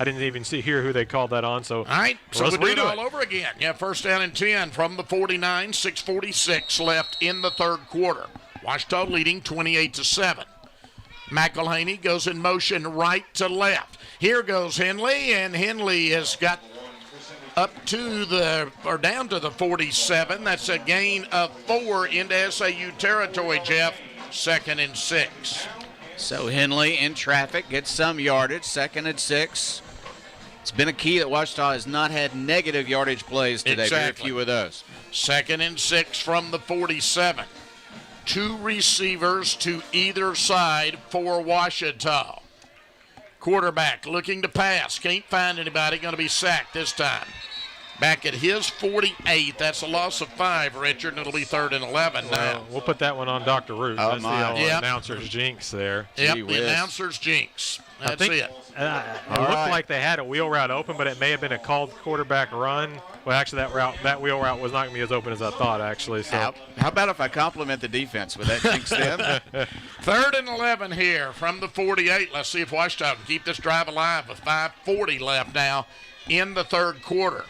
I didn't even hear who they called that on. So, all right, so we'll do it all over again. Yeah, first down and 10 from the 49, 6:46 left in the third quarter. Ouachita leading 28-7. McElhaney goes in motion right to left. Here goes Henley, and Henley has got down to the 47. That's a gain of 4 into SAU territory, Jeff. 2nd and 6. So Henley in traffic gets some yardage. 2nd and 6. It's been a key that Ouachita has not had negative yardage plays today. Exactly. Very few of those. 2nd and 6 from the 47. 2 receivers to either side for Ouachita. Quarterback looking to pass. Can't find anybody. Going to be sacked this time. Back at his 48. That's a loss of 5, Richard, and it'll be 3rd and 11 now. We'll put that one on Dr. Root. That's the Yep. announcer's jinx there. Yep, the announcer's jinx. That's it. It looked like they had a wheel route open, but it may have been a called quarterback run. Well, actually, that wheel route was not going to be as open as I thought, actually. So, how about if I compliment the defense with that jinx them? 3rd and 11 here from the 48. Let's see if Ouachita can keep this drive alive with 5:40 left now in the third quarter.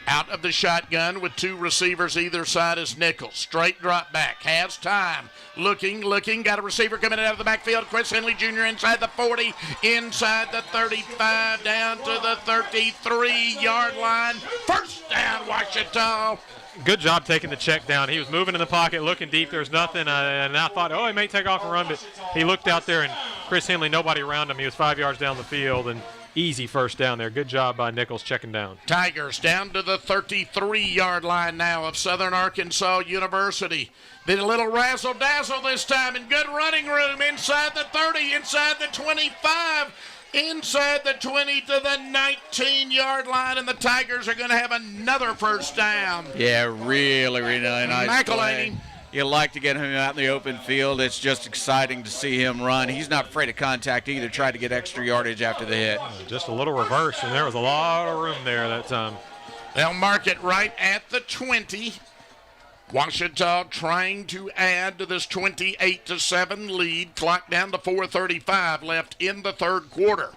Out of the shotgun with 2 receivers either side is Nichols. Straight drop back. Has time. Looking. Got a receiver coming out of the backfield. Chris Henley Jr. inside the 40, inside the 35, down to the 33-yard line. First down, Ouachita. Good job taking the check down. He was moving in the pocket, looking deep. There's nothing. And I thought, he may take off and run, but he looked out there, and Chris Henley, nobody around him. He was 5 yards down the field, and easy first down there. Good job by Nichols checking down. Tigers down to the 33-yard line now of Southern Arkansas University. Did a little razzle-dazzle this time, and good running room inside the 30, inside the 25, inside the 20 to the 19-yard line, and the Tigers are going to have another first down. Yeah, really nice McElhaney. play. You like to get him out in the open field. It's just exciting to see him run. He's not afraid of contact either. Tried to get extra yardage after the hit. Just a little reverse, and there was a lot of room there that time. They'll mark it right at the 20. Ouachita trying to add to this 28-7 lead. Clock down to 4:35 left in the third quarter.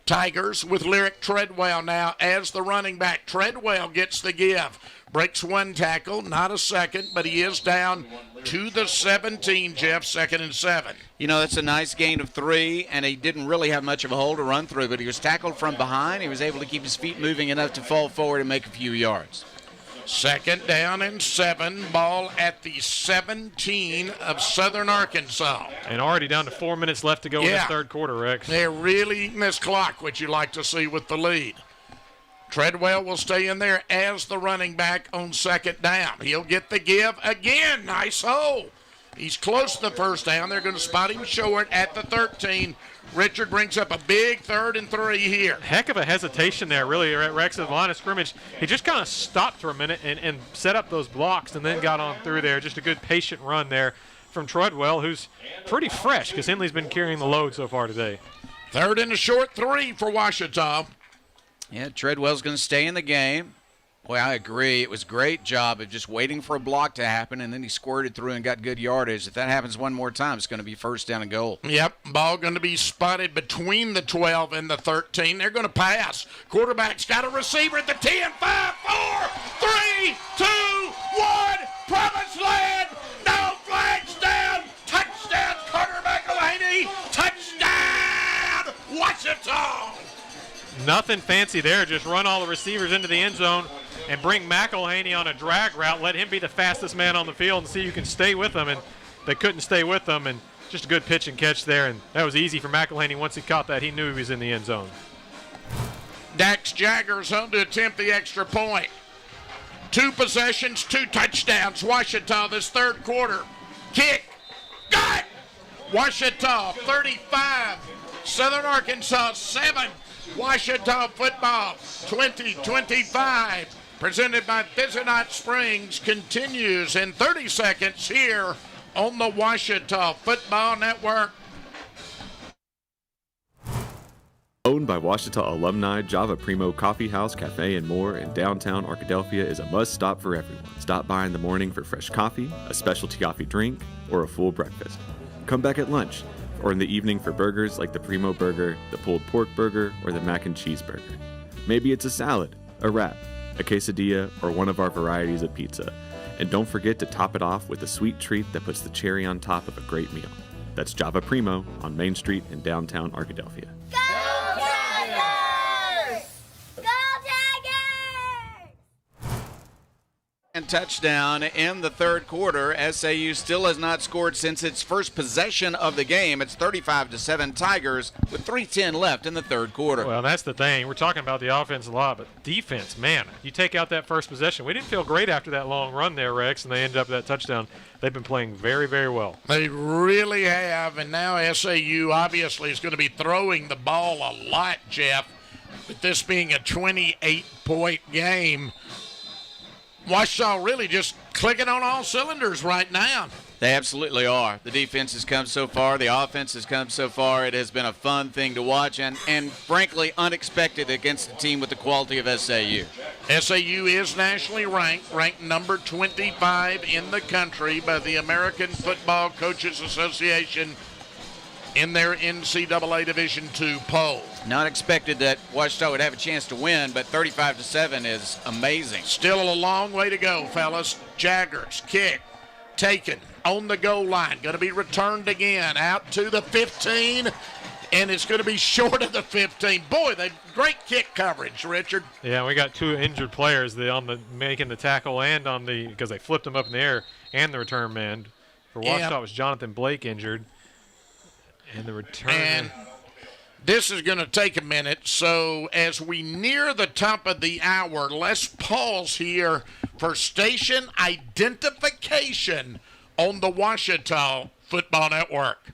Tigers with Lyric Treadwell now as the running back. Treadwell gets the give. Breaks 1 tackle, not a second, but he is down to the 17, Jeff, 2nd and 7. You know, that's a nice gain of 3, and he didn't really have much of a hole to run through, but he was tackled from behind. He was able to keep his feet moving enough to fall forward and make a few yards. 2nd down and 7, ball at the 17 of Southern Arkansas. And already down to 4 minutes left to go in this third quarter, Rex. They're really eating this clock, which you like to see with the lead. Treadwell will stay in there as the running back on 2nd down. He'll get the give again. Nice hole. He's close to the first down. They're going to spot him short at the 13. Richard brings up a big 3rd and 3 here. Heck of a hesitation there, really, at Rex's line of scrimmage. He just kind of stopped for a minute and set up those blocks and then got on through there. Just a good patient run there from Treadwell, who's pretty fresh because Henley's been carrying the load so far today. 3rd and a short 3 for Ouachita. Yeah, Treadwell's going to stay in the game. Boy, I agree. It was a great job of just waiting for a block to happen, and then he squirted through and got good yardage. If that happens one more time, it's going to be 1st down and goal. Yep, ball going to be spotted between the 12 and the 13. They're going to pass. Quarterback's got a receiver at the 10, 5, 4, 3, 2, 1. Promised land. No flags down. Touchdown, Carter McElhaney. Touchdown, Ouachita. Nothing fancy there. Just run all the receivers into the end zone and bring McElhaney on a drag route. Let him be the fastest man on the field and see who can stay with him. And they couldn't stay with him. And just a good pitch and catch there, and that was easy for McElhaney. Once he caught that, he knew he was in the end zone. Dax Jaggers home to attempt the extra point. 2 possessions, 2 touchdowns. Ouachita this third quarter. Kick. Got it. Ouachita 35. Southern Arkansas 7. Ouachita football 20-25. Presented by Thematic Springs continues in 30 seconds here on the Ouachita Football Network. Owned by Ouachita alumni, Java Primo Coffee House, Cafe, and more in downtown Arkadelphia is a must-stop for everyone. Stop by in the morning for fresh coffee, a specialty coffee drink, or a full breakfast. Come back at lunch, or in the evening for burgers like the Primo Burger, the pulled pork burger, or the mac and cheese burger. Maybe it's a salad, a wrap, a quesadilla, or one of our varieties of pizza. And don't forget to top it off with a sweet treat that puts the cherry on top of a great meal. That's Java Primo on Main Street in downtown Arkadelphia. And touchdown in the third quarter. SAU still has not scored since its first possession of the game. It's 35-7 Tigers with 3:10 left in the third quarter. Well, that's the thing. We're talking about the offense a lot, but defense, man, you take out that first possession. We didn't feel great after that long run there, Rex, and they ended up with that touchdown. They've been playing very, very well. They really have, and now SAU obviously is going to be throwing the ball a lot, Jeff. With this being a 28-point game, Ouachita really just clicking on all cylinders right now. They absolutely are. The defense has come so far. The offense has come so far. It has been a fun thing to watch and frankly, unexpected against a team with the quality of SAU. SAU is nationally ranked number 25 in the country by the American Football Coaches Association in their NCAA Division II poll. Not expected that Ouachita would have a chance to win, but 35-7 is amazing. Still a long way to go, fellas. Jaggers, kick, taken, on the goal line. Going to be returned again, out to the 15, and it's going to be short of the 15. Boy, they great kick coverage, Richard. Yeah, we got 2 injured players making the tackle and because they flipped them up in the air, and the return man. For Ouachita, it was Jonathan Blake injured. And the return. And this is going to take a minute. So as we near the top of the hour, let's pause here for station identification on the Ouachita Football Network.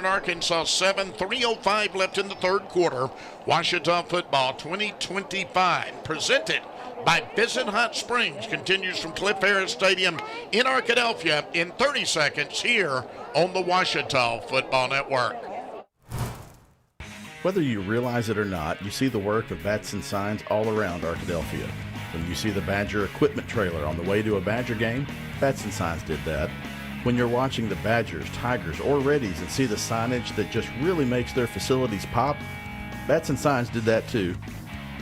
Arkansas 7, 3:05 left in the third quarter. Ouachita football 20-25, presented by Visit Hot Springs, continues from Cliff Harris Stadium in Arkadelphia in 30 seconds here on the Ouachita Football Network. Whether you realize it or not, you see the work of Bats and Signs all around Arkadelphia. When you see the Badger equipment trailer on the way to a Badger game, Bats and Signs did that. When you're watching the Badgers, Tigers, or Reddies and see the signage that just really makes their facilities pop, Bats and Signs did that too.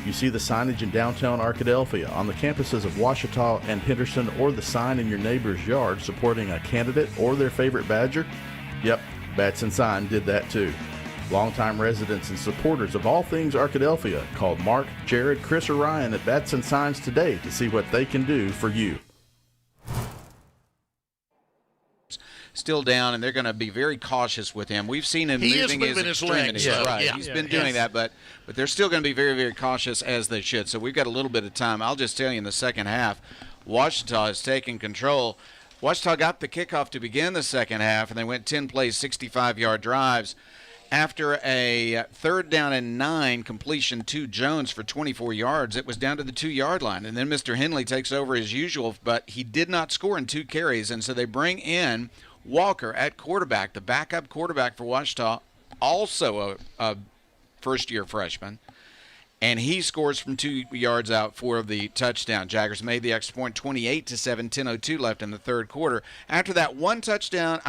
You see the signage in downtown Arkadelphia, on the campuses of Ouachita and Henderson, or the sign in your neighbor's yard supporting a candidate or their favorite Badger? Yep, Bats and Sign did that too. Longtime residents and supporters of all things Arkadelphia, call Mark, Jared, Chris, or Ryan at Bats and Signs today to see what they can do for you. still down, and they're going to be very cautious with him. We've seen him moving his extremities. Right. He's been doing that, but they're still going to be very, very cautious as they should. So we've got a little bit of time. I'll just tell you in the second half, Ouachita has taken control. Ouachita got the kickoff to begin the second half, and they went 10 plays, 65-yard drives. After a 3rd down and 9 completion to Jones for 24 yards, it was down to the 2-yard line. And then Mr. Henley takes over as usual, but he did not score in 2 carries. And so they bring in Walker at quarterback, the backup quarterback for Ouachita, also a first-year freshman. And he scores from 2 yards out for the touchdown. Jaggers made the extra point, 28-7, 10:02 left in the third quarter. After that, one first down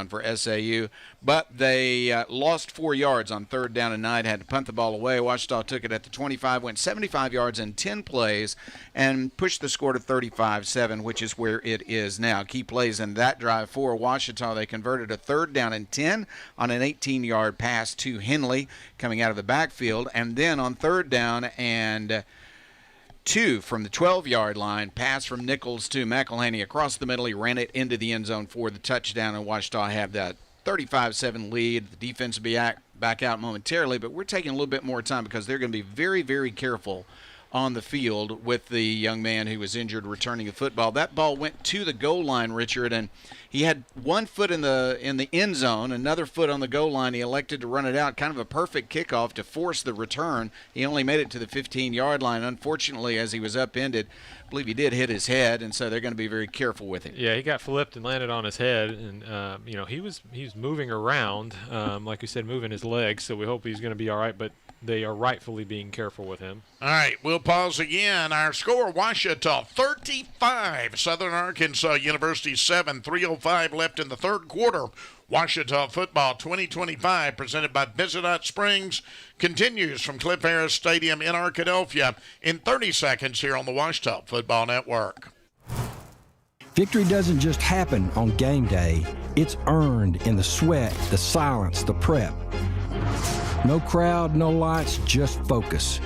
for SAU, but they lost 4 yards on 3rd down and 9, had to punt the ball away. Ouachita took it at the 25, went 75 yards in 10 plays, and pushed the score to 35-7, which is where it is now. Key plays in that drive for Ouachita, they converted a 3rd down and 10 on an 18-yard pass to Henley coming out of the backfield, and then on 3rd down and 2 from the 12-yard line, pass from Nichols to McElhaney across the middle. He ran it into the end zone for the touchdown, and Ouachita have that 35-7 lead. The defense will be back out momentarily, but we're taking a little bit more time because they're going to be very, very careful on the field with the young man who was injured returning the football. That ball went to the goal line, Richard, and he had 1 foot in the end zone, another foot on the goal line. He elected to run it out, kind of a perfect kickoff to force the return. He only made it to the 15-yard line. Unfortunately, as he was upended, I believe he did hit his head, and so they're going to be very careful with him. Yeah, he got flipped and landed on his head, and he was moving around, like you said, moving his legs. So we hope he's going to be all right, but they are rightfully being careful with him. All right, we'll pause again. Our score: Ouachita 35, Southern Arkansas University 7. 3:05 left in the third quarter. Ouachita football 2025, presented by Visit Hot Springs, continues from Cliff Harris Stadium in Arkadelphia in 30 seconds here on the Ouachita Football Network. Victory doesn't just happen on game day. It's earned in the sweat, the silence, the prep. No crowd, no lights, just focus.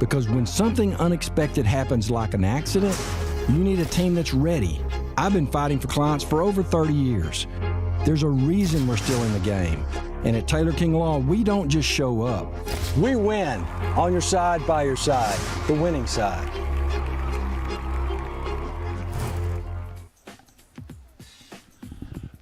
Because when something unexpected happens like an accident, you need a team that's ready. I've been fighting for clients for over 30 years. There's a reason we're still in the game. And at Taylor King Law, we don't just show up. We win. On your side, by your side. The winning side.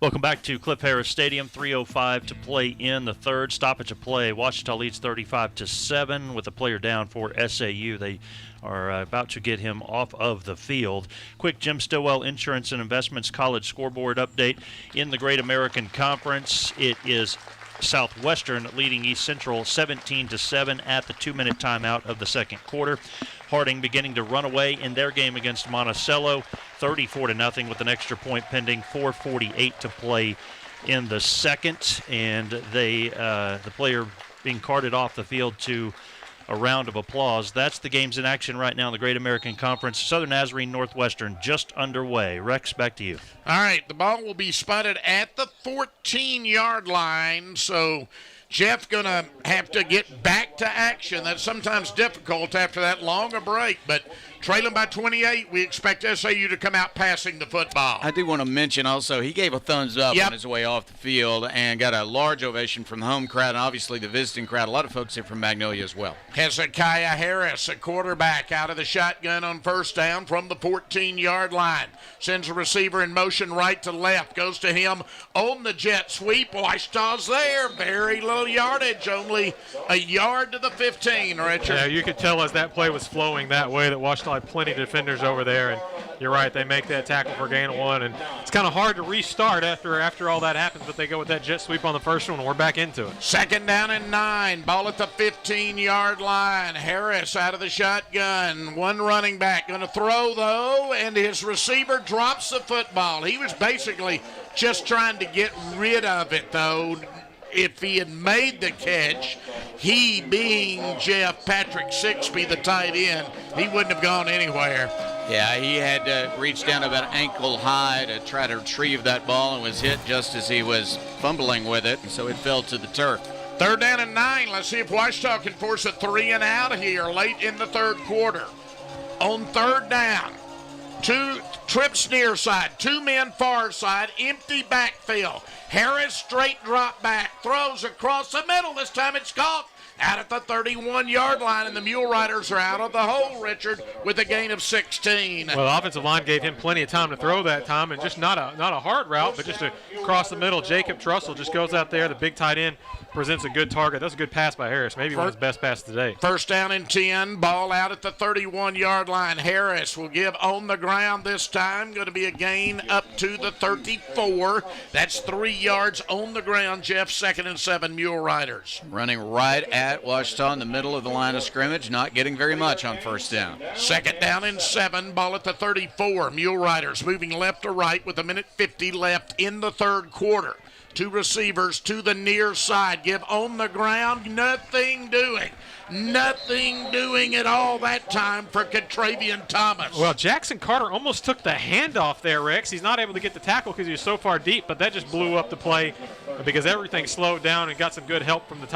Welcome back to Cliff Harris Stadium. 3:05 to play in the third. Stoppage of play. Ouachita leads 35-7 with a player down for SAU. They are about to get him off of the field. Quick Jim Stowell Insurance and Investments College scoreboard update. In the Great American Conference, it is Southwestern leading East Central 17-7 at the 2-minute timeout of the second quarter. Harding beginning to run away in their game against Monticello, 34-0 with an extra point pending. 4:48 to play in the second, and the player being carted off the field to a round of applause. That's the games in action right now in the Great American Conference. Southern Nazarene Northwestern just underway. Rex, back to you. All right, the ball will be spotted at the 14-yard line, so Jeff going to have to get back to action. That's sometimes difficult after that long a break, but trailing by 28, we expect SAU to come out passing the football. I do want to mention also, he gave a thumbs up on his way off the field and got a large ovation from the home crowd and obviously the visiting crowd. A lot of folks here from Magnolia as well. Hezekiah Harris, a quarterback, out of the shotgun on first down from the 14-yard line. Sends a receiver in motion right to left. Goes to him on the jet sweep. Ouachita's there. Very little yardage. Only a yard to the 15, Richard. Yeah, you could tell as that play was flowing that way that Ouachita had plenty of defenders over there, and you're right, they make that tackle for gain of 1, and it's kind of hard to restart after all that happens, but they go with that jet sweep on the first one, and we're back into it. 2nd down and 9, ball at the 15-yard line. Harris out of the shotgun, one running back going to throw though, and his receiver drops the football. He was basically just trying to get rid of it though. If he had made the catch, he being Jeff Patrick Sixby, the tight end, he wouldn't have gone anywhere. Yeah, he had to reach down about ankle high to try to retrieve that ball and was hit just as he was fumbling with it, and so it fell to the turf. 3rd down and 9. Let's see if Ouachita can force a 3 and out here late in the third quarter. On 3rd down, Two trips near side, two men far side, empty backfield. Harris straight drop back, throws across the middle. This time it's caught out at the 31-yard line, and the Mule Riders are out of the hole, Richard, with a gain of 16. Well, the offensive line gave him plenty of time to throw that time, and just not a hard route, but just across the middle. Jacob Trussell just goes out there. The big tight end presents a good target. That's a good pass by Harris, maybe one of his best passes today. First down and 10, ball out at the 31-yard line. Harris will give on the ground this time. Going to be a gain up to the 34. That's 3 yards on the ground, Jeff. 2nd and 7, Mule Riders. Running right at Ouachita in the middle of the line of scrimmage, not getting very much on first down. 2nd down and 7, ball at the 34. Mule Riders moving left to right with 1:50 left in the third quarter. Two receivers to the near side. Give on the ground. Nothing doing. Nothing doing at all that time for Contravian Thomas. Well, Jackson Carter almost took the handoff there, Rex. He's not able to get the tackle because he was so far deep, but that just blew up the play because everything slowed down and got some good help from the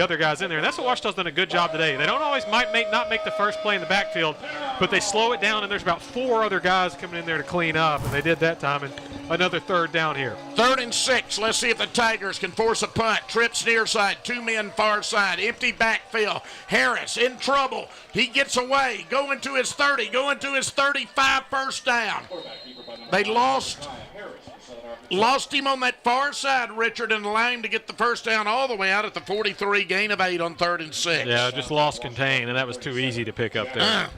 other guys in there. And that's what Ouachita's done a good job today. They don't always not make the first play in the backfield, but they slow it down, and there's about 4 other guys coming in there to clean up, and they did that time. And another 3rd down here. 3rd and 6. Let's see if the Tigers can force a punt. Trips near side, 2 men far side, empty backfield. Harris in trouble. He gets away, going to his 30, going to his 35, first down. They lost him on that far side, Richard, and allowed him to get the first down all the way out at the 43, gain of 8 on 3rd and 6. Yeah, just lost contain, and that was too easy to pick up there.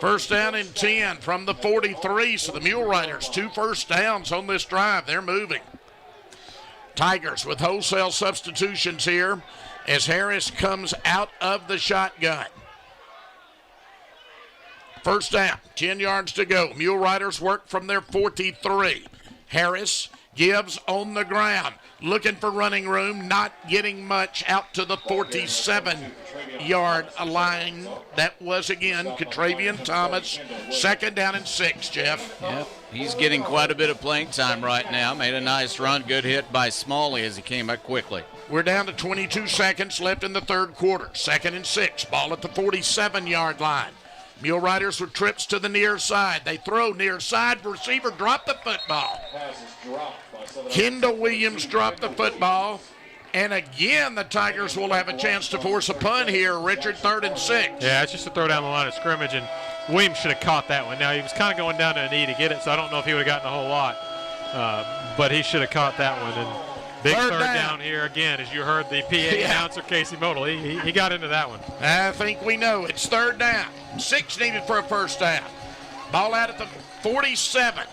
First down and 10 from the 43, so the Mule Riders 2 first downs on this drive. They're moving. Tigers with wholesale substitutions here as Harris comes out of the shotgun. First down, 10 yards to go. Mule Riders work from their 43. Harris gives on the ground, looking for running room, not getting much, out to the 47-yard line. That was, again, Contravian Thomas. 2nd down and 6, Jeff. Yep, he's getting quite a bit of playing time right now. Made a nice run, good hit by Smalley as he came up quickly. We're down to 22 seconds left in the third quarter. 2nd and 6, ball at the 47-yard line. Mule Riders with trips to the near side. They throw near side. Receiver dropped the football. Kendall Williams dropped the football. And again, the Tigers will have a chance to force a punt here. Richard, 3rd and 6. Yeah, it's just a throw down the line of scrimmage, and Williams should have caught that one. Now, he was kind of going down to a knee to get it, so I don't know if he would have gotten a whole lot. But he should have caught that one. And big third down here again, as you heard the PA announcer, Casey Modal. He got into that one. I think we know. It's 3rd down. 6 needed for a first down. Ball out at the 47.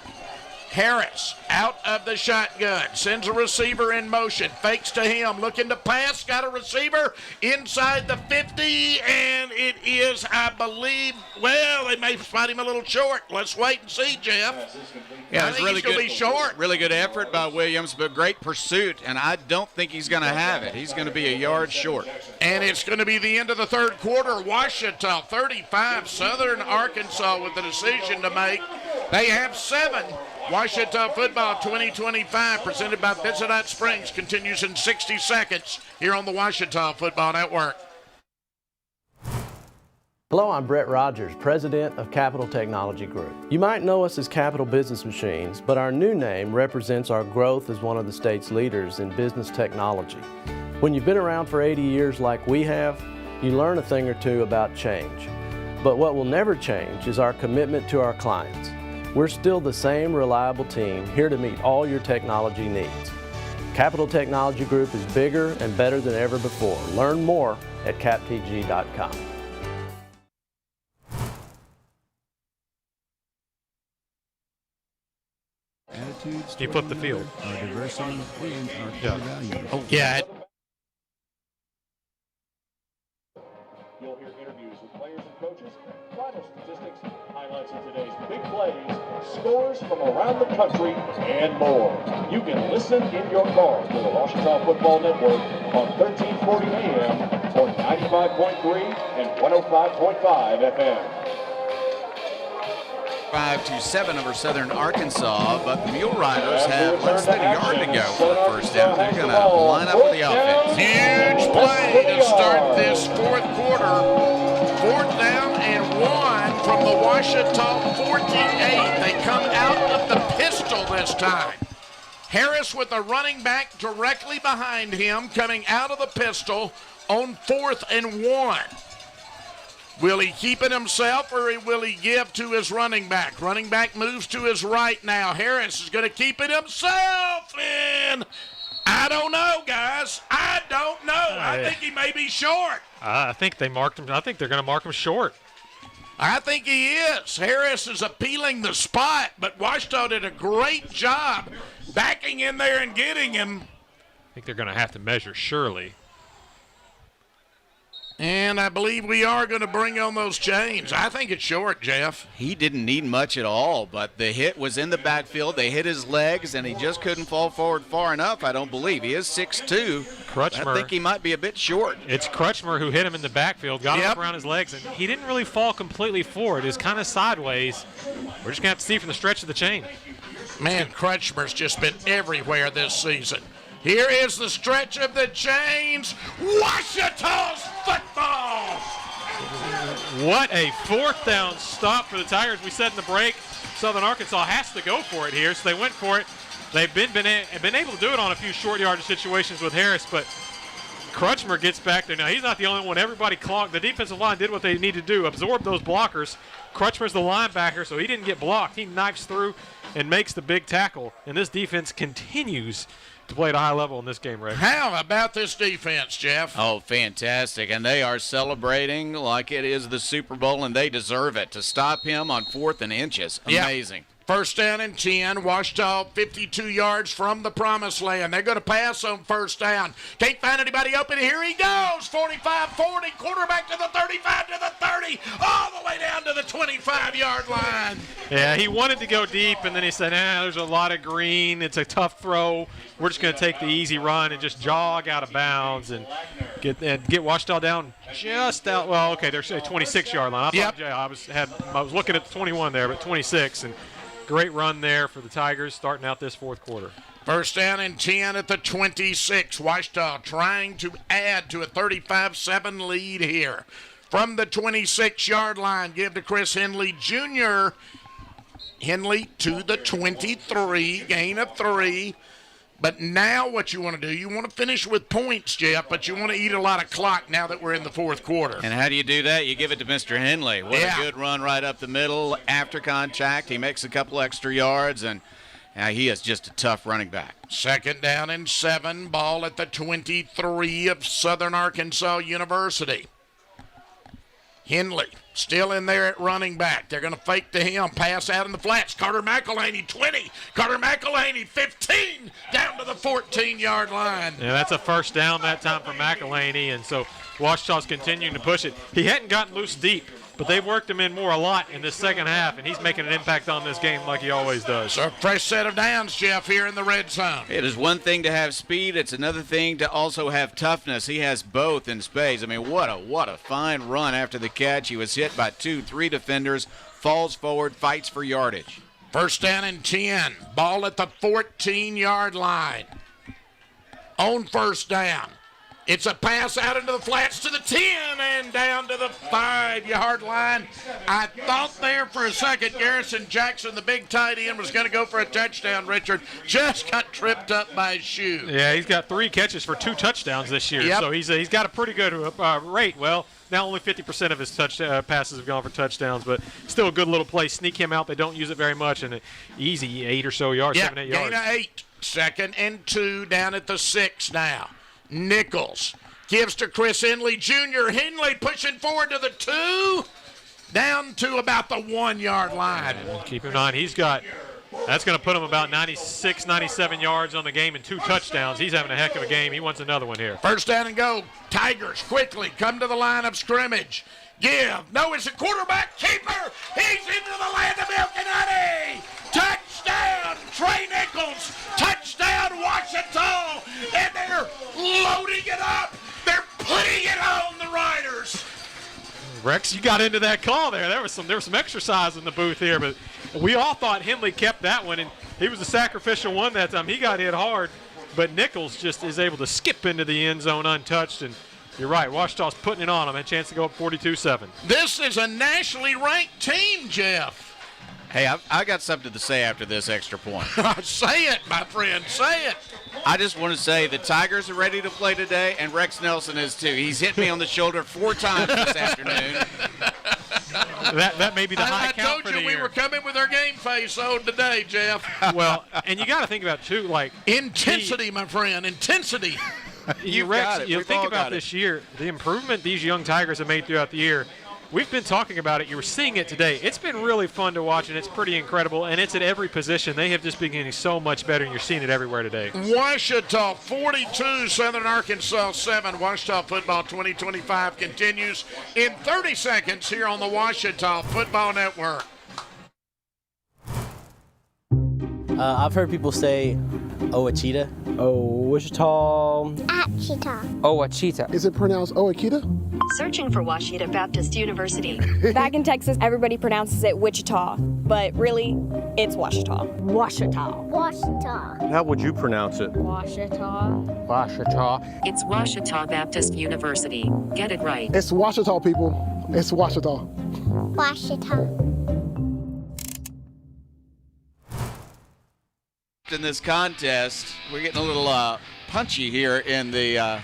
Harris out of the shotgun. Sends a receiver in motion. Fakes to him. Looking to pass. Got a receiver inside the 50. And it is, I believe, well, they may spot him a little short. Let's wait and see, Jeff. Yeah, I think he's going to be short. Really good effort by Williams, but great pursuit. And I don't think he's going to have it. He's going to be a yard short. And it's going to be the end of the third quarter. Ouachita 35, Southern Arkansas with the decision to make. They have 7. Ouachita Football 2025, presented by Benzonite Springs, continues in 60 seconds here on the Ouachita Football Network. Hello, I'm Brett Rogers, President of Capital Technology Group. You might know us as Capital Business Machines, but our new name represents our growth as one of the state's leaders in business technology. When you've been around for 80 years like we have, you learn a thing or two about change. But what will never change is our commitment to our clients. We're still the same reliable team here to meet all your technology needs. Capital Technology Group is bigger and better than ever before. Learn more at captg.com. He flipped the field. Oh, yeah. You'll hear interviews with players and coaches, final statistics, highlights of today's big plays, scores from around the country, and more. You can listen in your car to the Ouachita Football Network on 1340 AM or 95.3 and 105.5 FM. 5-7 over Southern Arkansas, but the Mule Riders have less than a yard to go for the first down. They're going to line up with the offense. Huge play to start this fourth quarter. 4th down and 1 from the Ouachita 48. They come out of the pistol this time. Harris with a running back directly behind him coming out of the pistol on 4th and 1. Will he keep it himself or will he give to his running back? Running back moves to his right now. Harris is going to keep it himself. And I don't know, guys. I don't know. I think he may be short. I think they marked him. I think they're going to mark him short. I think he is. Harris is appealing the spot, but Ouachita did a great job backing in there and getting him. I think they're going to have to measure Shirley. And I believe we are going to bring on those chains. I think it's short, Jeff. He didn't need much at all, but the hit was in the backfield. They hit his legs, and he just couldn't fall forward far enough, I don't believe. He is 6'2". Crutchmer. I think he might be a bit short. It's Crutchmer who hit him in the backfield, got him up around his legs, and he didn't really fall completely forward. It was kind of sideways. We're just going to have to see from the stretch of the chain. Man, Crutchmer's just been everywhere this season. Here is the stretch of the chains. Ouachita's football. What a 4th down stop for the Tigers. We said in the break, Southern Arkansas has to go for it here, so they went for it. They've been able to do it on a few short yardage situations with Harris, but Crutchmer gets back there. Now, he's not the only one. Everybody clogged. The defensive line did what they needed to do, absorb those blockers. Crutchmer's the linebacker, so he didn't get blocked. He knifes through and makes the big tackle, and this defense continues to play at a high level in this game, Ray. How about this defense, Jeff? Oh, fantastic. And they are celebrating like it is the Super Bowl, and they deserve it. To stop him on 4th and inches, amazing. First down and 10. Ouachita 52 yards from the promised land. They're going to pass on first down. Can't find anybody open. Here he goes. 45-40. Quarterback to the 35, to the 30. All the way down to the 25-yard line. Yeah, he wanted to go deep, and then he said, there's a lot of green. It's a tough throw. We're just going to take the easy run and just jog out of bounds and get Ouachita down just out. Well, okay, there's a 26-yard line. I was looking at the 21 there, but 26. And great run there for the Tigers starting out this 4th quarter. First down and 10 at the 26. Ouachita trying to add to a 35-7 lead here. From the 26-yard line, give to Chris Henley Jr. Henley to the 23, gain of 3. But now what you want to do, you want to finish with points, Jeff, but you want to eat a lot of clock now that we're in the 4th quarter. And how do you do that? You give it to Mr. Henley. What a good run right up the middle after contact. He makes a couple extra yards, and he is just a tough running back. Second down and 7, ball at the 23 of Southern Arkansas University. Henley still in there at running back. They're going to fake to him. Pass out in the flats. Carter McElhaney, 20. Carter McElhaney, 15. Down to the 14-yard line. Yeah, that's a first down that time for McElhaney, and so Ouachita's continuing to push it. He hadn't gotten loose deep, but they've worked him in more a lot in this second half, and he's making an impact on this game like he always does. So a fresh set of downs, Jeff, here in the red zone. It is one thing to have speed. It's another thing to also have toughness. He has both in spades. I mean, what a fine run after the catch. He was hit by 2-3 defenders, falls forward, fights for yardage. First down and 10. Ball at the 14-yard line. On first down. It's a pass out into the flats to the 10 and down to the 5-yard line. I thought there for a second Garrison Jackson, the big tight end, was going to go for a touchdown, Richard. Just got tripped up by his shoe. Yeah, he's got 3 catches for 2 touchdowns this year. So he's got a pretty good rate. Well, now only 50% of his passes have gone for touchdowns, but still a good little play. Sneak him out. They don't use it very much, and an easy 8 or so yards, 7-8 yards. Gain of 8. Second and 2 down at the 6 now. Nichols gives to Chris Henley Jr. Henley pushing forward to the 2, down to about the 1-yard line. And keep in mind, that's going to put him about 96, 97 yards on the game and 2 touchdowns. He's having a heck of a game. He wants another one here. First down and go. Tigers quickly come to the line of scrimmage. It's a quarterback keeper. He's into the land of milk and honey. Touchdown, Trey Nichols. Touchdown, Ouachita. And they're loading it up. They're putting it on the Riders. Rex, you got into that call there. There was some exercise in the booth here, but we all thought Henley kept that one, and he was the sacrificial one that time. He got hit hard, but Nichols just is able to skip into the end zone untouched, and You're right. Ouachita's putting it on them. A chance to go up 42-7. This is a nationally ranked team, Jeff. Hey, I got something to say after this extra point. Say it, my friend. Say it. I just want to say the Tigers are ready to play today, and Rex Nelson is too. He's hit me on the shoulder 4 times this afternoon. That may be the high count for the year. I told you we were coming with our game face on today, Jeff. Well, and you got to think about, too, like intensity, my friend, intensity. You think about this year, the improvement these young Tigers have made throughout the year. We've been talking about it. You were seeing it today. It's been really fun to watch, and it's pretty incredible, and it's at every position. They have just been getting so much better, and you're seeing it everywhere today. Ouachita 42, Southern Arkansas 7. Ouachita football 2025 continues in 30 seconds here on the Ouachita Football Network. I've heard people say Ouachita. Ouachita. Ouachita. Ouachita. Is it pronounced Ouachita? Searching for Ouachita Baptist University. Back in Texas, everybody pronounces it Wichita, but really, it's Ouachita. Ouachita. Ouachita. How would you pronounce it? Ouachita. Ouachita. It's Ouachita Baptist University. Get it right. It's Ouachita, people. It's Ouachita. Ouachita. In this contest, we're getting a little punchy here in the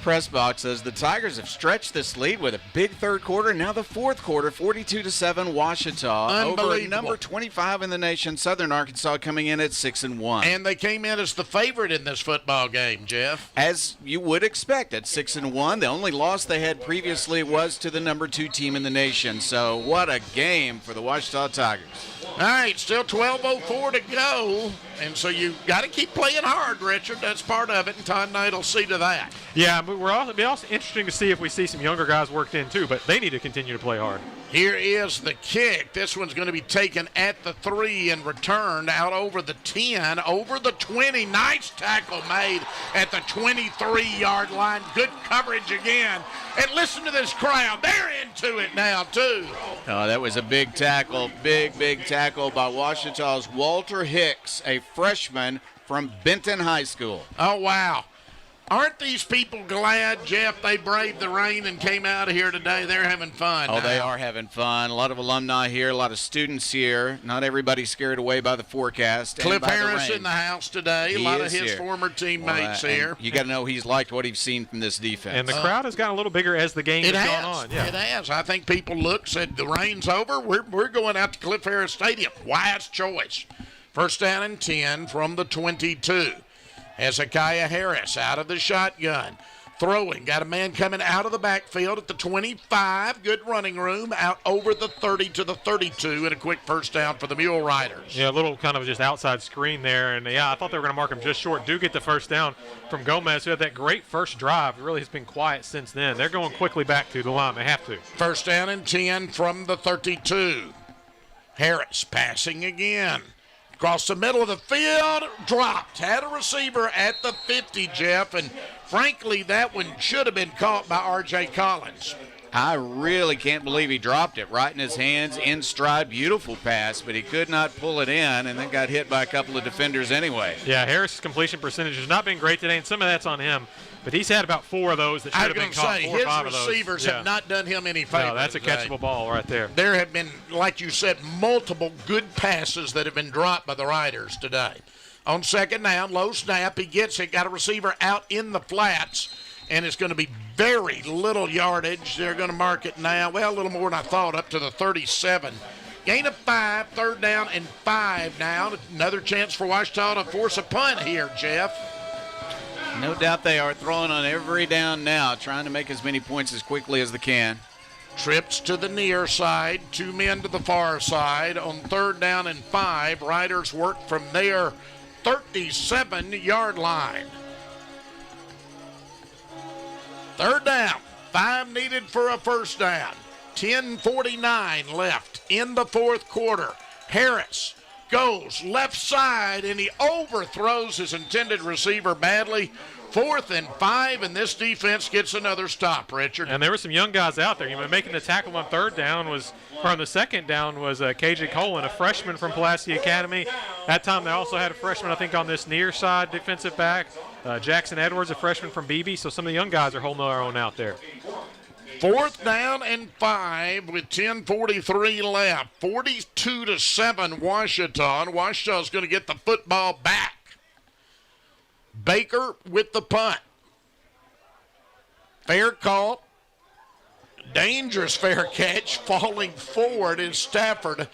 press box as the Tigers have stretched this lead with a big third quarter. Now the fourth quarter, 42-7 Ouachita over number 25 in the nation, Southern Arkansas, coming in at 6-1. And they came in as the favorite in this football game, Jeff. As you would expect at 6-1. The only loss they had previously was to the number 2 team in the nation. So what a game for the Ouachita Tigers. All right, still 12:04 to go, and so you got to keep playing hard, Richard. That's part of it, and Todd Knight will see to that. Yeah, but it'll be also interesting to see if we see some younger guys worked in too, but they need to continue to play hard. Here is the kick. This one's going to be taken at the 3 and returned out over the 10, over the 20. Nice tackle made at the 23-yard line. Good coverage again. And listen to this crowd. They're into it now, too. Oh, that was a big tackle, big tackle by Ouachita's Walter Hicks, a freshman from Benton High School. Oh, wow. Aren't these people glad, Jeff, they braved the rain and came out of here today? They're having fun. Oh, now. they are having fun. A lot of alumni here, a lot of students here. Not everybody scared away by the forecast. Cliff and by Harris the rain. in the house today. A lot of his former teammates here. You got to know he's liked what he's seen from this defense. And the crowd has gotten a little bigger as the game has gone on. Yeah. It has. I think people said the rain's over. We're going out to Cliff Harris Stadium. Wise choice. First down and 10 from the 22. Hezekiah Harris out of the shotgun. Throwing. Got a man coming out of the backfield at the 25. Good running room. Out over the 30 to the 32 and a quick first down for the Mule Riders. Yeah, a little kind of just outside screen there. And, yeah, I thought they were going to mark him just short. Do get the first down from Gomez, who had that great first drive. It really has been quiet since then. They're going quickly back to the line. They have to. First down and 10 from the 32. Harris passing again. Across the middle of the field, dropped. Had a receiver at the 50, Jeff, and frankly, that one should have been caught by R.J. Collins. I really can't believe he dropped it right in his hands, in stride. Beautiful pass, but he could not pull it in and then got hit by a couple of defenders anyway. Yeah, Harris' completion percentage has not been great today, and some of that's on him. But he's had about 4 of those that should have been caught. 4 or 5 of those. His receivers have not done him any favors. No, that's a catchable ball right there. There have been, like you said, multiple good passes that have been dropped by the Riders today. On second down, low snap, he gets it, got a receiver out in the flats, and it's going to be very little yardage. They're going to mark it now, well, a little more than I thought, up to the 37. Gain of 5, third down and 5 now. Another chance for Ouachita to force a punt here, Jeff. No doubt they are throwing on every down now, trying to make as many points as quickly as they can. Trips to the near side, 2 men to the far side. On third down and 5, Riders work from their 37-yard line. Third down, 5 needed for a first down. 10:49 left in the fourth quarter. Harris goes left side, and he overthrows his intended receiver badly. 4th and 5, and this defense gets another stop, Richard. And there were some young guys out there. You know, making the tackle on third down was, or on the second down was KJ Colin, a freshman from Pulaski Academy. That time they also had a freshman, I think, on this near side defensive back. Jackson Edwards, a freshman from BB. So some of the young guys are holding their own out there. 4th down and 5 with 10:43 left. 42-7 Washita. Washita's going to get the football back. Baker with the punt. Fair call. Dangerous fair catch. Falling forward is Stafford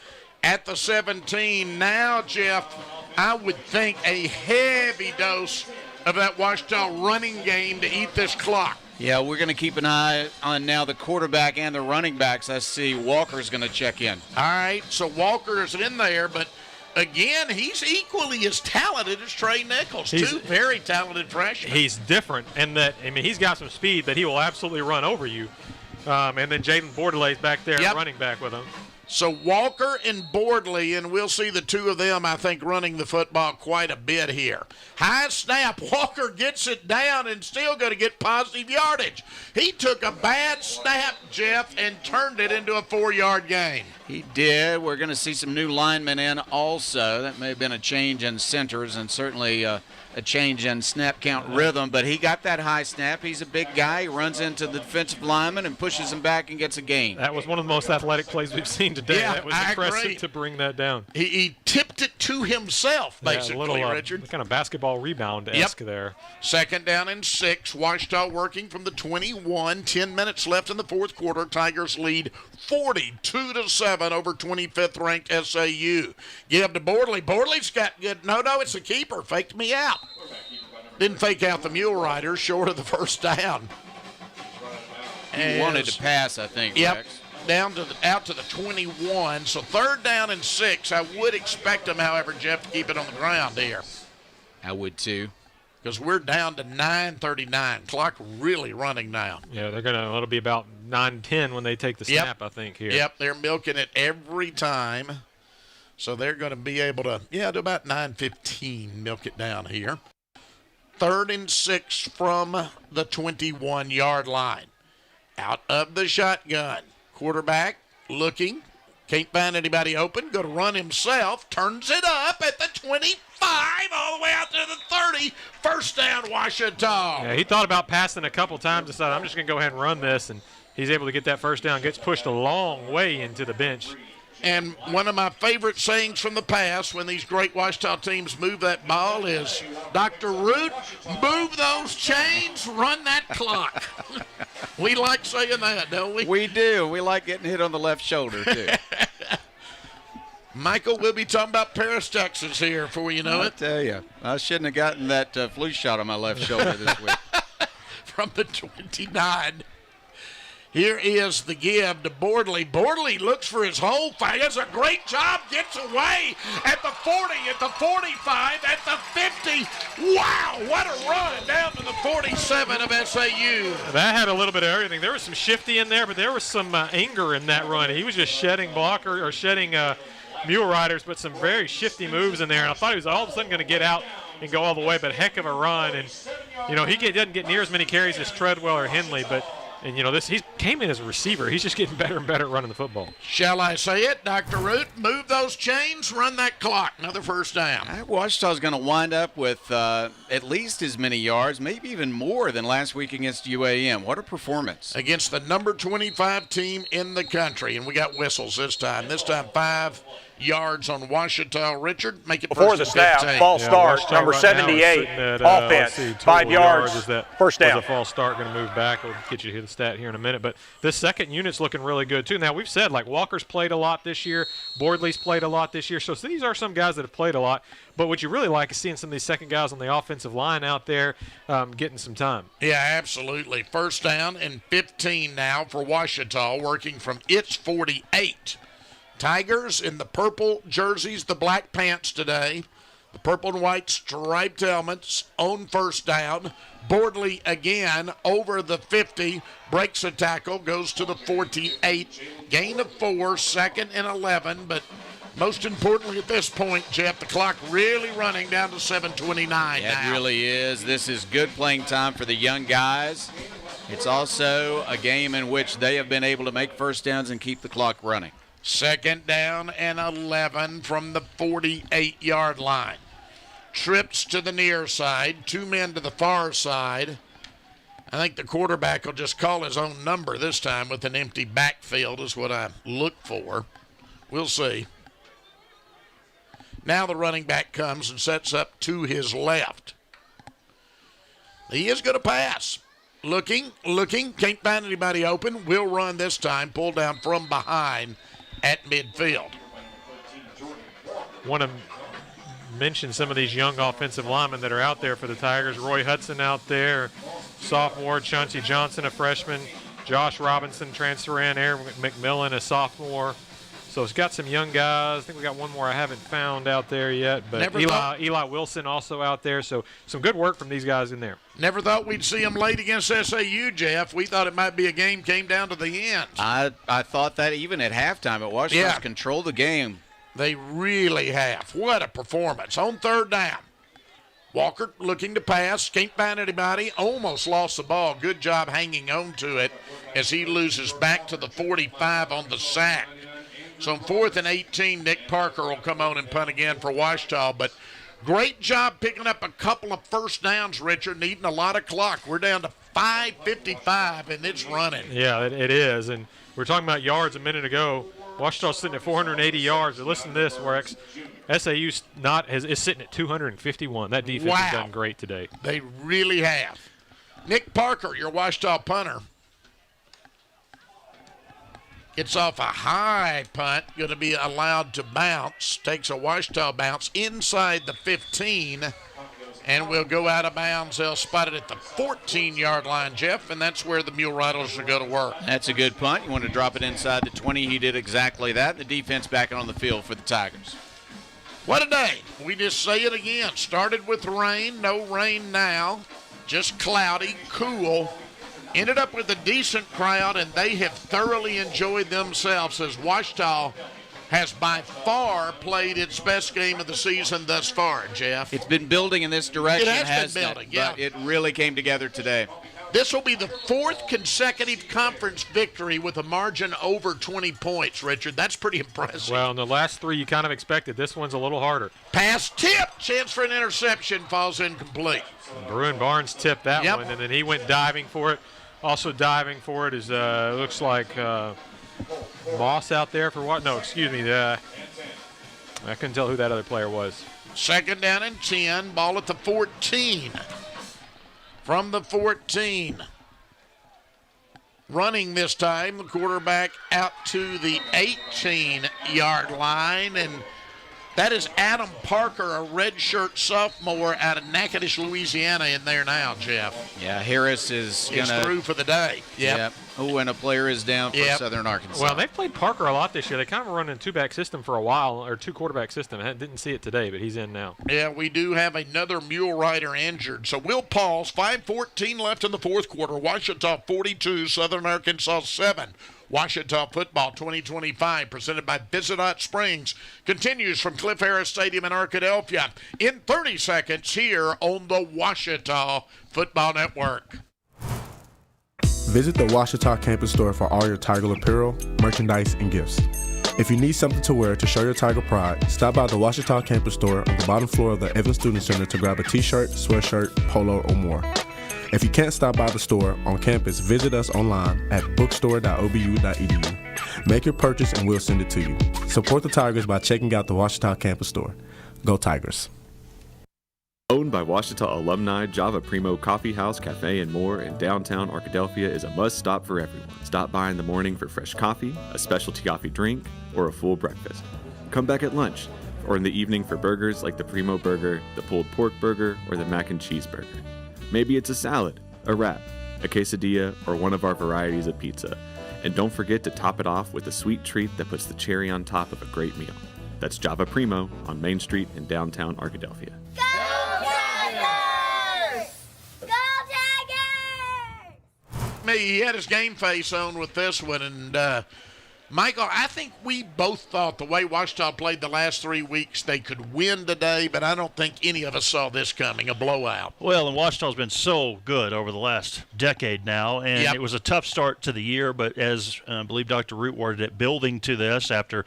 at the 17. Now, Jeff, I would think a heavy dose of that Washita running game to eat this clock. Yeah, we're going to keep an eye on now the quarterback and the running backs. I see Walker's going to check in. All right, so Walker is in there, but again, he's equally as talented as Trey Nichols. Two very talented freshmen. He's different in that, I mean, he's got some speed that he will absolutely run over you. And then Jaden Bordelay's back there running back with him. So Walker and Bordley, and we'll see the two of them, I think, running the football quite a bit here. High snap. Walker gets it down and still going to get positive yardage. He took a bad snap, Jeff, and turned it into a 4-yard gain. He did. We're going to see some new linemen in also. That may have been a change in centers and certainly a change in snap count rhythm, but he got that high snap. He's a big guy. He runs into the defensive lineman and pushes him back and gets a gain. That was one of the most athletic plays we've seen today. Yeah, that was impressive to bring that down. He tipped it to himself, basically, a little, Richard. Kind of basketball rebound-esque there. 2nd down and 6. Washita working from the 21. 10 minutes left in the 4th quarter. Tigers lead 42-7 over 25th-ranked SAU. Give to Bordley. Bordley's got good. No, it's a keeper. Faked me out. Didn't fake out the Mule Riders, short of the first down. He wanted to pass, I think, Yep. Rex. Out to the 21. So 3rd down and 6. I would expect them, however, Jeff, to keep it on the ground here. I would too. Because we're down to 9:39. Clock really running now. Yeah, it'll be about 9:10 when they take the snap, I think, here. Yep, they're milking it every time. So they're going to be able to, do about 9:15, milk it down here. 3rd and 6 from the 21-yard line. Out of the shotgun. Quarterback looking. Can't find anybody open. Going to run himself. Turns it up at the 25, all the way out to the 30. 1st down, Washita. Yeah, he thought about passing a couple times. Decided, I'm just going to go ahead and run this. And he's able to get that 1st down. Gets pushed a long way into the bench. And one of my favorite sayings from the past when these great Washita teams move that ball is, Dr. Root, move those chains, run that clock. We like saying that, don't we? We do. We like getting hit on the left shoulder, too. Michael, we'll be talking about Texas here before you know it. I tell you, I shouldn't have gotten that flu shot on my left shoulder this week. From the 29. Here is the give to Bordley. Bordley looks for his hole. Does a great job. Gets away at the 40, at the 45, at the 50. Wow, what a run down to the 47 of SAU. That had a little bit of everything. There was some shifty in there, but there was some anger in that run. He was just shedding Mule Riders, but some very shifty moves in there. And I thought he was all of a sudden going to get out and go all the way, but heck of a run. And, he doesn't get near as many carries as Treadwell or Henley, but he came in as a receiver. He's just getting better and better at running the football. Shall I say it, Dr. Root? Move those chains, run that clock. Another 1st down. Washita's going to wind up with at least as many yards, maybe even more than last week against UAM. What a performance. Against the number 25 team in the country. And we got whistles this time. This time 5 yards on Washita. Richard, make it before the snap. False start, number 78, offense, 5 yards, first down. Was a false start, going to move back. We'll get you to the stat here in a minute. But this second unit's looking really good, too. Now, we've said, Walker's played a lot this year. Bordley's played a lot this year. So these are some guys that have played a lot. But what you really like is seeing some of these second guys on the offensive line out there getting some time. Yeah, absolutely. 1st down and 15 now for Washita, working from its 48. Tigers in the purple jerseys, the black pants today. The purple and white striped helmets on 1st down. Bordley again over the 50. Breaks a tackle, goes to the 48. Gain of 4, 2nd and 11. But Most importantly at this point, Jeff, the clock really running down to 7:29 now. It really is. This is good playing time for the young guys. It's also a game in which they have been able to make first downs and keep the clock running. 2nd down and 11 from the 48-yard line. Trips to the near side, 2 men to the far side. I think the quarterback will just call his own number this time with an empty backfield is what I look for. We'll see. Now the running back comes and sets up to his left. He is going to pass. Looking, can't find anybody open. Will run this time, pull down from behind at midfield. Want to mention some of these young offensive linemen that are out there for the Tigers. Roy Hudson out there, sophomore. Chauncey Johnson, a freshman. Josh Robinson transfer in. Aaron McMillan, a sophomore. So it's got some young guys. I think we got one more I haven't found out there yet. But Eli Wilson also out there. So some good work from these guys in there. Never thought we'd see them late against SAU, Jeff. We thought it might be a game came down to the end. I thought that even at halftime at Washington controlled the game. They really have. What a performance. On 3rd down. Walker looking to pass. Can't find anybody. Almost lost the ball. Good job hanging on to it as he loses back to the 45 on the sack. So on 4th and 18, Nick Parker will come on and punt again for Ouachita. But great job picking up a couple of first downs, Richard, needing a lot of clock. We're down to 5:55, and it's running. Yeah, it is. And we were talking about yards a minute ago. Ouachita's sitting at 480 yards. But listen to this, Rex. SAU is sitting at 251. That defense has done great today. They really have. Nick Parker, your Ouachita punter. Gets off a high punt, going to be allowed to bounce. Takes a Ouachita bounce inside the 15, and will go out of bounds. They'll spot it at the 14-yard line, Jeff, and that's where the Mule Riders will go to work. That's a good punt. You want to drop it inside the 20. He did exactly that. The defense back on the field for the Tigers. What a day. We just say it again. Started with rain, no rain now. Just cloudy, cool. Ended up with a decent crowd, and they have thoroughly enjoyed themselves as Ouachita has by far played its best game of the season thus far, Jeff. It's been building in this direction, it has been building, but it really came together today. This will be the 4th consecutive conference victory with a margin over 20 points, Richard. That's pretty impressive. Well, in the last 3 you kind of expected. This one's a little harder. Pass tip. Chance for an interception. Falls incomplete. Bruin Barnes tipped that one, and then he went diving for it. Also diving for it is, looks like Moss out there for what? No, excuse me. I couldn't tell who that other player was. 2nd down and 10. Ball at the 14. From the 14. Running this time, the quarterback out to the 18-yard line, and that is Adam Parker, a redshirt sophomore out of Natchitoches, Louisiana, in there now, Jeff. Yeah, Harris is through for the day. Yep. Oh, and a player is down for Southern Arkansas. Well, they've played Parker a lot this year. They kind of run a 2-back system for a while, or 2-quarterback system. I didn't see it today, but he's in now. Yeah, we do have another Mule Rider injured. So we'll pause. 5:14 left in the 4th quarter. Ouachita 42, Southern Arkansas 7. Ouachita Football 2025, presented by Visit Hot Springs, continues from Cliff Harris Stadium in Arkadelphia in 30 seconds here on the Ouachita Football Network. Visit the Ouachita campus store for all your Tiger apparel, merchandise, and gifts. If you need something to wear to show your Tiger pride, stop by the Ouachita campus store on the bottom floor of the Evans Student Center to grab a t-shirt, sweatshirt, polo, or more. If you can't stop by the store on campus, visit us online at bookstore.obu.edu. Make your purchase and we'll send it to you. Support the Tigers by checking out the Ouachita campus store. Go Tigers. Owned by Ouachita alumni, Java Primo Coffee House, Cafe, and more in downtown Arkadelphia is a must-stop for everyone. Stop by in the morning for fresh coffee, a specialty coffee drink, or a full breakfast. Come back at lunch, or in the evening for burgers like the Primo Burger, the pulled pork burger, or the mac and cheese burger. Maybe it's a salad, a wrap, a quesadilla, or one of our varieties of pizza. And don't forget to top it off with a sweet treat that puts the cherry on top of a great meal. That's Java Primo on Main Street in downtown Arkadelphia. Go Tigers! Go Tigers! He had his game face on with this one, and Michael, I think we both thought the way Ouachita played the last 3 weeks, they could win today, but I don't think any of us saw this coming, a blowout. Well, and Ouachita's been so good over the last decade now, and It was a tough start to the year, but as I believe Dr. Root worded it, building to this after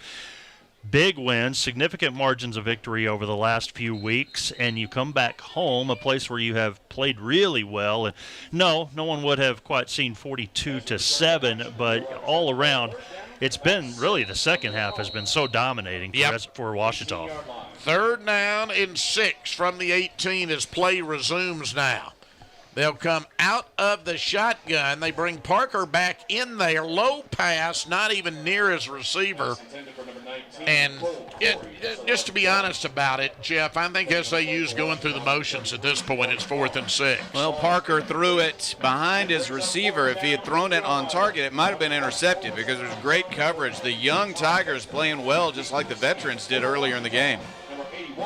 big wins, significant margins of victory over the last few weeks, and you come back home, a place where you have played really well. And no one would have quite seen 42-7, but all around, it's been really the second half has been so dominating for Ouachita. 3rd down and 6 from the 18 as play resumes now. They'll come out of the shotgun. They bring Parker back in there. Low pass, not even near his receiver. And just to be honest about it, Jeff, I think SAU's going through the motions at this point. It's 4th and 6. Well, Parker threw it behind his receiver. If he had thrown it on target, it might have been intercepted because there's great coverage. The young Tigers playing well, just like the veterans did earlier in the game.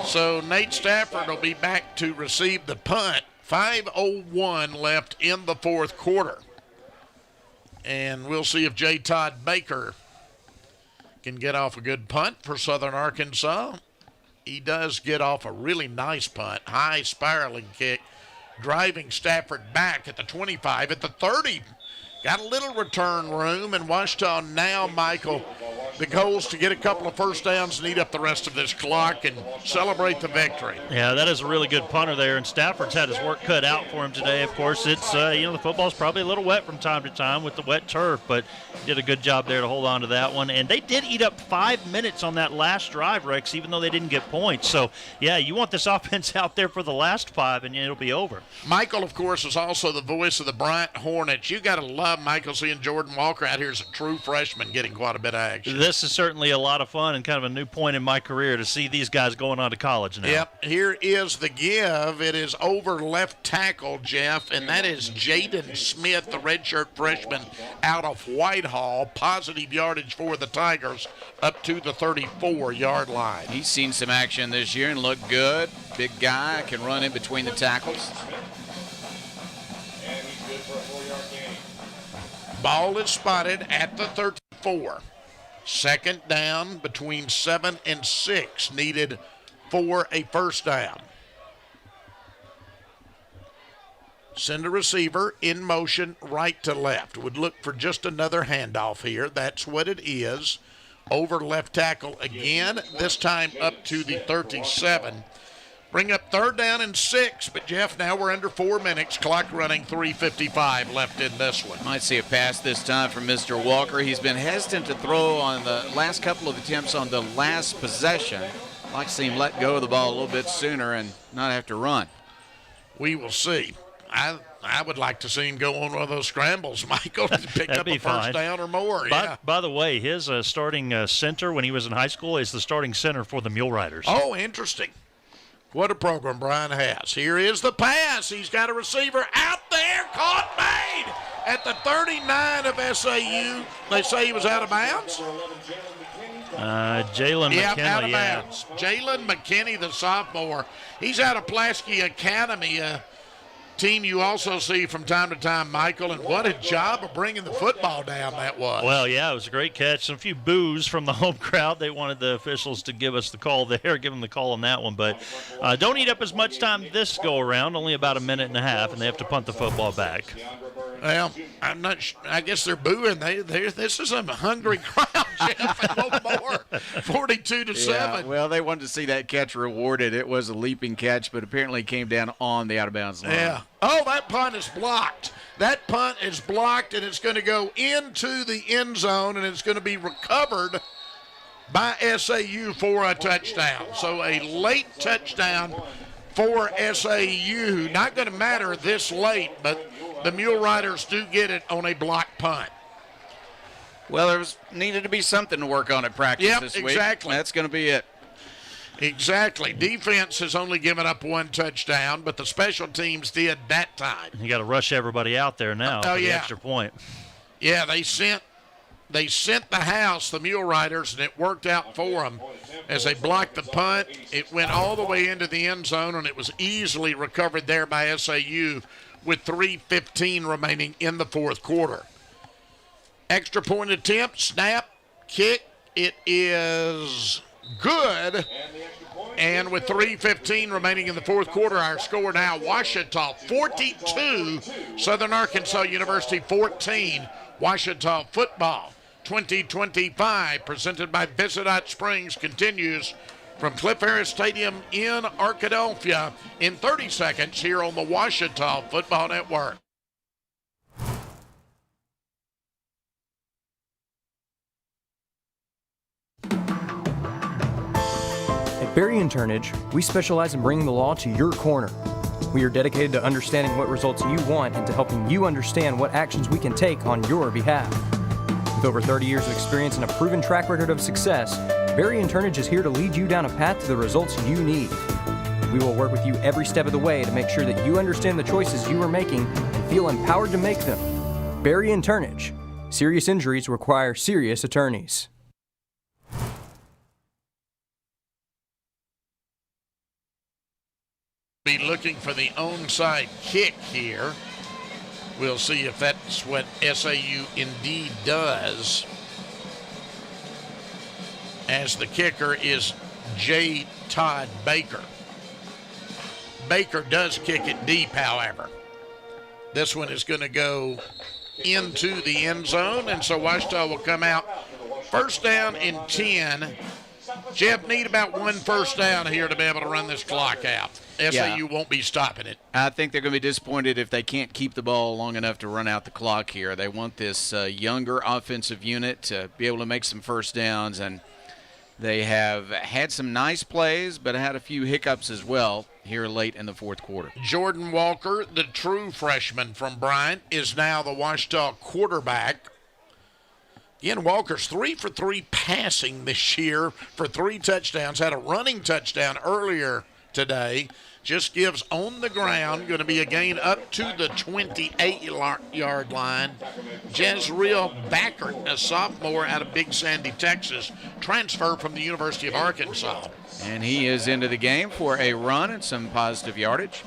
So Nate Stafford will be back to receive the punt. 5:01 left in the 4th quarter. And we'll see if J. Todd Baker can get off a good punt for Southern Arkansas. He does get off a really nice punt, high spiraling kick, driving Stafford back at the 25, at the 30. Got a little return room, and Ouachita now, Michael, the goal is to get a couple of first downs and eat up the rest of this clock and celebrate the victory. Yeah, that is a really good punter there, and Stafford's had his work cut out for him today. Of course, it's the football's probably a little wet from time to time with the wet turf, but did a good job there to hold on to that one. And they did eat up 5 minutes on that last drive, Rex, even though they didn't get points. So, yeah, you want this offense out there for the last 5, and it'll be over. Michael, of course, is also the voice of the Bryant Hornets. You got to love Michael seeing Jordan Walker out here as a true freshman getting quite a bit of action. This is certainly a lot of fun and kind of a new point in my career to see these guys going on to college now. Yep, here is the give. It is over left tackle, Jeff, and that is Jaden Smith, the redshirt freshman out of Whitehall. Positive yardage for the Tigers up to the 34-yard line. He's seen some action this year and looked good. Big guy, can run in between the tackles. Ball is spotted at the 34. 2nd down between 7 and 6 needed for a first down. Send a receiver in motion right to left. Would look for just another handoff here. That's what it is. Over left tackle again, this time up to the 37. Bring up 3rd down and 6, but Jeff, now we're under 4 minutes. Clock running, 3:55 left in this one. Might see a pass this time from Mr. Walker. He's been hesitant to throw on the last couple of attempts on the last possession. I'd like to see him let go of the ball a little bit sooner and not have to run. We will see. I would like to see him go on one of those scrambles, Michael, to pick up a first down or more. By the way, his starting center when he was in high school is the starting center for the Mule Riders. Oh, interesting. What a program Brian has. Here is the pass. He's got a receiver out there. Caught, made at the 39 of SAU. They say he was out of bounds. Jalen McKinney. Out of bounds. Jalen McKinney, the sophomore. He's out of Pulaski Academy, a team you also see from time to time, Michael, and what a job of bringing the football down that was. Well, yeah, it was a great catch. A few boos from the home crowd. They wanted the officials to give us the call there, give them the call on that one. But don't eat up as much time this go-around, only about a minute and a half, and they have to punt the football back. Well, I'm not sure. I guess they're booing. This is a hungry crowd, Jeff, and no more. 42-7. Yeah, well, they wanted to see that catch rewarded. It was a leaping catch, but apparently came down on the out-of-bounds line. Yeah. Oh, that punt is blocked. That punt is blocked, and it's going to go into the end zone, and it's going to be recovered by SAU for a touchdown. So a late touchdown for SAU. Not going to matter this late, but the Mule Riders do get it on a blocked punt. Well, there needed to be something to work on at practice this week. Exactly. That's going to be it. Exactly. Defense has only given up 1 touchdown, but the special teams did that time. You got to rush everybody out there now for the extra point. Yeah, they sent the house, the Mule Riders, and it worked out for them as they blocked the punt. It went all the way into the end zone, and it was easily recovered there by SAU with 3:15 remaining in the 4th quarter. Extra point attempt, snap, kick. It is good. And with 3:15 remaining in the fourth quarter, our score now, Ouachita 42, Southern Arkansas University 14. Ouachita football 2025, presented by Visit Hot Springs, continues from Cliff Harris Stadium in Arkadelphia in 30 seconds here on the Ouachita Football Network. At Berry & Turnage, we specialize in bringing the law to your corner. We are dedicated to understanding what results you want and to helping you understand what actions we can take on your behalf. With over 30 years of experience and a proven track record of success, Berry & Turnage is here to lead you down a path to the results you need. We will work with you every step of the way to make sure that you understand the choices you are making and feel empowered to make them. Berry & Turnage. Serious injuries require serious attorneys. Be looking for the onside kick here. We'll see if that's what SAU indeed does. As the kicker is J. Todd Baker. Baker does kick it deep, however. This one is going to go into the end zone, and so Ouachita will come out first down and 10. Jeff, need about one first down here to be able to run this clock out. SAU won't be stopping it. I think they're going to be disappointed if they can't keep the ball long enough to run out the clock here. They want this younger offensive unit to be able to make some first downs, and they have had some nice plays, but had a few hiccups as well here late in the fourth quarter. Jordan Walker, the true freshman from Bryant, is now the Ouachita quarterback. Again, Walker's 3 for 3 passing this year for 3 touchdowns. Had a running touchdown earlier today. Just gives on the ground. Going to be a gain up to the 28-yard line. Jezreel Backert, a sophomore out of Big Sandy, Texas, transferred from the University of Arkansas. And he is into the game for a run and some positive yardage.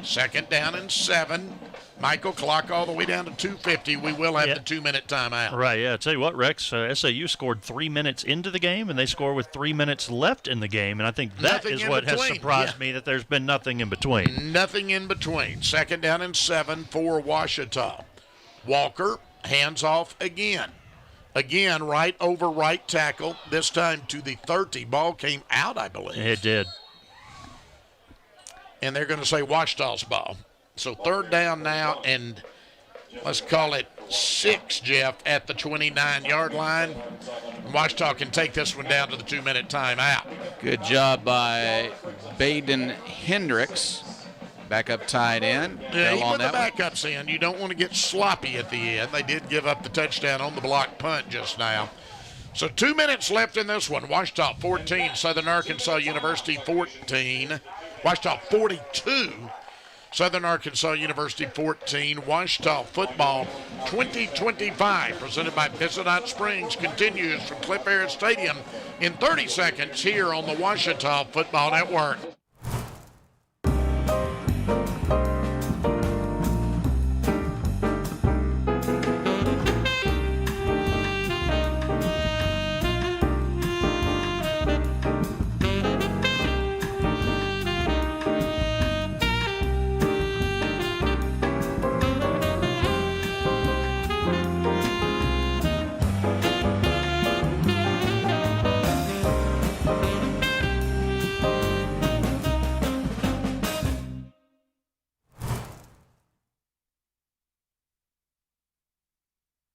Second down and 7. Michael, clock all the way down to 2:50. We will have the 2-minute timeout. Right, yeah. I'll tell you what, Rex, SAU scored 3 minutes into the game, and they score with 3 minutes left in the game. And I think that is what has surprised me, that there's been nothing in between. Nothing in between. Second down and 7 for Ouachita. Walker, hands off again. Again, right over right tackle, this time to the 30. Ball came out, I believe. It did. And they're going to say Ouachita's ball. So third down now, and let's call it 6, Jeff, at the 29-yard line. Ouachita can take this one down to the 2-minute timeout. Good job by Baden Hendricks. Backup tight end. Yeah, even the backups in. You don't want to get sloppy at the end. They did give up the touchdown on the block punt just now. So 2 minutes left in this one. Ouachita 14, Southern Arkansas University 14. Ouachita 42. Southern Arkansas University 14, Ouachita football 2025, presented by Visit Hot Springs, continues from Cliff Harris Stadium in 30 seconds here on the Ouachita Football Network.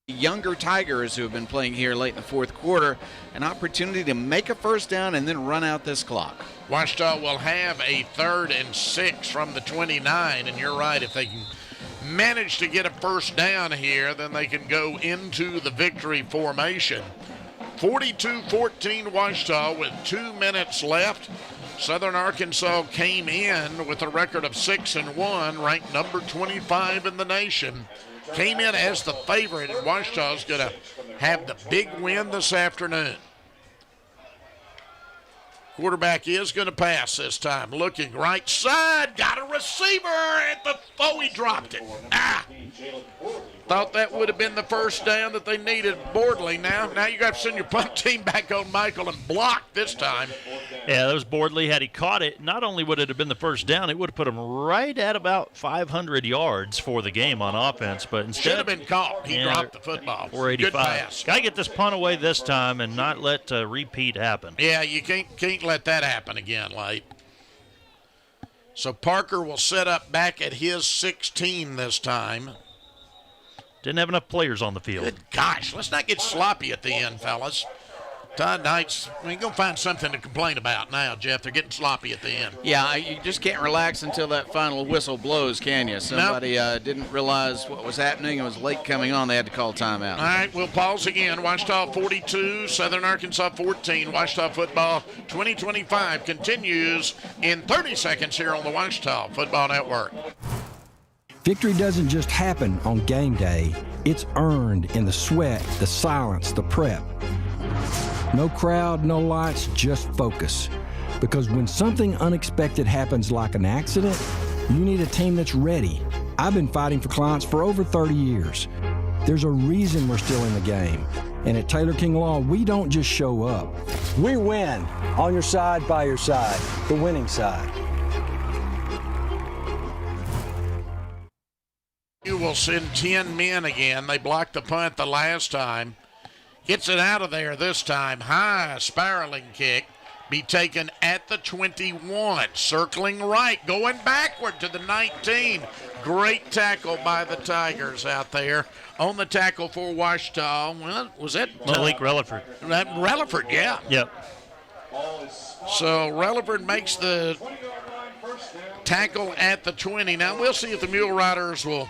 Younger Tigers who have been playing here late in the fourth quarter, an opportunity to make a first down and then run out this clock. Ouachita will have a 3rd and 6 from the 29, and you're right, if they can manage to get a first down here, then they can go into the victory formation. 42-14 Ouachita with 2 minutes left. Southern Arkansas came in with a record of 6-1, ranked number 25 in the nation. Came in as the favorite, and Ouachita's going to have the big win this afternoon. Quarterback is going to pass this time. Looking right side, got a receiver at the he dropped it. Thought that would have been the first down that they needed. Bordley now you got to send your punt team back on Michael and block this time. Yeah, that was Bordley. Had he caught it, not only would it have been the first down, it would have put him right at about 500 yards for the game on offense. But instead, should have been caught. He dropped the football. 485. Good pass. Got to get this punt away this time and not let repeat happen. Yeah, you can't let that happen again, late. So Parker will set up back at his 16 this time. Didn't have enough players on the field. Good gosh, let's not get sloppy at the end, fellas. Todd Knight's, we're going to find something to complain about now, Jeff. They're getting sloppy at the end. Yeah, you just can't relax until that final whistle blows, can you? Somebody didn't realize what was happening. It was late coming on. They had to call timeout. All right, we'll pause again. Ouachita 42, Southern Arkansas 14. Ouachita football 2025 continues in 30 seconds here on the Ouachita Football Network. Victory doesn't just happen on game day. It's earned in the sweat, the silence, the prep. No crowd, no lights, just focus. Because when something unexpected happens like an accident, you need a team that's ready. I've been fighting for clients for over 30 years. There's a reason we're still in the game. And at Taylor King Law, we don't just show up. We win. On your side, by your side. The winning side. You will send 10 men again. They blocked the punt the last time. Gets it out of there this time. High spiraling kick. Be taken at the 21. Circling right. Going backward to the 19. Great tackle by the Tigers out there. On the tackle for Ouachita. Well, was that? Malik Relaford. Relaford, yeah. Yep. So Relaford makes the tackle at the 20. Now we'll see if the Mule Riders will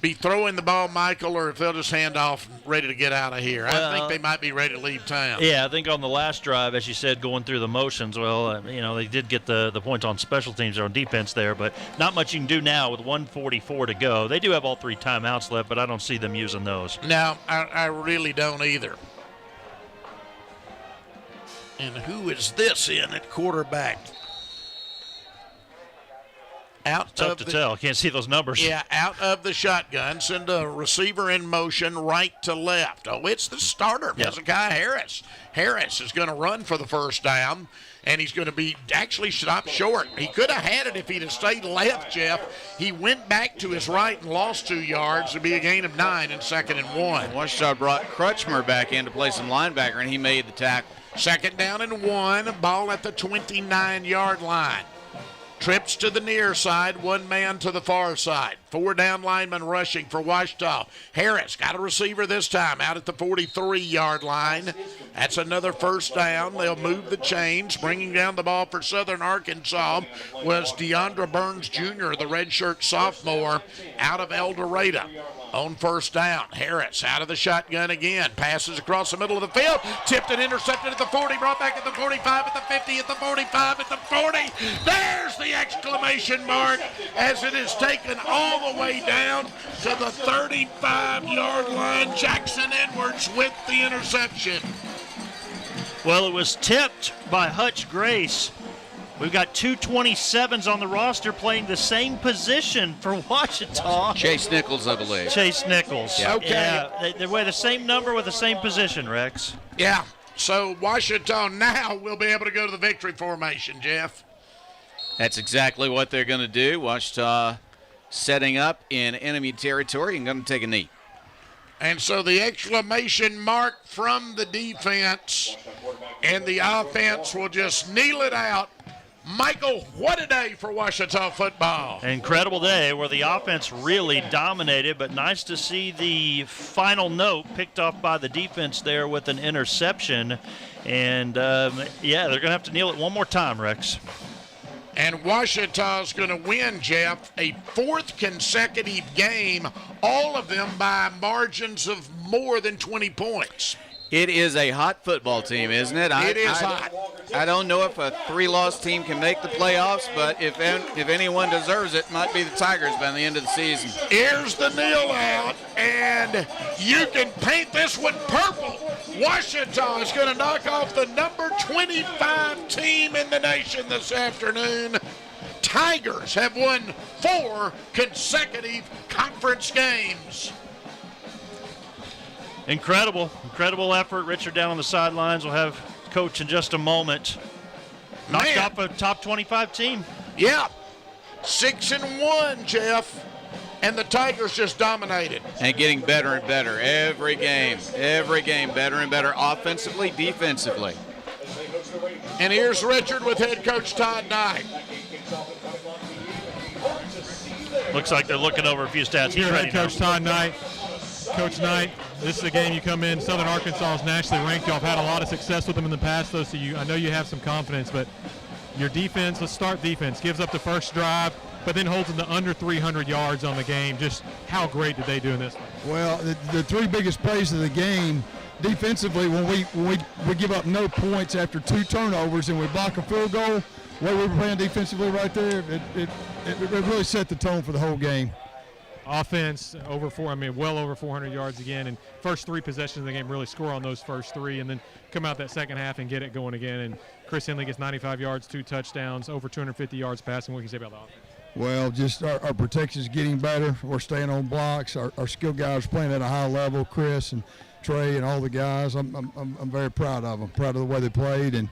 be throwing the ball, Michael, or if they'll just hand off ready to get out of here. I think they might be ready to leave town. Yeah, I think on the last drive, as you said, going through the motions, they did get the points on special teams or on defense there, but not much you can do now with 1:44 to go. They do have all 3 timeouts left, but I don't see them using those. No, I really don't either. And who is this in at quarterback? Tough to tell. Can't see those numbers. Yeah, out of the shotgun. Send a receiver in motion right to left. Oh, it's the starter, Hezekiah Harris. Harris is going to run for the first down, and he's going to be actually stopped short. He could have had it if he'd have stayed left, Jeff. He went back to his right and lost 2 yards. It'd be a gain of 9 and 2nd and 1. Ouachita brought Crutchmer back in to play some linebacker, and he made the tackle. 2nd down and 1. Ball at the 29-yard line. Trips to the near side, 1 man to the far side. 4 down linemen rushing for Ouachita. Harris got a receiver this time out at the 43-yard line. That's another first down. They'll move the chains. Bringing down the ball for Southern Arkansas was Deandra Burns Jr., the redshirt sophomore out of El Dorado. On first down, Harris out of the shotgun again. Passes across the middle of the field. Tipped and intercepted at the 40. Brought back at the 45, at the 50, at the 45, at the 40. There's the exclamation mark as it is taken all the way down to the 35-yard line. Jackson Edwards with the interception. Well, it was tipped by Hutch Grace. We've got 2 27s on the roster playing the same position for Ouachita. Chase Nichols, I believe. Chase Nichols. Yeah. Okay. Yeah, they wear the same number with the same position, Rex. Yeah. So Ouachita now will be able to go to the victory formation, Jeff. That's exactly what they're going to do. Ouachita setting up in enemy territory and going to take a knee. And so the exclamation mark from the defense, and the offense will just kneel it out. Michael, what a day for Ouachita football. Incredible day where the offense really dominated, but nice to see the final note picked off by the defense there with an interception. And, they're going to have to kneel it one more time, Rex. And Ouachita's going to win, Jeff, a 4th consecutive game, all of them by margins of more than 20 points. It is a hot football team, isn't it? It is hot. I don't know if a 3-loss team can make the playoffs, but if anyone deserves it, might be the Tigers by the end of the season. Here's the kneel out, and you can paint this one purple. Ouachita is going to knock off the number 25 team in the nation this afternoon. Tigers have won 4 consecutive conference games. Incredible effort. Richard down on the sidelines. We'll have Coach in just a moment. Knocked off a top 25 team. Yeah, 6-1, Jeff. And the Tigers just dominated. And getting better and better every game. Every game better and better offensively, defensively. And here's Richard with head coach Todd Knight. Looks like they're looking over a few stats. He's ready head coach Todd Knight. Coach Knight, this is a game you come in. Southern Arkansas is nationally ranked. Y'all have had a lot of success with them in the past, though, so I know you have some confidence. But your defense, let's start defense, gives up the first drive, but then holds them to under 300 yards on the game. Just how great did they do in this one? Well, the three biggest plays of the game defensively, when we give up no points after 2 turnovers and we block a field goal, the way we were playing defensively right there, it really set the tone for the whole game. Offense well over 400 yards again, and first 3 possessions of the game, really score on those first 3, and then come out that second half and get it going again. And Chris Henley gets 95 yards, 2 touchdowns, over 250 yards passing. What can you say about the offense? Well, just our protection is getting better. We're staying on blocks. Our skill guys are playing at a high level. Chris and Trey and all the guys. I'm very proud of them. Proud of the way they played and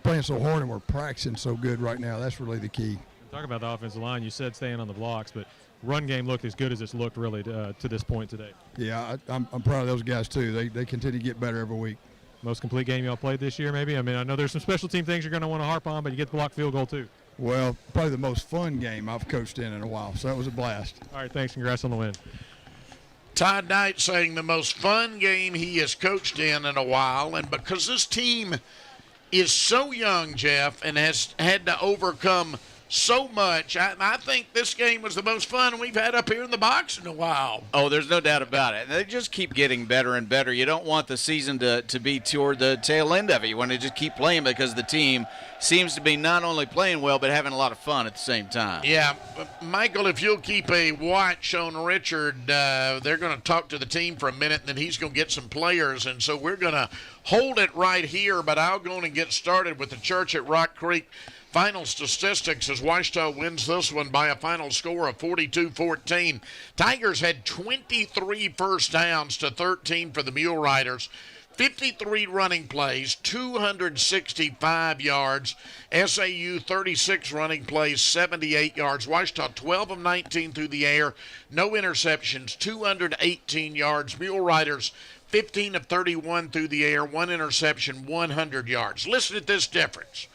playing so hard, and we're practicing so good right now. That's really the key. Talk about the offensive line. You said staying on the blocks, but run game looked as good as it's looked really to this point today. Yeah, I'm proud of those guys too. They continue to get better every week. Most complete game y'all played this year, maybe? I mean, I know there's some special team things you're going to want to harp on, but you get the blocked field goal too. Well, probably the most fun game I've coached in a while, so that was a blast. All right, thanks. Congrats on the win. Todd Knight saying the most fun game he has coached in a while, and because this team is so young, Jeff, and has had to overcome so much, I think this game was the most fun we've had up here in the box in a while. Oh, there's no doubt about it. And they just keep getting better and better. You don't want the season to be toward the tail end of it. You want to just keep playing because the team seems to be not only playing well but having a lot of fun at the same time. Yeah, Michael, if you'll keep a watch on Richard, they're going to talk to the team for a minute, and then he's going to get some players. And so we're going to hold it right here, but I'll go and get started with the Church at Rock Creek. Final statistics as Ouachita wins this one by a final score of 42-14. Tigers had 23 first downs to 13 for the Mule Riders. 53 running plays, 265 yards. SAU 36 running plays, 78 yards. Ouachita 12 of 19 through the air, no interceptions, 218 yards. Mule Riders 15 of 31 through the air, 1 interception, 100 yards. Listen at this difference.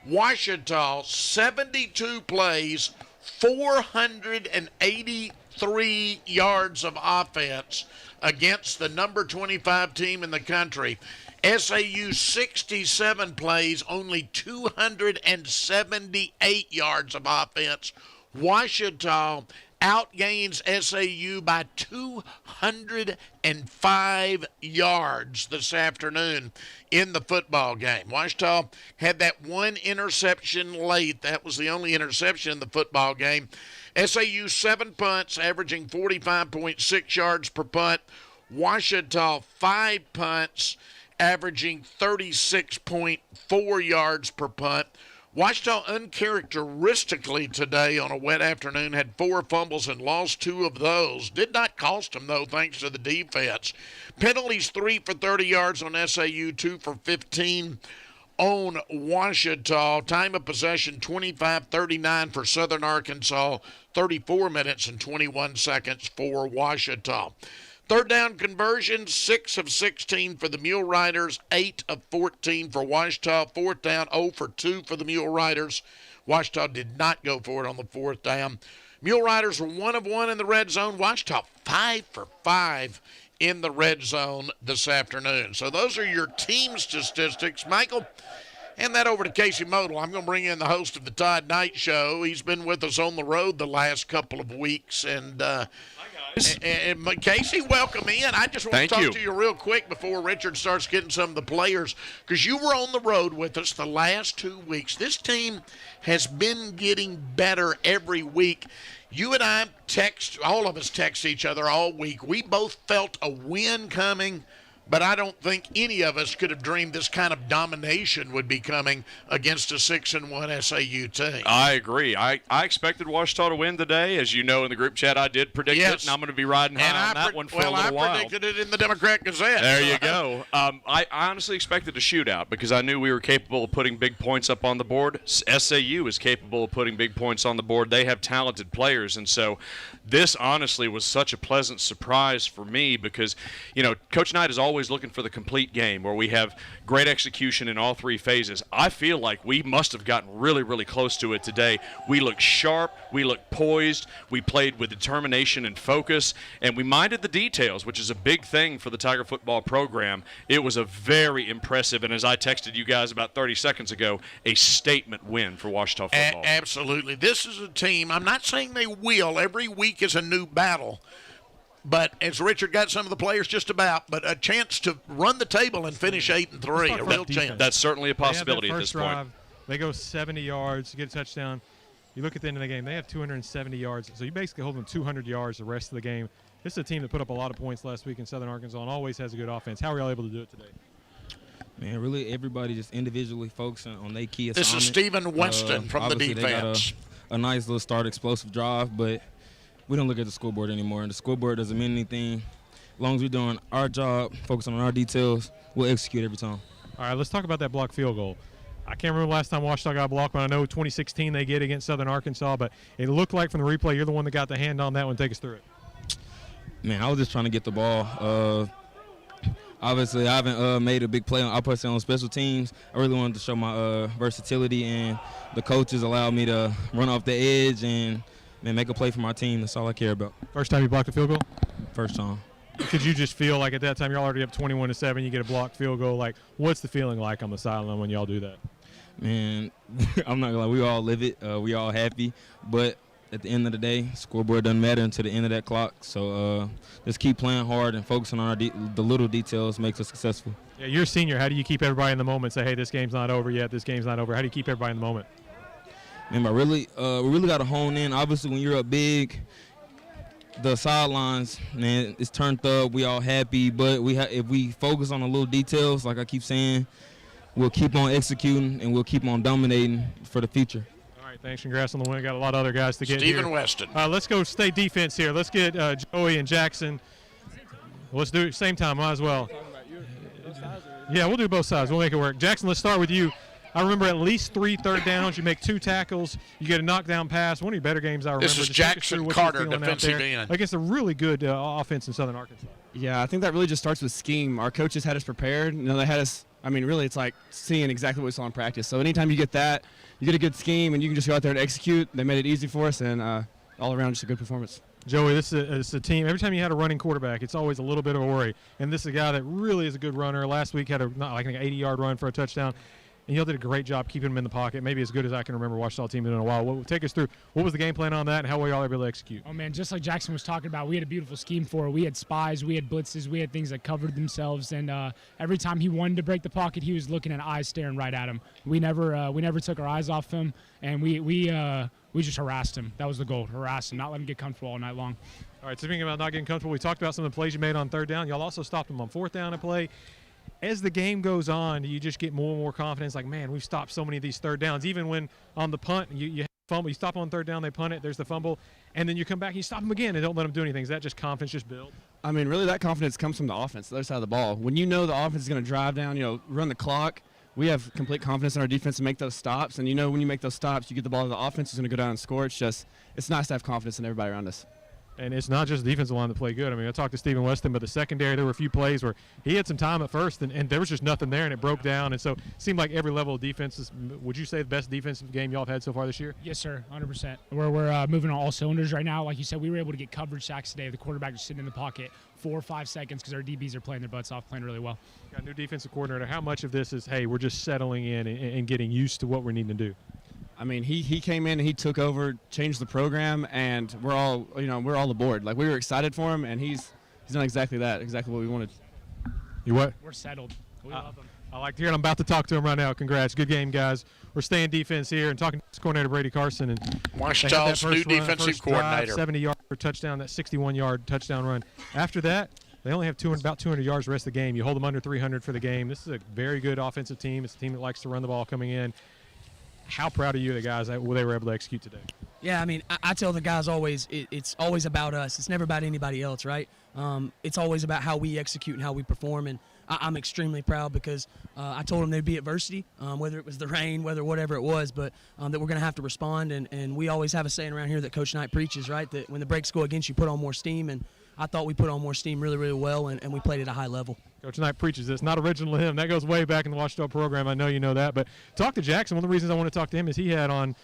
Ouachita, 72 plays, 483 yards of offense against the number 25 team in the country. SAU, 67 plays, only 278 yards of offense. Ouachita outgains SAU by 205 yards this afternoon in the football game. Ouachita had that 1 interception late. That was the only interception in the football game. SAU 7 punts, averaging 45.6 yards per punt. Ouachita 5 punts, averaging 36.4 yards per punt. Ouachita uncharacteristically today on a wet afternoon had 4 fumbles and lost 2 of those. Did not cost them, though, thanks to the defense. Penalties 3 for 30 yards on SAU, 2 for 15 on Ouachita. Time of possession 25-39 for Southern Arkansas, 34 minutes and 21 seconds for Ouachita. Third down conversion, 6 of 16 for the Mule Riders, 8 of 14 for Ouachita. Fourth down, 0 for 2 for the Mule Riders. Ouachita did not go for it on the fourth down. Mule Riders were 1 of 1 in the red zone. Ouachita 5 for 5 in the red zone this afternoon. So those are your team statistics. Michael, hand that over to Casey Modell. I'm going to bring in the host of the Todd Knight Show. He's been with us on the road the last couple of weeks, and Casey, welcome in. I just want to talk to you real quick before Richard starts getting some of the players, because you were on the road with us the last 2 weeks. This team has been getting better every week. You and I all of us text each other all week. We both felt a win coming, but I don't think any of us could have dreamed this kind of domination would be coming against a 6-1 SAU team. I agree. I expected Ouachita to win today. As you know, in the group chat, I did predict it, and I'm going to be riding high on that one for a little while. I predicted it in the Democrat Gazette. There you go. I honestly expected a shootout because I knew we were capable of putting big points up on the board. SAU is capable of putting big points on the board. They have talented players, and so this honestly was such a pleasant surprise for me because, Coach Knight is always looking for the complete game where we have great execution in all three phases. I feel like we must have gotten really, really close to it today. We looked sharp. We looked poised. We played with determination and focus, and we minded the details, which is a big thing for the Tiger football program. It was a very impressive, and as I texted you guys about 30 seconds ago, a statement win for Ouachita football. Absolutely. This is a team, I'm not saying they will. Every week is a new battle. But as Richard got some of the players just about, but a chance to run the table and finish 8-3, a real chance. That's certainly a possibility at this point. They go 70 yards, get a touchdown. You look at the end of the game, they have 270 yards. So you basically hold them 200 yards the rest of the game. This is a team that put up a lot of points last week in Southern Arkansas and always has a good offense. How are y'all able to do it today? Man, really everybody just individually focusing on their key assignment. This is Stephen Weston from the defense. They got a nice little start, explosive drive, but we don't look at the scoreboard anymore, and the scoreboard doesn't mean anything. As long as we're doing our job, focusing on our details, we'll execute every time. All right, let's talk about that blocked field goal. I can't remember last time Ouachita got blocked, but I know 2016 they get against Southern Arkansas, but it looked like from the replay you're the one that got the hand on that one. Take us through it. Man, I was just trying to get the ball. Obviously, I haven't made a big play on special teams. I really wanted to show my versatility, and the coaches allowed me to run off the edge and make a play for my team. That's all I care about. First time you blocked a field goal? First time. Could you just feel like at that time you're already up 21-7, you get a blocked field goal? Like, what's the feeling like on the sideline when y'all do that? Man, I'm not gonna lie. We all live it. We all happy, but at the end of the day, scoreboard doesn't matter until the end of that clock. So just keep playing hard and focusing on the little details makes us successful. Yeah, you're a senior. How do you keep everybody in the moment? Say, hey, this game's not over yet. This game's not over. How do you keep everybody in the moment? Man, we really got to hone in. Obviously, when you're up big, the sidelines, man, it's turned up. We all happy, but if we focus on the little details, like I keep saying, we'll keep on executing and we'll keep on dominating for the future. All right, thanks. Congrats on the win. Got a lot of other guys to get here. Stephen Weston. Let's go stay defense here. Let's get Joey and Jackson. Let's do it same time. Might as well. Yeah, we'll do both sides. We'll make it work. Jackson, let's start with you. I remember at least 3 third downs. You make 2 tackles. You get a knockdown pass. One of your better games I remember. This is Jackson Carter, defensive end. Against a really good offense in Southern Arkansas. Yeah, I think that really just starts with scheme. Our coaches had us prepared. They had us, really it's like seeing exactly what we saw in practice. So anytime you get that, you get a good scheme, and you can just go out there and execute. They made it easy for us, and all around just a good performance. Joey, this is a team. Every time you had a running quarterback, it's always a little bit of a worry. And this is a guy that really is a good runner. Last week had an 80-yard run for a touchdown. And y'all did a great job keeping him in the pocket, maybe as good as I can remember Ouachita team in a while. Take us through what was the game plan on that and how were y'all able to execute? Oh, man, just like Jackson was talking about, we had a beautiful scheme for it. We had spies, we had blitzes, we had things that covered themselves. And every time he wanted to break the pocket, he was looking at eyes staring right at him. We never took our eyes off him, and we just harassed him. That was the goal, harass him, not let him get comfortable all night long. All right, speaking about not getting comfortable, we talked about some of the plays you made on third down. Y'all also stopped him on fourth down a play. As the game goes on, do you just get more and more confidence? Like, man, we've stopped so many of these third downs. Even when on the punt, you fumble, you stop on third down, they punt it, there's the fumble, and then you come back and you stop them again and don't let them do anything. Is that just confidence just build? Really that confidence comes from the offense, the other side of the ball. When you know the offense is going to drive down, run the clock, we have complete confidence in our defense to make those stops. And when you make those stops, you get the ball to the offense is going to go down and score. It's nice to have confidence in everybody around us. And it's not just the defensive line that play good. I talked to Stephen Weston, but the secondary, there were a few plays where he had some time at first, and there was just nothing there, and it broke down. And so it seemed like every level of defense is, would you say, the best defensive game y'all have had so far this year? Yes, sir, 100%. We're moving on all cylinders right now. Like you said, we were able to get coverage sacks today. The quarterback just sitting in the pocket 4 or 5 seconds because our DBs are playing their butts off, playing really well. Got a new defensive coordinator. How much of this is, hey, we're just settling in and getting used to what we're needing to do? He came in and he took over, changed the program, and we're all aboard. Like, we were excited for him, and he's done exactly that, exactly what we wanted. You what? We're settled. We love him. I like to hear it. I'm about to talk to him right now. Congrats. Good game, guys. We're staying defense here and talking to coordinator Brady Carson. And Ouachita's new defensive coordinator. 70-yard touchdown, that 61-yard touchdown run. After that, They only have about 200 yards the rest of the game. You hold them under 300 for the game. This is a very good offensive team. It's a team that likes to run the ball coming in. How proud are you of the guys that they were able to execute today? Yeah, I mean, I tell the guys always, it's always about us. It's never about anybody else, right? It's always about how we execute and how we perform, and I'm extremely proud because I told them there'd be adversity, whether it was the rain, whatever it was, but that we're going to have to respond, and we always have a saying around here that Coach Knight preaches, right, that when the brakes go against you, put on more steam, and I thought we put on more steam really, really well, and we played at a high level. Coach Knight preaches this, not original to him. That goes way back in the Washita program. I know you know that. But talk to Jackson. One of the reasons I want to talk to him is he had on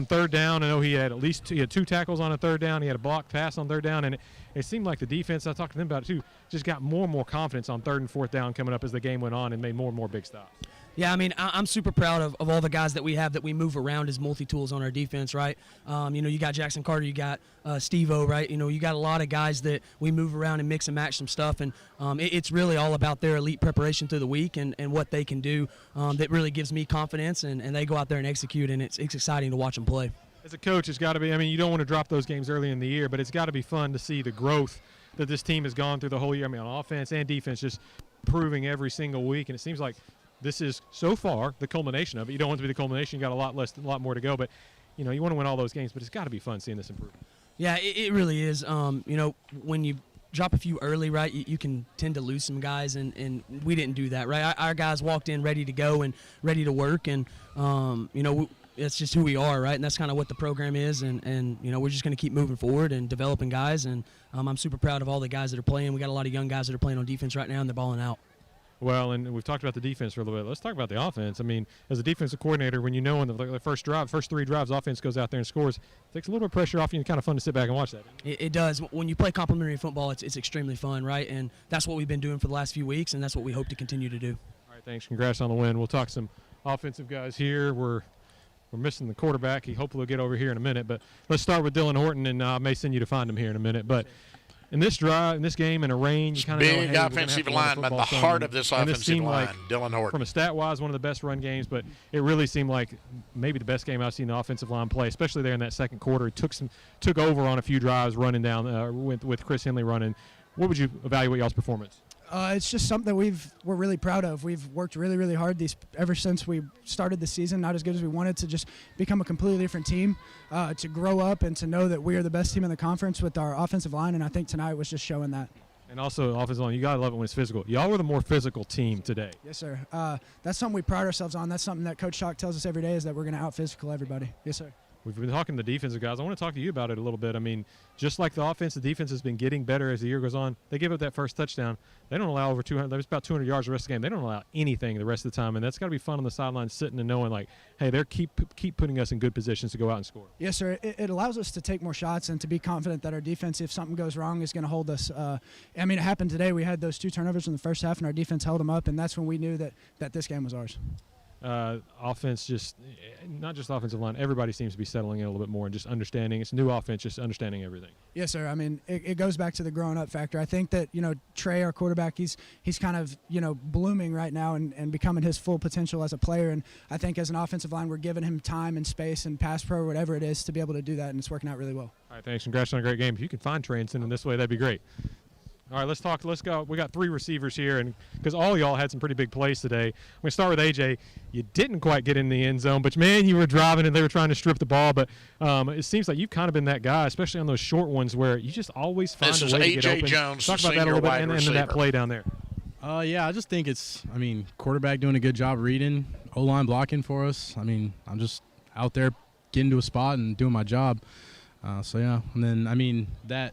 third down, I know he had he had 2 tackles on a third down. He had a blocked pass on third down. And it seemed like the defense, I talked to them about it too, just got more and more confidence on 3rd and 4th down coming up as the game went on and made more and more big stops. Yeah, I mean, I'm super proud of all the guys that we have that we move around as multi-tools on our defense, right? You got Jackson Carter, you got Steve-O, right? You got a lot of guys that we move around and mix and match some stuff, and it's really all about their elite preparation through the week and what they can do that really gives me confidence, and they go out there and execute, and it's exciting to watch them play. As a coach, it's got to be, I mean, you don't want to drop those games early in the year, but it's got to be fun to see the growth that this team has gone through the whole year. I mean, on offense and defense, just improving every single week, and it seems like this is so far the culmination of it. You don't want it to be the culmination. You got a lot more to go, but you want to win all those games. But it's got to be fun seeing this improvement. Yeah, it really is. When you drop a few early, right, you can tend to lose some guys, and we didn't do that, right? Our guys walked in ready to go and ready to work, and it's just who we are, right? And that's kind of what the program is, and we're just going to keep moving forward and developing guys, and I'm super proud of all the guys that are playing. We got a lot of young guys that are playing on defense right now, and they're balling out. Well, and we've talked about the defense for a little bit. Let's talk about the offense. I mean, as a defensive coordinator, when in the first 3 drives, offense goes out there and scores, it takes a little bit of pressure off you, and it's kind of fun to sit back and watch that. It does. When you play complementary football, it's extremely fun, right? And that's what we've been doing for the last few weeks, and that's what we hope to continue to do. All right, thanks. Congrats on the win. We'll talk some offensive guys here. We're missing the quarterback. Hopefully will get over here in a minute. But let's start with Dylan Horton, and I may send you to find him here in a minute. But in this drive, in this game, in a rain, you kind of big offensive lineman, the heart of this offensive line, Dylan Horton. From a stat-wise, one of the best run games, but it really seemed like maybe the best game I've seen the offensive line play, especially there in that second quarter. He took over on a few drives running down with Chris Henley running. What would you evaluate y'all's performance? It's just something that we're really proud of. We've worked really, really hard ever since we started the season, not as good as we wanted, to just become a completely different team, to grow up and to know that we are the best team in the conference with our offensive line, and I think tonight was just showing that. And also, offensive line, you got to love it when it's physical. Y'all were the more physical team today. Yes, sir. That's something we pride ourselves on. That's something that Coach Shock tells us every day, is that we're going to out-physical everybody. Yes, sir. We've been talking to the defensive guys. I want to talk to you about it a little bit. I mean, just like the offense has been getting better as the year goes on. They give up that first touchdown. They don't allow over 200. There's about 200 yards the rest of the game. They don't allow anything the rest of the time, and that's got to be fun on the sideline, sitting and knowing like, hey, they're keep putting us in good positions to go out and score. Yes, sir. It allows us to take more shots and to be confident that our defense, if something goes wrong, is going to hold us. I mean, it happened today. We had those 2 turnovers in the first half, and our defense held them up, and that's when we knew that this game was ours. Offense, just not just offensive line, everybody seems to be settling in a little bit more and just understanding. It's a new offense, just understanding everything. Yes, sir. I mean, it goes back to the growing up factor. I think that, Trey, our quarterback, he's kind of, blooming right now and becoming his full potential as a player. And I think as an offensive line, we're giving him time and space and pass pro, whatever it is, to be able to do that, and it's working out really well. All right, thanks. Congrats on a great game. If you can find Trey and send him this way, that'd be great. All right, let's talk. Let's go. We got 3 receivers here, and because all y'all had some pretty big plays today. I'm going to start with AJ. You didn't quite get in the end zone, but, man, you were driving and they were trying to strip the ball. But it seems like you've kind of been that guy, especially on those short ones where you just always find a way to get open. This is AJ Jones, talk about that a little bit, and then that play down there. Yeah, I just think quarterback doing a good job reading, O-line blocking for us. I mean, I'm just out there getting to a spot and doing my job. And then, that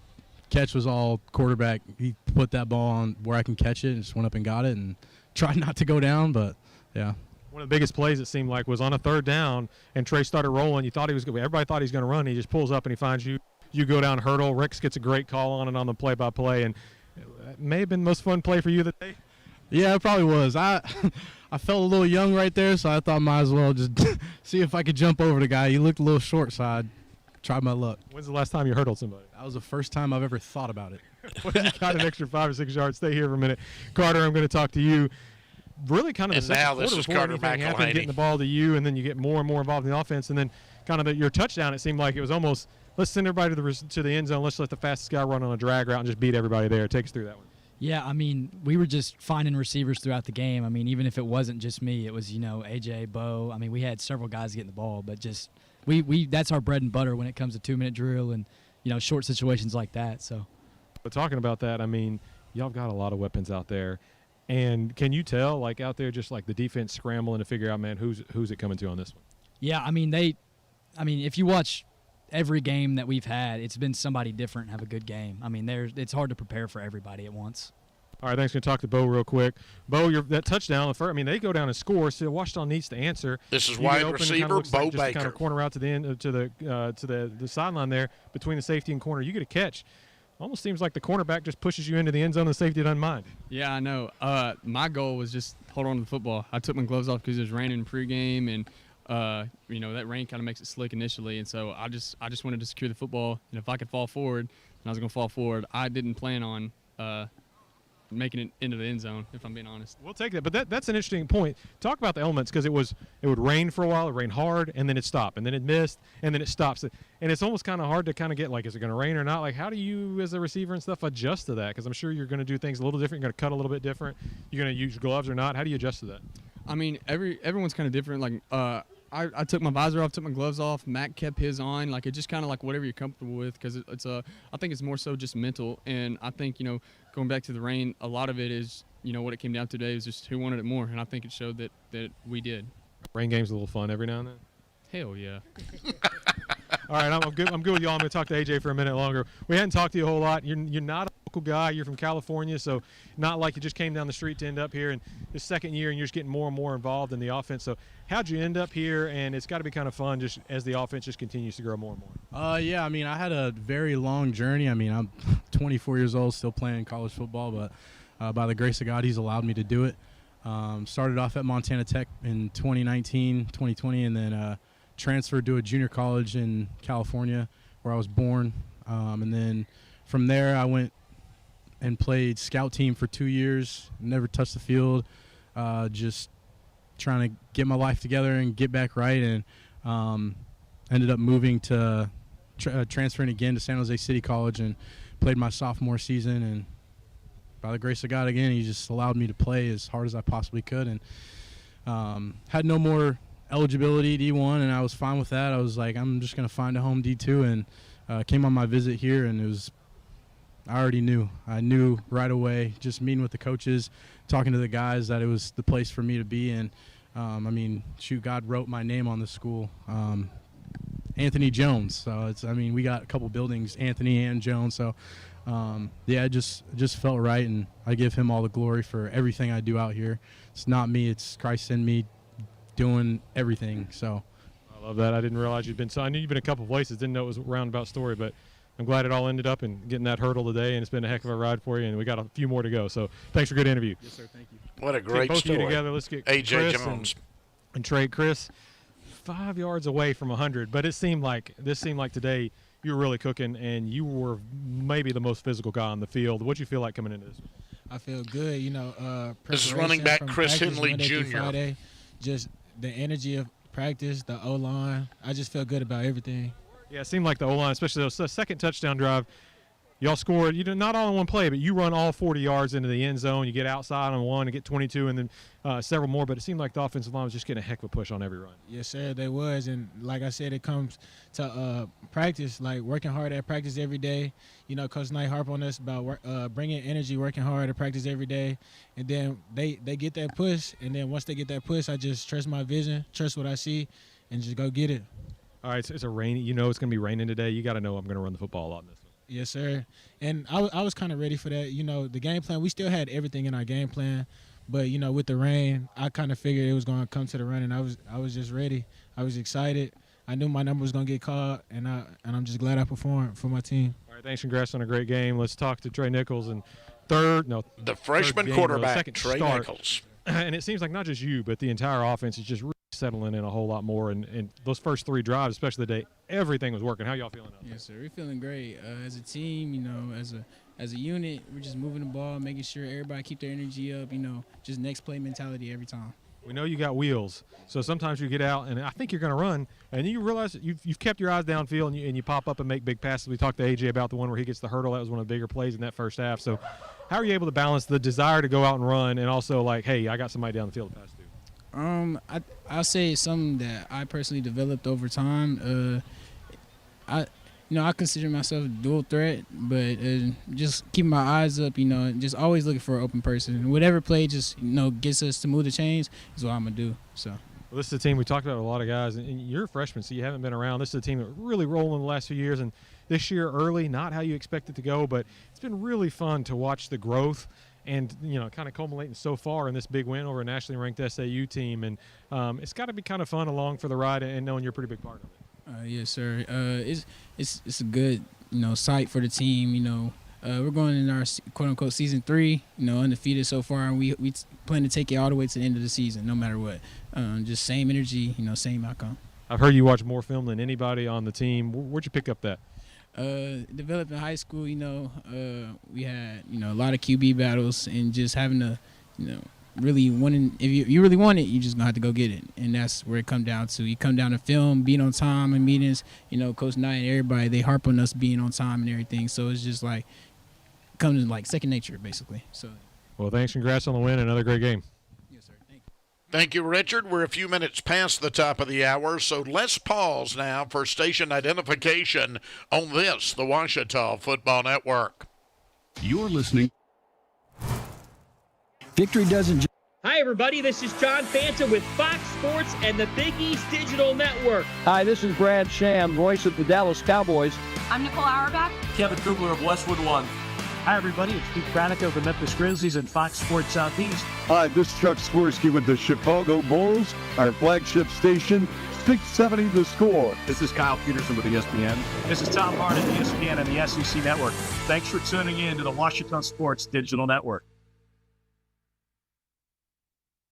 catch was all quarterback. He put that ball on where I can catch it and just went up and got it and tried not to go down, but yeah. One of the biggest plays, it seemed like, was on a 3rd down, and Trey started rolling. Everybody thought he was going to run. He just pulls up and he finds you. You go down hurdle. Rex gets a great call on it on the play-by-play, and it may have been the most fun play for you that day. Yeah, it probably was. I felt a little young right there, so I thought I might as well just see if I could jump over the guy. He looked a little short, so I tried my luck. When's the last time you hurdled somebody? That was the first time I've ever thought about it. Well, you got an extra 5 or 6 yards. Stay here for a minute. Carter, I'm going to talk to you. Really kind of the second quarter before anything happened, getting the ball to you, and then you get more and more involved in the offense. And then kind of your touchdown, it seemed like it was almost, let's send everybody to the end zone. Let's let the fastest guy run on a drag route and just beat everybody there. Take us through that one. Yeah, I mean, we were just finding receivers throughout the game. I mean, even if it wasn't just me, it was, AJ, Bo. I mean, we had several guys getting the ball, but just we that's our bread and butter when it comes to 2-minute drill and, short situations like that. So, but talking about that, I mean, y'all got a lot of weapons out there. And can you tell, like, out there, just like the defense scrambling to figure out, man, who's it coming to on this one? Yeah, I mean, if you watch every game that we've had, it's been somebody different have a good game. I mean, it's hard to prepare for everybody at once. All right, thanks. Going to talk to Bo real quick. Bo, that touchdown, they go down and score, so Washington needs to answer. This is wide receiver Bo Baker. Kind of corner out to the end, to the sideline there between the safety and corner. You get a catch. Almost seems like the cornerback just pushes you into the end zone and the safety doesn't mind. Yeah, I know. My goal was just hold on to the football. I took my gloves off because it was raining pregame, and that rain kind of makes it slick initially, and so I just wanted to secure the football, and if I could fall forward, and I was going to fall forward, I didn't plan on making it into the end zone, if I'm being honest. We'll take that, but that's an interesting point. Talk about the elements, because it would rain for a while, it rained hard, and then it stopped, and then it missed, and then it stops. And it's almost kind of hard to kind of get, like, is it going to rain or not? Like, how do you, as a receiver and stuff, adjust to that? Because I'm sure you're going to do things a little different. You're going to cut a little bit different. You're going to use gloves or not. How do you adjust to that? I mean, everyone's kind of different. Like, I took my visor off, took my gloves off. Mac kept his on. Like, it's just kind of like whatever you're comfortable with, because I think it's more so just mental. And I think, going back to the rain, a lot of it is, what it came down to today was just who wanted it more. And I think it showed that we did. Rain game's a little fun every now and then. Hell yeah. All right, I'm good with y'all. I'm going to talk to AJ for a minute longer. We hadn't talked to you a whole lot. You're not a local guy. You're from California, so not like you just came down the street to end up here in this second year and you're just getting more and more involved in the offense. So how'd you end up here? And it's got to be kind of fun just as the offense just continues to grow more and more. Yeah, I mean, I had a very long journey. I mean, I'm 24 years old, still playing college football, but by the grace of God, he's allowed me to do it. Started off at Montana Tech in 2019, 2020, and then transferred to a junior college in California where I was born. And then from there, I went and played scout team for 2 years, never touched the field, just trying to get my life together and get back right, and ended up moving to transferring again to San Jose City College and played my sophomore season. And by the grace of God, again, he just allowed me to play as hard as I possibly could, and had no more eligibility D1, and I was fine with that. I was like, I'm just going to find a home D2, and came on my visit here, and I already knew. I knew right away, just meeting with the coaches, talking to the guys, that it was the place for me to be. And, I mean, shoot, God wrote my name on the school. Anthony Jones. So, we got a couple buildings, Anthony and Jones. So, it just felt right, and I give him all the glory for everything I do out here. It's not me. It's Christ in me doing everything. So I love that. I didn't realize I knew you've been a couple places, didn't know it was a roundabout story, but I'm glad it all ended up in getting that hurdle today, and it's been a heck of a ride for you, and we got a few more to go. So thanks for a good interview. Yes, sir. Thank you. What a great both story. Of you together. Let's get AJ Chris Jones and Trey. Chris, 5 yards away from 100, but this seemed like today you were really cooking, and you were maybe the most physical guy on the field. What'd you feel like coming into this? I feel good. This is running back Chris Henley Monday through Jr. Friday, just the energy of practice, the O-line. I just feel good about everything. Yeah, it seemed like the O-line, especially the second touchdown drive, y'all scored, not all in one play, but you run all 40 yards into the end zone. You get outside on one and get 22 and then several more, but it seemed like the offensive line was just getting a heck of a push on every run. Yes, sir, they was. And like I said, it comes to practice, like working hard at practice every day. Coach Knight harp on us about bringing energy, working hard at practice every day. And then they get that push, and then once they get that push, I just trust my vision, trust what I see, and just go get it. All right, so it's a rainy. It's going to be raining today. You got to know I'm going to run the football a lot in this one. Yes, sir. And I was kind of ready for that. The game plan, we still had everything in our game plan. But, with the rain, I kind of figured it was going to come to the run, and I was just ready. I was excited. I knew my number was going to get called, and I'm just glad I performed for my team. All right, thanks. Congrats on a great game. Let's talk to Trey Nichols. And the freshman quarterback, Trey start. Nichols. And it seems like not just you, but the entire offense is just really settling in a whole lot more. And those first three drives, especially the day, everything was working. How y'all feeling out there? Yes, sir. We're feeling great. As a team, as a unit, we're just moving the ball, making sure everybody keep their energy up, just next play mentality every time. We know you got wheels, so sometimes you get out, and I think you're going to run, and you realize that you've kept your eyes downfield, and you pop up and make big passes. We talked to AJ about the one where he gets the hurdle. That was one of the bigger plays in that first half. So how are you able to balance the desire to go out and run and also, like, hey, I got somebody down the field to pass to? I'll say it's something that I personally developed over time. I consider myself a dual threat, but just keeping my eyes up, just always looking for an open person. Whatever play just, gets us to move the chains is what I'm going to do. So. Well, this is a team we talked about with a lot of guys, and you're a freshman, so you haven't been around. This is a team that really rolling the last few years, and this year early, not how you expect it to go, but it's been really fun to watch the growth and, kind of culminating so far in this big win over a nationally ranked SAU team. And it's got to be kind of fun along for the ride and knowing you're a pretty big part of it. Yes, sir. It's a good, sight for the team. We're going in our quote unquote season 3, undefeated so far, and we plan to take it all the way to the end of the season, no matter what. Just same energy, same outcome. I've heard you watch more film than anybody on the team. Where'd you pick up that? Developed in high school, we had, a lot of QB battles, and just having to, really wanting, if you really want it, you just gonna have to go get it, and that's where it come down to. You come down to film, being on time in meetings. Coach Knight and everybody, they harp on us being on time and everything. So it's just like comes in like second nature, basically. So. Well, thanks. Congrats on the win. Another great game. Yes, sir. Thank you. Thank you, Richard. We're a few minutes past the top of the hour, so let's pause now for station identification on this, the Ouachita Football Network. You're listening. Victory doesn't. Hi, everybody. This is John Fanta with Fox Sports and the Big East Digital Network. Hi, this is Brad Sham, voice of the Dallas Cowboys. I'm Nicole Auerbach. Kevin Kugler of Westwood One. Hi, everybody. It's Pete Pranica of the Memphis Grizzlies and Fox Sports Southeast. Hi, this is Chuck Swirsky with the Chicago Bulls, our flagship station, 670 The Score. This is Kyle Peterson with ESPN. This is Tom Hart at ESPN and the SEC Network. Thanks for tuning in to the Washington Sports Digital Network.